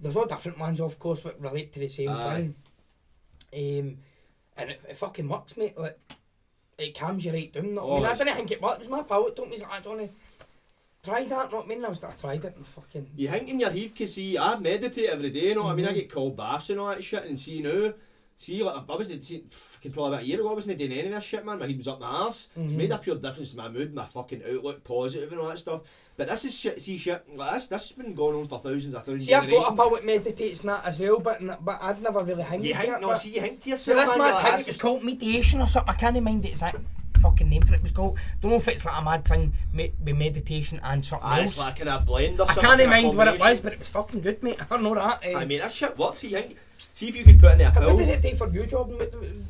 There's all different ones, of course, but relate to the same thing. And it fucking works, mate, like... It calms you right down. I mean, I didn't think it worked. It was my pal that told me, I don't know. Try that, not me. I tried it and fucking... You think in your head, because see, I meditate every day, you know what I mean? I get cold baths and all that shit, and see now, like, I wasn't, fucking probably about a year ago, I wasn't doing any of this shit, man. My head was up my arse. It's made a pure difference to my mood, my fucking outlook, positive and all that stuff. But this is shit like this has been going on for thousands generations. See, I've got a pal that meditates and that as well, but I'd never really hang you think, no, see, you think to yourself, this man, thing, it's called meditation or something, I can't mind the exact fucking name for it was called. Don't know if it's like a mad thing with meditation and something else. It's like a blend or something. I can't mind what it was, but it was fucking good, mate. I know that. I mean, that shit works, you think. See if you could put in a pill. What does it take for you, Jordan?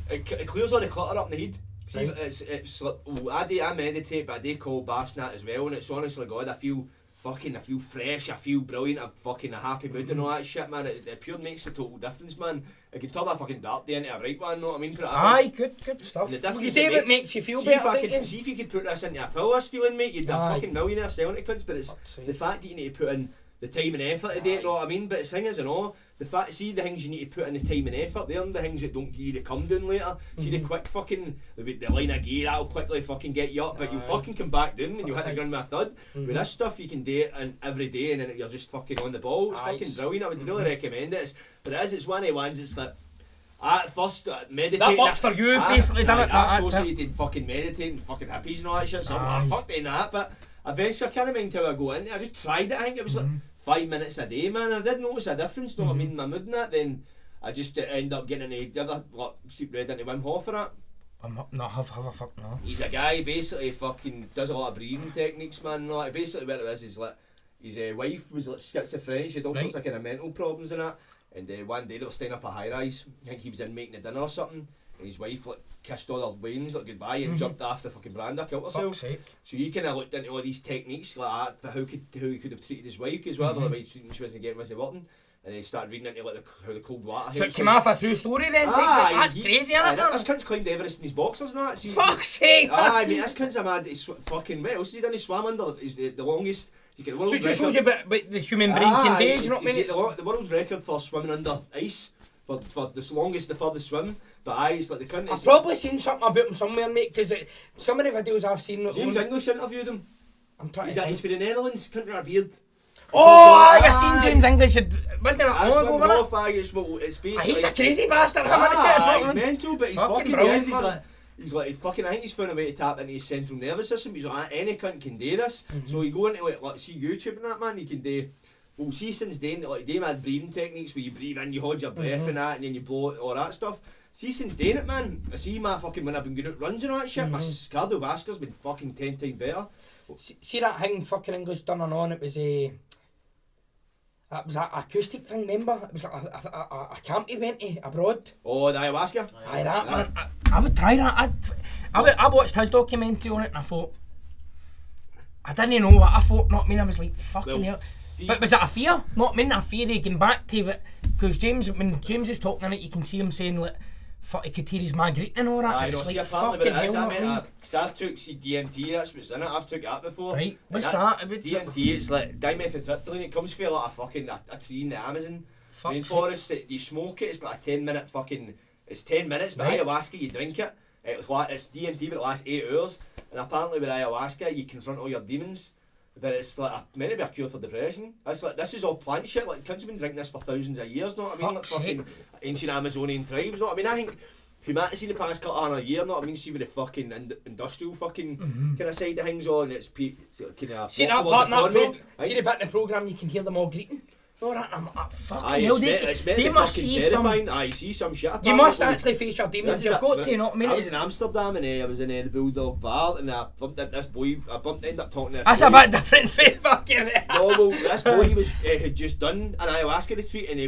It clears all the clutter up in the head. See, right. it's like, I meditate, but I do cold baths and that as well, and it's honestly, God, I feel fresh, I feel brilliant, I'm fucking a happy mood and all that shit, man. It pure makes a total difference, man. It can turn a fucking dark day into a bright one, know what I mean? Aye, good stuff. You say it makes you feel better, see if you could put this into a pill, this feeling, mate, you'd be a fucking millionaire selling it, cunts, but it's the fact that you need to put in the time and effort to do it, know what I mean? But the thing is, you know, the fact, see the things you need to put in the time and effort, they're the things that don't give you the come down later. See the quick fucking, the line of gear, that'll quickly fucking get you up, but you fucking come back down and you hit the ground with a thud. With this stuff, you can do it every day and then you're just fucking on the ball. It's fucking brilliant, I would really recommend it. But it's one of the ones, it's like, at first, meditating. That works for you, basically, doesn't it? I associated fucking meditating, fucking hippies and all that shit, so I'm fuck doing that, but eventually I can't mind how I go in there. I just tried it, I think it was like 5 minutes a day, man. I did notice a difference, know what I mean, my mood and that. Then I just end up getting the other, like, read into Wim Hof for that. Have a fuck no. He's a guy basically fucking does a lot of breathing techniques, man. Like basically what it is like his wife was like schizophrenic, she had all sorts of kind of mental problems and that. And one day they were staying up a high rise. I think he was in making a dinner or something. And his wife like kissed all her wains like goodbye and jumped off the fucking veranda, killed herself. So he kind of looked into all these techniques like that for how he could have treated his wife, because well, the way she wasn't getting, wasn't working. And he started reading into like how the cold water. So it came off a true story then? That's crazy, isn't it? This cunt's climbed Everest in his boxers and that. Fuck's sake! Aye, mate, this cunt's a mad. He's fucking, what else has he done? He swam under. He's the longest. He's got the world's record. So it shows you about the human brain can do, you know what I mean? The world's record for swimming under ice. For the longest, the furthest swim. But aye, it's like the cunt. I've probably seen something about him somewhere, mate, because some of the videos I've seen... James English interviewed him. He's for the Netherlands, cunt with a beard. Oh, I seen James English, wasn't it? It's basically... He's a crazy bastard. He's mental, but he's fucking... He's like, fucking, I think he's found a way to tap into his central nervous system. He's like, any cunt can do this. So you go into like see YouTube and that, man, you can do... Well, see, since then, like, do mad breathing techniques where you breathe in, you hold your breath and that, and then you blow it, all that stuff. see since doing it, man, I see my fucking, when I've been going out runs and all that shit, my cardiovascular's been fucking 10 times better. See that thing fucking English done and on, it was an acoustic thing, remember? It was like a camp he went to abroad. Oh, the ayahuasca? Aye, that, man. I would try that. I watched his documentary on it and I thought, I didn't know what I thought, not me, I was like, fucking hell. But was it a fear? Not me, a fear of going back to it. Because when James is talking on it, you can see him saying, like, fuck, he could hear his migraine and all that. I know, it's see, like, apparently what it is, fucking hell, because I've took DMT, that's what's in it, I've took that before. Right, what's that? DMT, it's like dimethyltryptamine, it comes from like a fucking, a tree in the Amazon rainforest, you smoke it, it's like a 10-minute fucking, it's 10 minutes, but ayahuasca, you drink it, it's DMT, but it lasts 8 hours, and apparently with ayahuasca, you confront all your demons. But it's like meant to be a cure for depression. That's like, this is all plant shit. Like, kids have been drinking this for thousands of years. Know what I mean? Like fucking ancient Amazonian tribes. Know what I mean? I think humanity's in the past couple of years. Know what I mean? See with the fucking industrial fucking kind of side of things on. It's kind of see that part in that see the bit in the programme you can hear them all greeting. No, that I'm fucking hell. It's meant to be fucking terrifying. I see some shit. You must actually face your demons. You've got to, you know what I mean? I was in Amsterdam and I was in the Bulldog bar and I bumped into this boy. Ended up talking to this That's boy. a bit different from fucking no, well, this boy had just done an ayahuasca retreat and he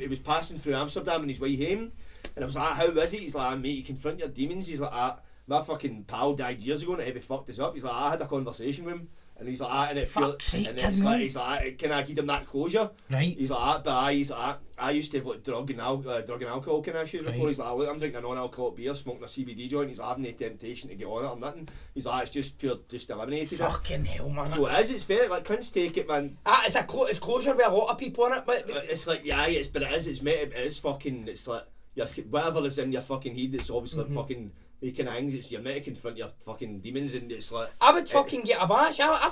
was passing through Amsterdam on his way home. And I was like, how is it? He's like, mate, you confront your demons. He's like, my fucking pal died years ago and he fucked us up. He's like, I had a conversation with him. And he's like, and it feels, and it's like, he's like, can I give him that closure? Right. He's like, but he's like, I used to have like drug and alcohol kind of issues before. He's like, look, I'm drinking a non-alcoholic beer, smoking a CBD joint. He's like, I have no temptation to get on it or nothing. He's like, it's just eliminated. Fucking hell, man. So it is. It's fair. Like, cunts take it, man. It's closure with a lot of people in it, but it's like, yeah, it is fucking. It's like whatever is in your fucking head. It's obviously like fucking. You can hangs, it's your meant to confront your fucking demons and it's like... I would fucking get a bash. I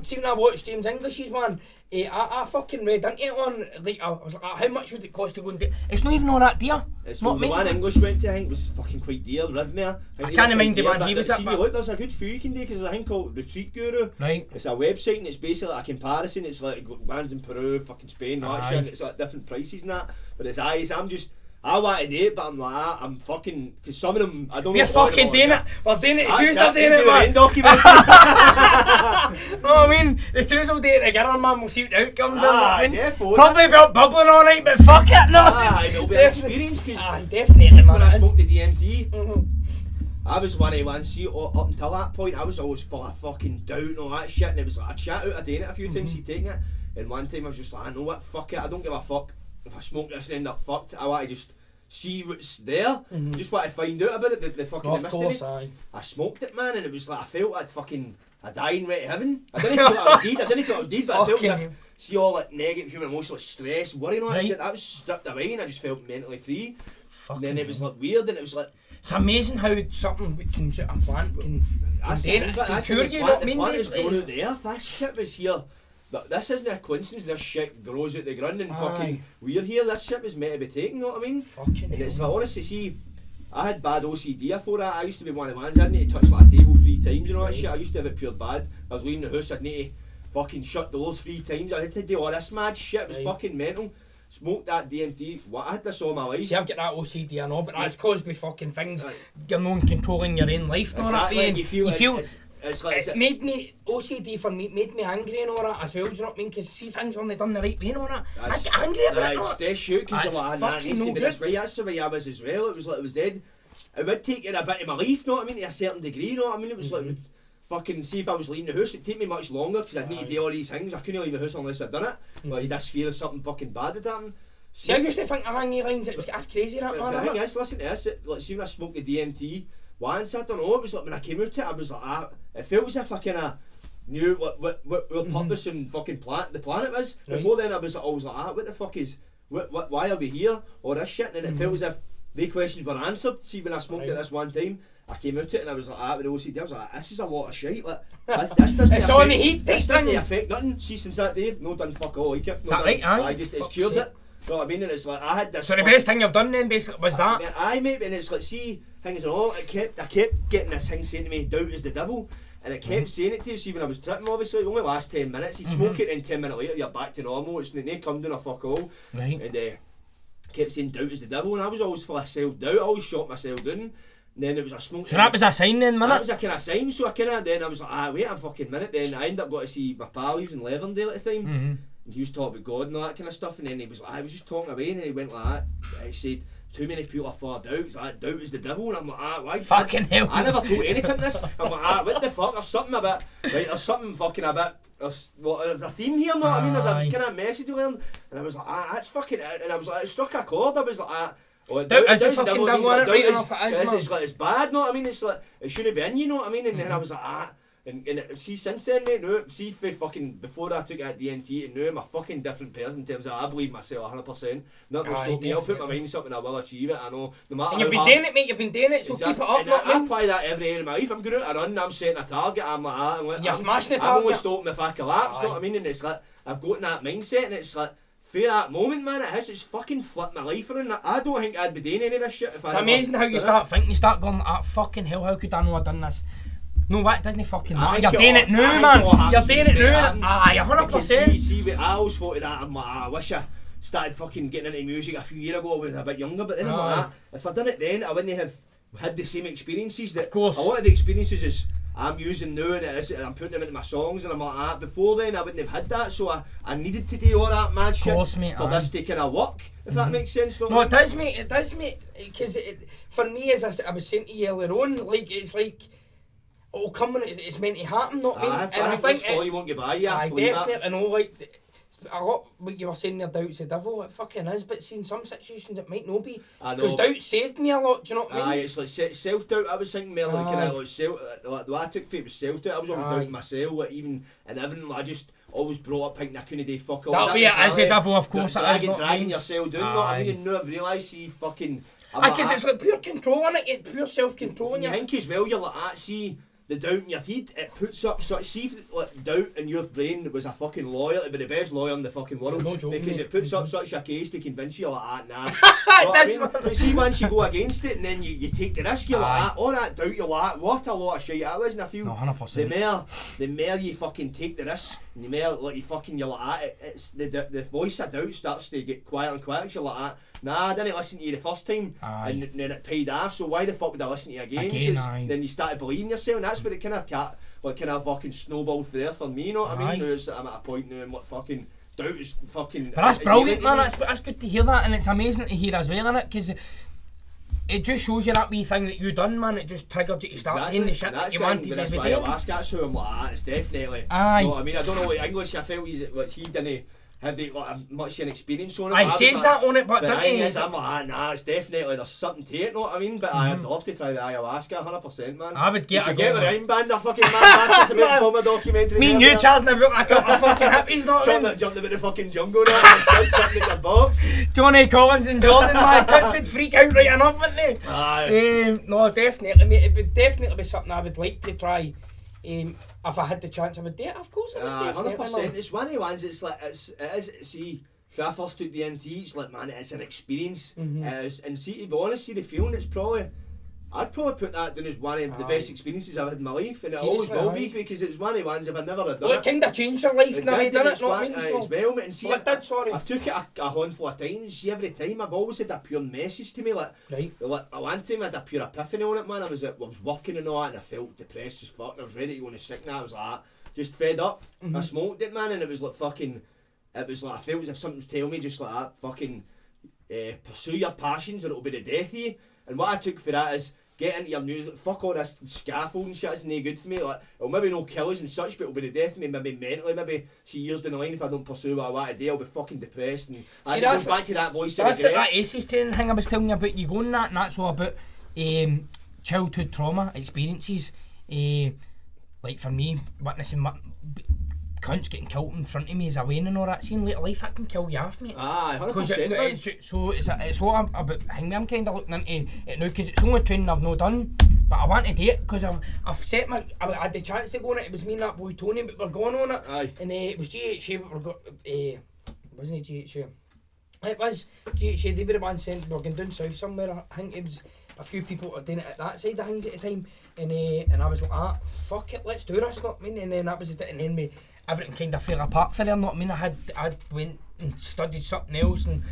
seen I watched James English's one. I fucking read into it on, like, I was like, how much would it cost to go and do... It's not even all that dear. It's not the one English went to, I think, was fucking quite dear, Rhythmare. I can't mind the one he was at. Look, there's a good few you can do, because there's a thing called Retreat Guru. Right. It's a website and it's basically like a comparison. It's like ones in Peru, fucking Spain, all that shit, and it's like different prices and that. But it's I want to do it, but I'm like, I'm fucking, because some of them, I don't know. We're fucking doing it. We're doing it. The twos are doing it, man. No, I mean, the twos will do it together, man. We'll see what the outcomes are. Probably about bubbling all night, but fuck it, no. It'll be an experience, because definitely, man. When I smoked the DMT, I was one of ones, see, up until that point, I was always full of fucking doubt and all that shit, and it was like, I chat out of doing it a few times, taking it, and one time I was just like, I know what, fuck it, I don't give a fuck. If I smoke this and end up fucked, I want to just see what's there. Just want to find out about it, the fucking mystery. I smoked it, man, and it was like I felt I'd dying right to heaven. I didn't feel I was dead, but I felt as if, see all that negative human emotion, like stress, worry and all that shit, that was stripped away and I just felt mentally free. And then it was like weird and it was like... It's amazing how something a plant can cure you, not mean? The plant is grown out the earth, that shit was here. But this isn't a coincidence, this shit grows out the ground and fucking we're here, this shit was meant to be taken, you know what I mean? Fucking and it's like, honestly, see, I had bad OCD before that. I used to be one of the ones, I'd need to touch like a table 3 times and all that shit. I used to have it pure bad. I was leaving the house, I'd need to fucking shut doors 3 times. I had to do all this mad shit, it was fucking mental. Smoked that DMT, I had this all my life. See, I've got that OCD, I know, but that's caused me fucking things. You're not controlling your own life, exactly. You feel it's like it made me OCD for me, made me angry and all that as well. Do you know what I mean? Because see things when they done the right way and all that, I get angry about it. It's stress you because you're like, nah, it needs to be this way. That's the way I was as well. It was like it was dead. It would take it a bit of my life, know what I mean, to a certain degree. Know what I mean? It was like fucking see if I was leaving the house, it'd take me much longer because I'd need to do all these things. I couldn't leave the house unless I'd done it. Like this fear of something fucking bad would happen. See, I used to think along the lines, that's crazy, that man. The thing is, listen to this. Like, see when I smoked the DMT. Once, I don't know, it was like when I came out to it, I was like, it felt as if I kind of knew what our purpose and fucking the planet was. Before then, I was like, what the fuck is, why are we here? All this shit, and it felt as if the questions were answered. See, when I smoked it this one time, I came out to it and I was like, with OCD, I was like, this is a lot of shit. Like, this doesn't affect nothing. See, since that day, no done fuck all. It's cured it. You know what I mean? And it's like, I had this... So the best thing you've done then, basically, was that? Mate, and it's like, see, things and all, I kept getting this thing saying to me, doubt is the devil, and I kept saying it to you, see, when I was tripping, obviously, it only lasts 10 minutes, you smoke it, and 10 minutes later, you're back to normal, it's not come down a fuck all, and kept saying doubt is the devil, and I was always full of self-doubt. I always shot myself down. And then it was a smoke. So that was a sign then, man. That was a kind of sign, so then I was like, wait a fucking minute. Then I ended up going to see my pal, he was in Leatherdale at the time. And he was talking about God and all that kind of stuff, and then he was like, I was just talking away, and he went like that. He said, too many people are full of doubt. He's like, doubt is the devil, and I'm like, why? Fucking hell. I never told any cunt this. I'm like, what the fuck? There's something a bit, right? There's something fucking a bit. There's a theme here, know what I mean? There's a kind of message to learn, and I was like, that's fucking. And I was like, it struck a chord. I was like, doubt is the fucking devil, it's like it's bad, know what I mean? It's like it shouldn't be in, you know what I mean? And then I was like, and see since then, mate, no, see for fucking before I took it at DNT, and now I'm a fucking different person in terms of I believe myself 100%. Nothing will stop me. I'll put my mind to something, I will achieve it. I know, no matter. And you've been doing it, mate. You've been doing it, so exactly. Keep it up. And I apply that every area of my life. I'm going out a run, I'm setting a target. I'm like, you're smashing the target. I'm only stopping if I collapse. Know what I mean? And it's like I've got in that mindset, and it's like. For that moment, man, it's fucking flipped my life around. I don't think I'd be doing any of this shit if I. It's amazing how you start thinking, you start going, fucking hell, how could I know I've done this? No, what, it doesn't fucking matter. You're doing it now, man. You're doing it now. You're 100%. See, I always thought of that. I'm like, I wish I started fucking getting into music a few years ago when I was a bit younger. But then I'm like, if I'd done it then, I wouldn't have had the same experiences. That of course. A lot of the experiences is I'm using now, and I'm putting them into my songs, and I'm like that. Before then, I wouldn't have had that, so I needed to do all that mad shit for this to kind of work, if that makes sense. No, it does, mate. It does, mate. Because for me, as I was saying to you earlier on, like it's like it'll come when it's meant to happen, not me. And I think it's you won't get by. Yeah, I definitely know. Like a lot, what you were saying there, doubt's the devil. It fucking is, but see, in some situations it might not be. I know. Because doubt saved me a lot. Do you know what I mean? It's like self-doubt. I was thinking more like kind of like the way I took it was self-doubt. I was always doubting myself, like even and everything. I just always brought up thinking I couldn't do fuck all. That'll be it as the devil, of course. Dragging yourself down. Know what I mean? And now I realise, see, fucking. Because it's like pure control, innit? It's pure self-control. And you think as well, you're like that. See. The doubt in your head, it puts up such. See if like, doubt in your brain was a fucking lawyer, it'd be the best lawyer in the fucking world. No joking, because it puts up such a case to convince you like that, nah. It does. But see, once you go against it and then you take the risk, you're like that. All that doubt, you're like, what a lot of shit that was. And I feel 100%. the more you fucking take the risk, and the more like you're like that. It's the voice of doubt starts to get quieter and quieter. You're like that. Nah, I didn't listen to you the first time, and then it paid off. So why the fuck would I listen to you again? Then you started believing yourself, and that's where it kind of fucking snowballed there for me. You know what I mean? Now I'm at a point now, and what fucking doubt is fucking. But that's brilliant, man. That's good to hear that, and it's amazing to hear as well, innit? Because it just shows you that wee thing that you done, man. It just triggered you to start doing the shit that you wanted to be doing. That's how I'm like that. It's definitely. You know what I mean? I don't know what English I felt he didn't. Have they got much an experience on it? I says that on it, but the thing is, I'm like, nah, it's definitely, there's something to it, know what I mean? But I'd love to try the ayahuasca, 100%, man. I would get a get with Rhyme Band, a fucking mad bastards about film a documentary. Me and you, Charles, and about a couple of fucking hippies, know what I mean? Jumped about the fucking jungle there, and scouts something in the box. Johnny Collins and Jordan, my kids would freak out right enough, wouldn't they? Aye. No, definitely, mate. It would definitely be something I would like to try. If I had the chance, I would do it. Of course, I would. 100%. It's one of the ones. It's like it is. See, when I first took the MT, it's like, man, it's an experience. And see, to be honest, see the feeling. It's probably. I'd probably put that down as one of the best experiences I've had in my life, and it always will be because it's one of the ones if I'd never have done it kind of changed your life now you've done it, not me. As well, and see, I've took it a handful of times. See, every time I've always had that pure message to me, like one time I had a pure epiphany on it, man. I was working and all that, and I felt depressed as fuck. And I was ready to go into sick, and I was like, just fed up. I smoked it, man, and it was like fucking. It was like I felt as if something was telling me just like that, fucking pursue your passions, or it'll be the death of you. And what I took for that is. Get into your music, fuck all this scaffolding shit, it's no good for me. Like, it'll maybe no kill us and such, but it'll be the death of me, maybe mentally, maybe see years down the line if I don't pursue what I want to do, I'll be fucking depressed. And as it goes back to that voice of regret. That's that ACEs training thing I was telling you about, you going that, and that's all about childhood trauma experiences. Like for me, witnessing cunts getting killed in front of me as a Wayne and all that scene later life, that can kill you off, mate. 100%. So it's what I'm about. I'm kind of looking into it now because it's only training I've not done, but I want to do it because I've set my. I had the chance to go on it. It was me and that boy Tony, but we're going on it. Aye. And it was GHA, but wasn't it GHA? It was GHA. They were the ones sent. We were going down south somewhere. I think it was a few people were doing it at that side of things at the time, and I was like, fuck it, let's do this. Not me. And then that was it. And then everything kind of fell apart for them, not I mean, I went and studied something else, and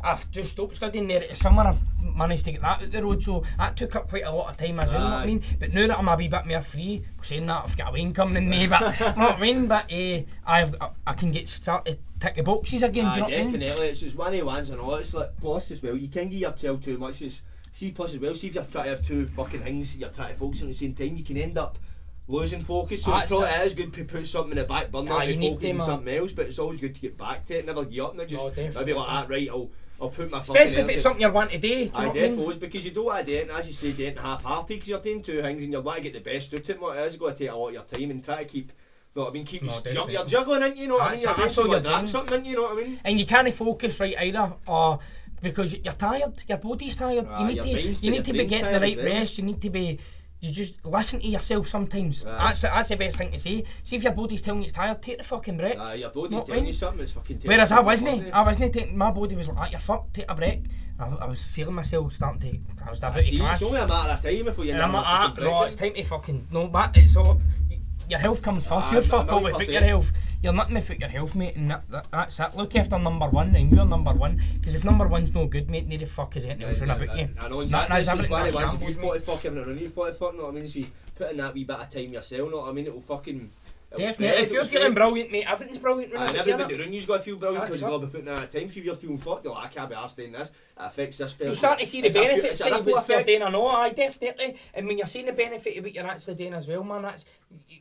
I've just stopped studying there at the summer. I've managed to get that out the road, so that took up quite a lot of time as well, you know what I mean? But now that I'm a wee bit more free, saying that I've got a win coming in me, but you know what I mean? But I can get started to tick the boxes again, do you know what I mean? Definitely, it's just one of the ones and all, it's like, plus as well, you can't give yourself too much, plus as well, see if you're trying to have two fucking things you're trying to focus on at the same time, you can end up losing focus, so it is good to put something in the back burner to focus on something else, but it's always good to get back to it, never give up, and just maybe like that, right, I'll put my fucking especially if it's something you want to do, you know what I mean? Because you don't want to do it, and as you say, do it half-hearted, because you're doing two things and you want to get the best out of it, what it is going to take a lot of your time and try to keep, you know what I mean, keep you're juggling, ain't you, know what I mean, you're doing something, ain't you, know what I mean? And you can't focus right either, or because you're tired, your body's tired, you need to be getting the right rest, you need to be, you just listen to yourself sometimes. That's the best thing to say. See if your body's telling you it's tired, take the fucking break. Your body's telling you something, it's fucking telling whereas I wasn't taking, my body was like, you're fucked, take a break. I was feeling myself starting to, I was about to crash. It's only a matter of time before you know fucking break. No, it's time to fucking, no, but it's all, your health comes first, you're fuck all without your health. You're nothing without your health, mate, and that's it. Look after number one, and you're number one. Because if number one's no good, mate, neither fuck is anything else about you. I know exactly. It's one of the ones, if you thought to fuck everything, and you thought to fuck, know what I mean? So you put in that wee bit of time yourself, know what I mean? It'll fucking... Definitely, if you're feeling brilliant, mate, everything's brilliant. And everybody around you's got to feel brilliant because you've got to be putting in that time. So if you're feeling fucked, you're like, I can't be arsed doing this, it affects this person. You start to see the benefits of what you're doing, I know, definitely. And when you're seeing the benefit of what you're actually doing as well, man,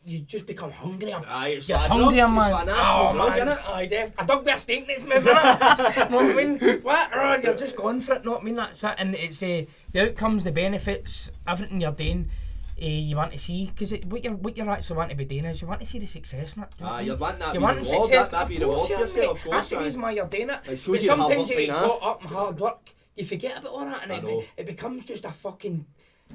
you just become hungrier. It's like hungrier, man. It's like a national drug, innit? I dug me a steak next month, innit? Know what I mean? What? You're just going for it, know what I mean? That's it. And it's the outcomes, the benefits, everything you're doing. You want to see, because what you actually want to be doing is you want to see the success in it. You want that reward, that be reward for yourself, of course. That's the reason why you're doing it. But sometimes you get caught up in hard work, you forget about all that, and it becomes just a fucking...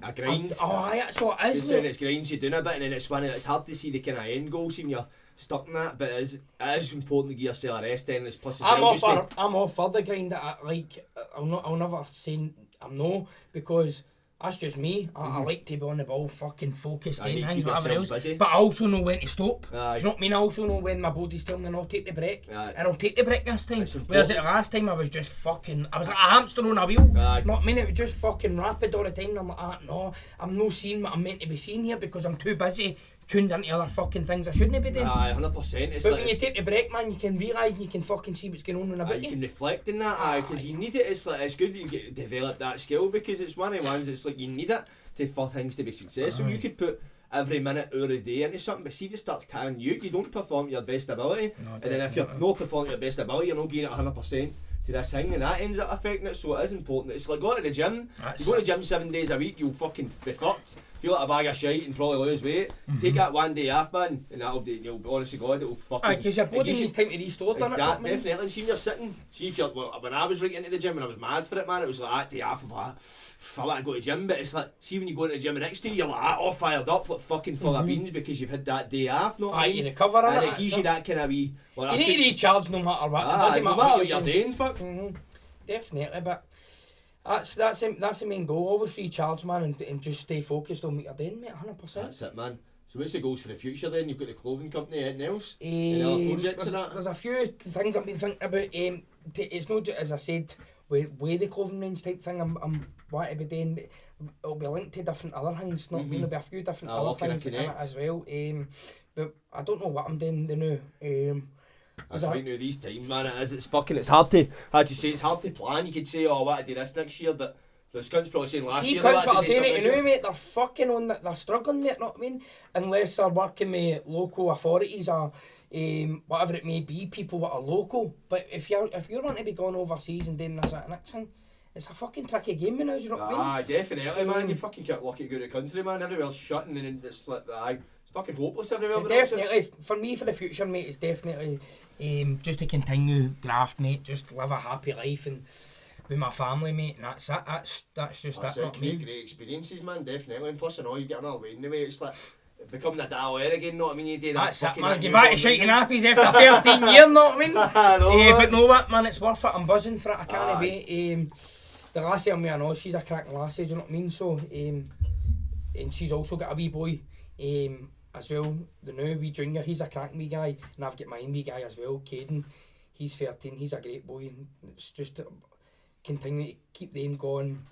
A grind. That's what it is. It's grinds you doing a bit, and then it's hard to see the kind of end goal, when you're stuck in that, but it is important to give yourself a rest, and it's plus as well. I'm all for the grind, I'll never say I'm no, because... That's just me. I like to be on the ball, fucking focused, doing things, whatever else. Busy. But I also know when to stop. Do you know what I mean? I also know when my body's telling me no, take the break. And I'll take the break this time. Whereas the last time I was just fucking... I was like a hamster on a wheel. You know what I mean? It was just fucking rapid all the time. And I'm like, no, I'm not seeing what I'm meant to be seeing here because I'm too busy tuned into other fucking things I shouldn't be doing. 100%. But when you take the break, man, you can realise and you can fucking see what's going on about you. You can reflect in that, because you need it. It's good you get to develop that skill, because it's one of the ones, it's like you need it for things to be successful. You could put every minute of the day into something, but see if it starts tying you don't perform to your best ability. And then if you're not performing to your best ability, you're not getting it 100% to this thing, and that ends up affecting it, so it is important. It's like going to the gym. You go to the gym 7 days a week, you'll fucking be fucked. Feel like a bag of shite and probably lose weight. Take that one day off, man, and that'll do, you'll be honest to God, it'll fucking... because your body needs time to restore, doesn't it? Definitely, and see when you're sitting, see if you're... When I was right into the gym and I was mad for it, man, it was like that day off, I want to go to the gym, but it's like, see when you go to the gym the next day, you're like all fired up, like fucking full of beans, because you've had that day off, know what I mean? You recover on it. And it gives you that kind of wee... You need to recharge no matter what. No matter what you're doing, fuck. Definitely, but that's the main goal. Always recharge, man, and just stay focused on what you're doing, mate. 100%. That's it, man. So what's the goals for the future then? You've got the clothing company, anything else? Any other projects and that? There's a few things I've been thinking about. It's not, as I said, with the clothing range type thing I'm wanting to be doing. It'll be linked to different other things. Not there'll be a few different other things in it as well. But I don't know what I'm doing now. That's right now these times, man, it's hard to, it's hard to plan. You could say, oh, I want to do this next year, but there's cunts probably saying last year. See, cunts what are doing it now, mate, they're fucking on that, they're struggling, mate, know what I mean? Unless they're working with local authorities or whatever it may be, people that are local. But if you're wanting to be going overseas and doing this and next thing, it's a fucking tricky game now, you know what I mean? Definitely, man, you fucking can't look at go to the country, man, everywhere's shutting and it's like, it's fucking hopeless everywhere. Definitely, for me, for the future, mate, it's definitely just to continue graft, mate, just live a happy life and with my family, mate, and that's it. That's just that. Not me. Great experiences, man, definitely. And plus, you get another way in the way. It's like becoming a dollar again, know what I mean? You do that. That's it, man. Get back to shiting nappies after 13 years, know what I mean? But no, what, man, it's worth it. I'm buzzing for it. I can't wait. The lassie I'm with, I know she's a cracking lassie. Do you know what I mean? So, and she's also got a wee boy. As well, the new wee junior, he's a cracking wee guy, and I've got my wee guy as well, Caden. He's 13, he's a great boy, and it's just, continue to keep them going,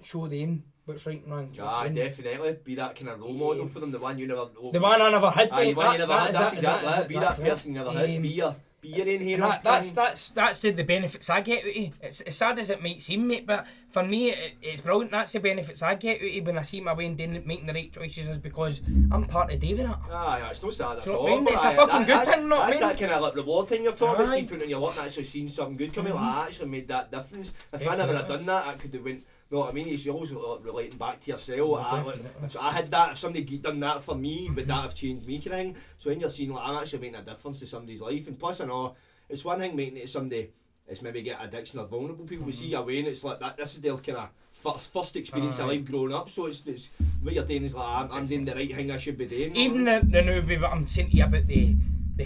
show them what's right and wrong. Definitely. Be that kind of role model for them, the one you never... The one I never had, mate. The one you never had, that's exactly it. Be that person you never had, be your own hero. That's the benefits I get out of it. It's as sad as it might seem, mate, but for me, it's brilliant. That's the benefits I get out of it when I see my way and making the right choices, is because I'm part of David. It's no sad at all. It's a fucking good thing, not That's that kind of like reward thing you're talking about, see putting in your luck and actually seeing something good coming, I actually made that difference. If I never had done that, I could have went, know what I mean? It's always relating back to yourself. If I had that, if somebody done that for me, would that have changed me kind of thing? So when you're seeing like I'm actually making a difference to somebody's life, and plus I know it's one thing making it to somebody is maybe get addiction or vulnerable people. We see your way and it's like that. This is their kind of first experience of life growing up. So it's what you're doing is like I'm doing the right thing I should be doing. Even the new baby, what I'm saying to you about the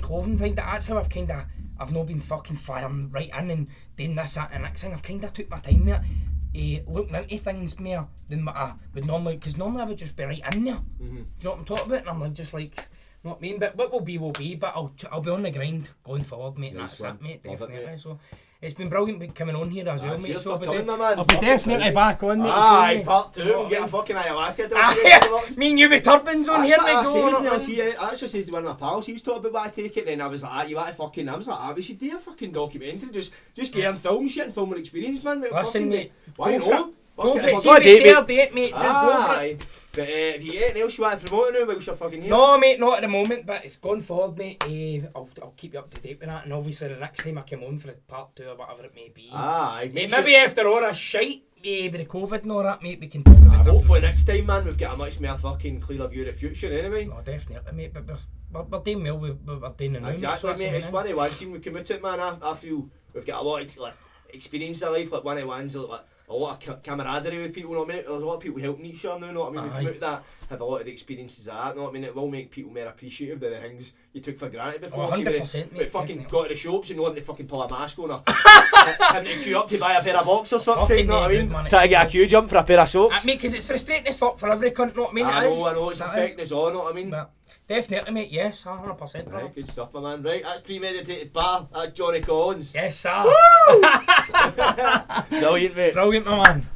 clothing thing, that's how I've not been fucking firing right in and doing this, that and next thing. I've kind of took my time with it, looking into things more than what I would normally, because normally I would just be right in there. Do you know what I'm talking about? And I'm like, just like, not I mean, but what will be, but I'll be on the grind going forward, mate. Nice, that's it, mate, definitely. It, mate. So it's been brilliant coming on here as well, mate. So I'll be definitely back on, mate. Aye, part 2, we'll get a fucking ayahuasca down. Me and you with turbans on here, mate. I actually said to one of my pals, he was talking about what I take it, and then I was like, you want to fucking, I was like, we should do a fucking documentary, just get and film shit and film our experience, man. Listen, mate, why not? Go for it, see if date, mate, just go for it. But if you get anything else you want to promote now, whilst you're fucking here? No, mate, not at the moment, but it's going forward, mate. I'll keep you up to date with that, and obviously the next time I come on for part 2 or whatever it may be. Maybe after all that shite, with the COVID and all that, mate, we can talk about that. Hopefully next time, man, we've got a much more fucking clearer view of the future anyway. No, definitely, mate, but we're doing well with what we're doing now. Exactly, mate, it's one of the ones, see, we come out it, man, I feel we've got a lot of like, experience in life, like one of the ones, like, a lot of camaraderie with people, you know what I mean? There's a lot of people helping each other now, you know what I mean? We come out of that, have a lot of the experiences of that, you know what I mean? It will make people more appreciative of the things you took for granted before. 100%, mate, fucking got to the shops and know having to fucking pull a mask on or having to queue up to buy a pair of boxers, or something, you know what I mean? Trying to get a queue jump for a pair of socks. Mate, because it's frustrating as fuck for every cunt, you know what I mean? I know, it's affecting us all, you know what I mean? But definitely, mate, yes, 100%. Right, good stuff, my man. Right, that's premeditated bar, that's Johnny Collins. Yes, sir. Brilliant, mate. Brilliant, my man.